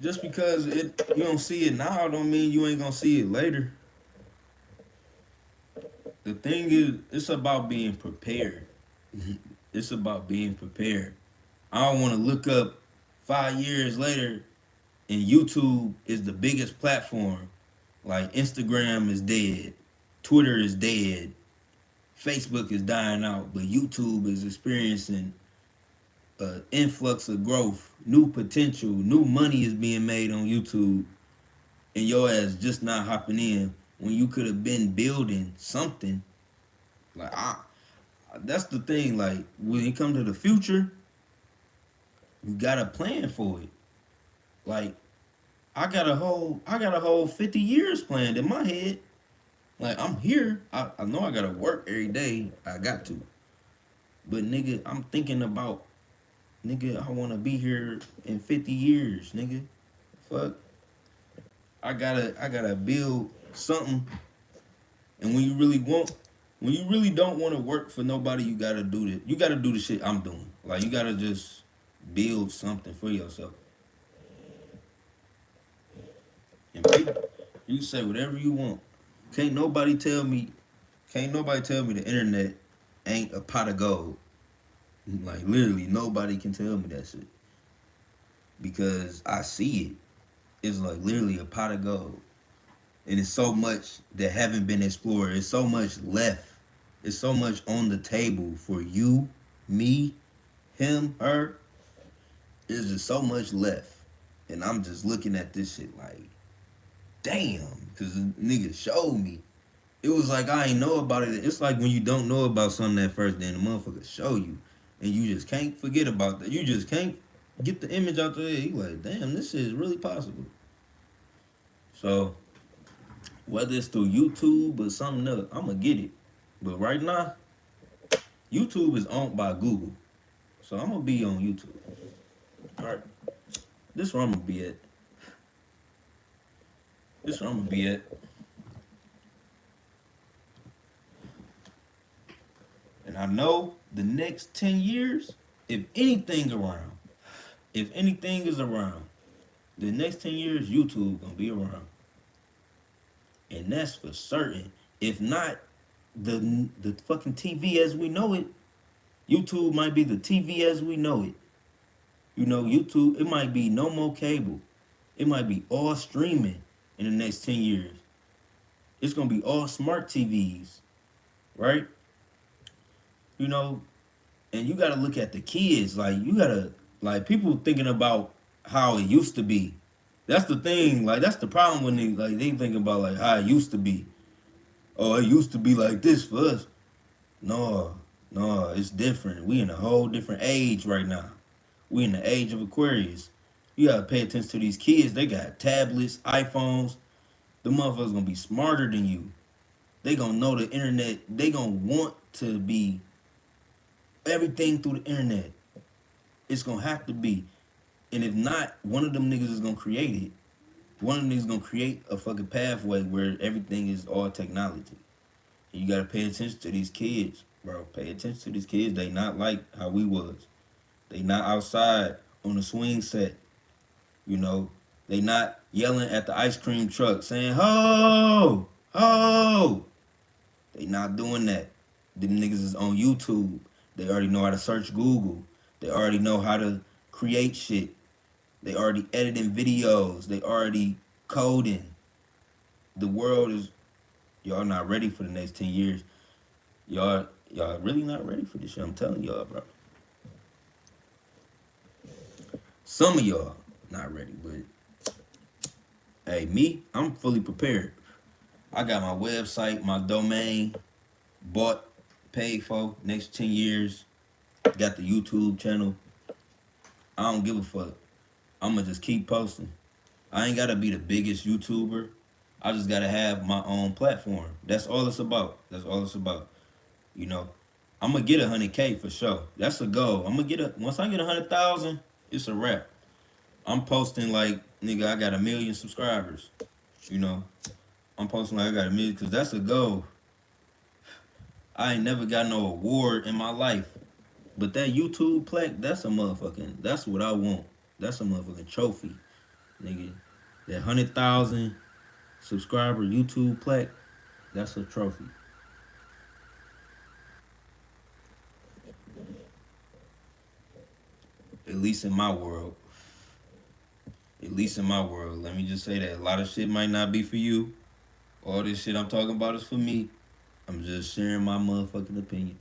Just because you don't see it now don't mean you ain't gonna see it later. The thing is, it's about being prepared. It's about being prepared. I don't want to look up 5 years later and YouTube is the biggest platform. Like Instagram is dead, Twitter is dead, Facebook is dying out, but YouTube is experiencing an influx of growth, new potential, new money is being made on YouTube, and your ass just not hopping in when you could have been building something. Like that's the thing. Like when it comes to the future, you gotta plan for it. Like I got a whole 50 years planned in my head. Like I'm here. I know I gotta work every day. I got to. But nigga, I'm thinking about, nigga, I wanna be here in 50 years, nigga. Fuck. I gotta build something. And when you really don't want to work for nobody, you gotta do this. You gotta do the shit I'm doing. Like you gotta just build something for yourself. And people, you say whatever you want. Can't nobody tell me the internet ain't a pot of gold. Like literally nobody can tell me that shit. Because I see it. It's like literally a pot of gold. And it's so much that haven't been explored. It's so much left. It's so much on the table for you, me, him, her. There's just so much left. And I'm just looking at this shit like, damn, because nigga showed me. It was like I ain't know about it. It's like when you don't know about something at first, then the motherfucker show you. And you just can't forget about that. You just can't get the image out there. You like, damn, this shit is really possible. So, whether it's through YouTube or something else, I'm going to get it. But right now, YouTube is owned by Google. So I'm going to be on YouTube. All right. This is where I'm going to be at. And I know the next 10 years, if anything is around, the next 10 years, YouTube gonna be around. And that's for certain. If not the fucking TV as we know it, YouTube might be the TV as we know it. You know, YouTube, it might be no more cable. It might be all streaming in the next 10 years. It's gonna be all smart TVs, right? You know, and you gotta look at the kids. Like you gotta, like people thinking about how it used to be. That's the thing. Like that's the problem when they think about like how it used to be. Oh, it used to be like this for us. No, it's different. We in a whole different age right now. We in the age of Aquarius. You gotta pay attention to these kids. They got tablets, iPhones. The motherfuckers gonna be smarter than you. They gonna know the internet. They gonna want to be everything through the internet. It's gonna have to be. And if not, one of them niggas is gonna create it. One of them niggas gonna create a fucking pathway where everything is all technology. And you gotta pay attention to these kids, bro. Pay attention to these kids. They not like how we was. They not outside on the swing set. You know, they not yelling at the ice cream truck saying, ho, ho. They not doing that. Them niggas is on YouTube. They already know how to search Google. They already know how to create shit. They already editing videos. They already coding. The world is, y'all not ready for the next 10 years. Y'all really not ready for this shit. I'm telling y'all, bro. Some of y'all not ready, but hey, me, I'm fully prepared. I got my website, my domain, bought, paid for, next 10 years. Got the YouTube channel. I don't give a fuck. I'ma just keep posting. I ain't gotta be the biggest YouTuber. I just gotta have my own platform. That's all it's about. That's all it's about. You know, I'm gonna get 100K for sure. That's a goal. I'm gonna get once I get 100,000, it's a wrap. I'm posting like, nigga, I got 1 million subscribers. You know, I'm posting like I got 1 million because that's a goal. I ain't never got no award in my life. But that YouTube plaque, that's a motherfucking, that's what I want. That's a motherfucking trophy, nigga. That 100,000 subscriber YouTube plaque, that's a trophy. At least in my world. At least in my world. Let me just say that. A lot of shit might not be for you. All this shit I'm talking about is for me. I'm just sharing my motherfucking opinion.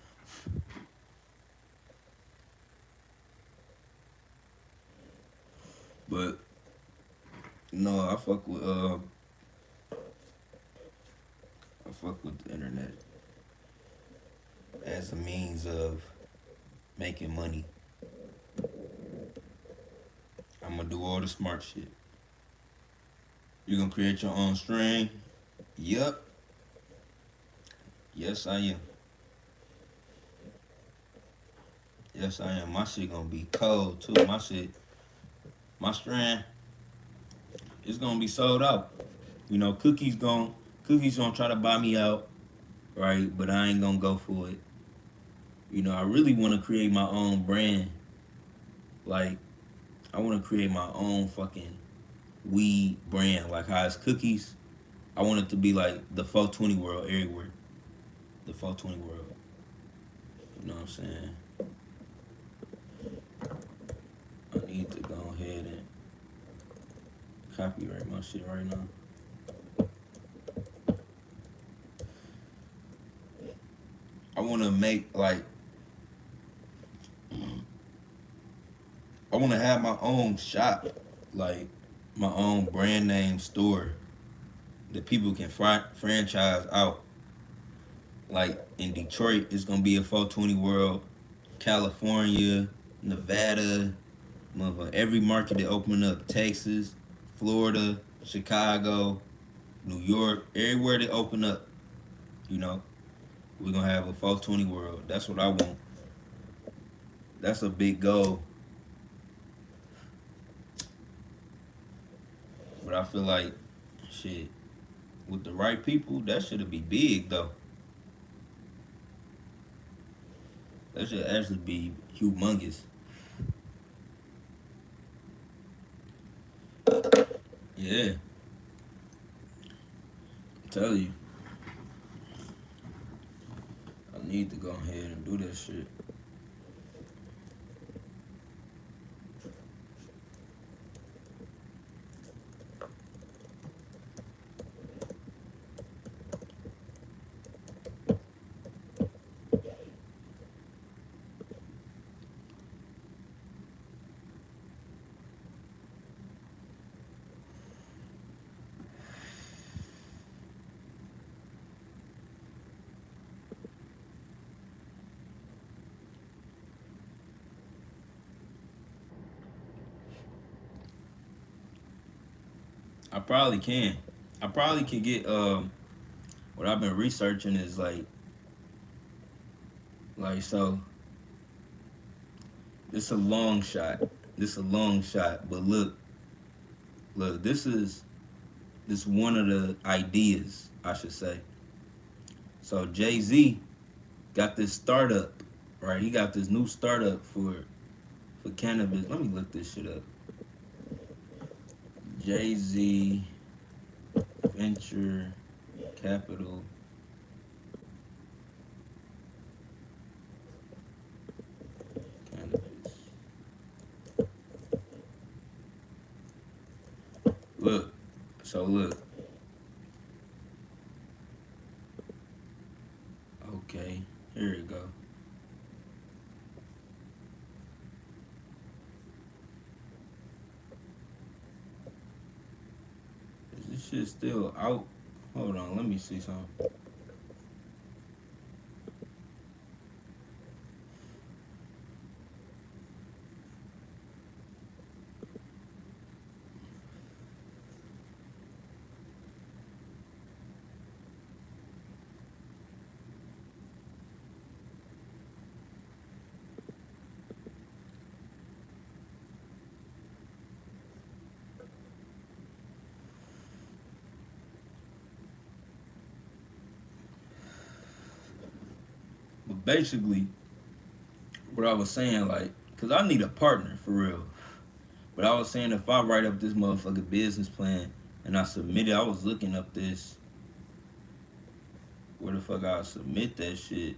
But no, I fuck with the internet as a means of making money. I'm gonna do all the smart shit. You gonna create your own string? Yup. Yes, I am. Yes, I am. My shit gonna be cold too. My strand is gonna be sold out. You know, cookies gonna try to buy me out, right? But I ain't gonna go for it. You know, I really want to create my own brand. Like, I want to create my own fucking weed brand. Like how it's cookies. I want it to be like the 420 world everywhere. The 420 world. You know what I'm saying? I need to go ahead and copyright my shit right now. I want to make like, I want to have my own shop, like my own brand name store that people can franchise out. Like in Detroit, it's gonna be a 420 World. California, Nevada, every market that opening up. Texas, Florida, Chicago, New York, everywhere they open up. You know, we're gonna have a 420 World. That's what I want. That's a big goal. But I feel like, shit, with the right people, that should be big though. That should actually be humongous. Yeah, I'm telling you, I need to go ahead and do that shit. I probably can. I probably could get what I've been researching is like so it's a long shot. This a long shot. But look, this is This one of the ideas, I should say. So Jay-Z got this startup, right? He got this new startup for cannabis. Let me look this shit up. Jay-Z Venture Capital. Cannabis. Look. So look. Okay. Here we go. Is this shit still out? Hold on, let me see something. But basically, what I was saying, like, cause I need a partner for real. But I was saying if I write up this motherfucking business plan and I submit it, I was looking up this. Where the fuck I submit that shit?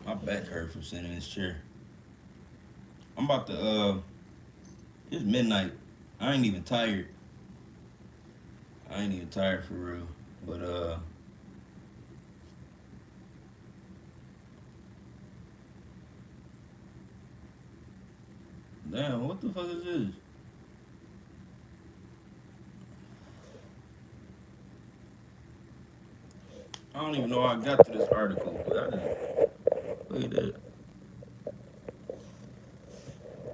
My back hurt from sitting in this chair. I'm about to it's midnight. I ain't even tired. I ain't even tired for real. But damn, what the fuck is this? I don't even know how I got to this article, but I just look at that.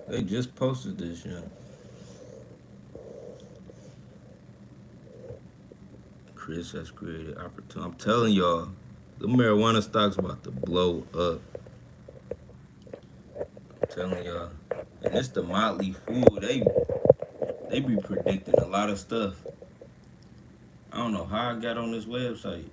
They just posted this, yeah. Chris has created opportunity. I'm telling y'all, the marijuana stock's about to blow up. I'm telling y'all. And it's the Motley Fool. They be predicting a lot of stuff. I don't know how I got on this website.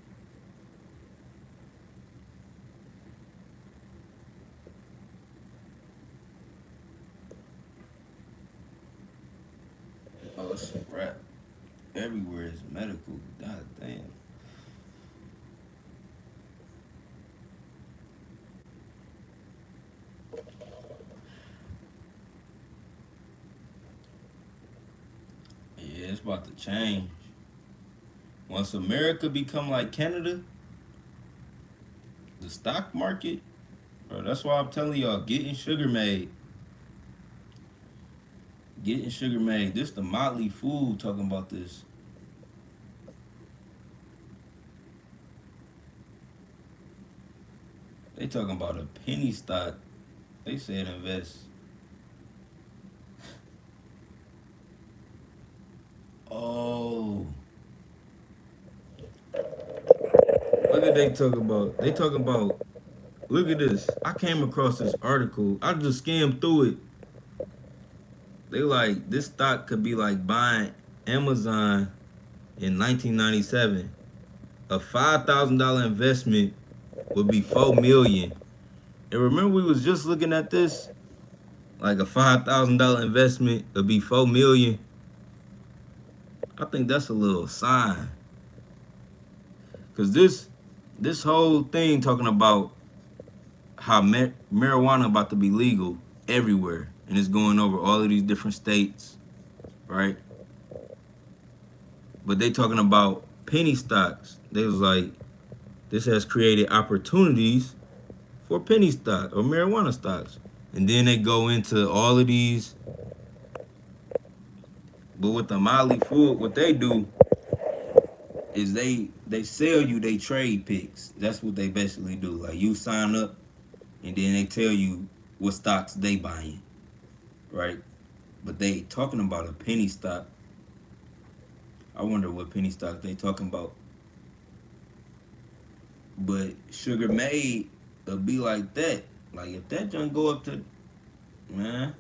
Oh, it's a rap. Everywhere is medical. God damn. Yeah, it's about to change. Once America become like Canada, the stock market, bro, that's why I'm telling y'all, getting sugar made. Getting sugar made. This the Motley Fool talking about this. They talking about a penny stock. They said invest. Oh. Look at they talking about. They talking about. Look at this. I came across this article. I just skimmed through it. They like this stock could be like buying Amazon in 1997. A $5,000 investment would be 4 million. And remember we was just looking at this? Like a $5,000 investment would be 4 million. I think that's a little sign. Cause this whole thing talking about how marijuana about to be legal everywhere. And it's going over all of these different states, right? But they talking about penny stocks. They was like, this has created opportunities for penny stock or marijuana stocks. And then they go into all of these. But with the Motley Fool, what they do is they sell you they trade picks. That's what they basically do. Like you sign up and then they tell you what stocks they buying, right? But they talking about a penny stock. I wonder what penny stock they talking about. But Sugar Made will be like that. Like if that junk go up to, man,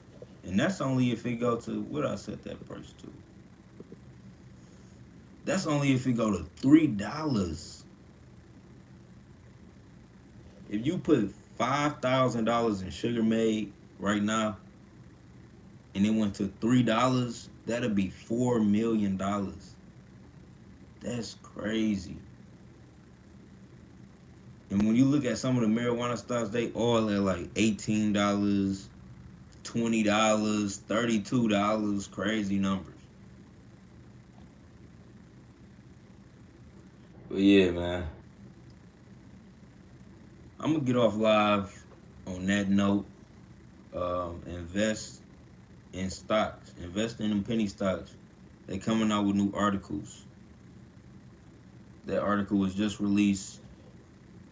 And that's only if it go to, what I set that price to. That's only if it go to $3. If you put $5,000 in Sugar Made right now, and it went to $3, that'll be $4 million. That's crazy. And when you look at some of the marijuana stocks, they all at like $18, $20, $32, crazy numbers. But yeah, man, I'm gonna get off live on that note. Invest in stocks. Invest in them penny stocks. They coming out with new articles. That article was just released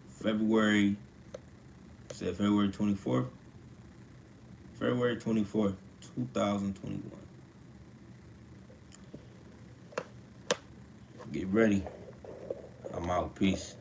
February, said February 24th. February 24th, 2021. Get ready. I'm out. Peace.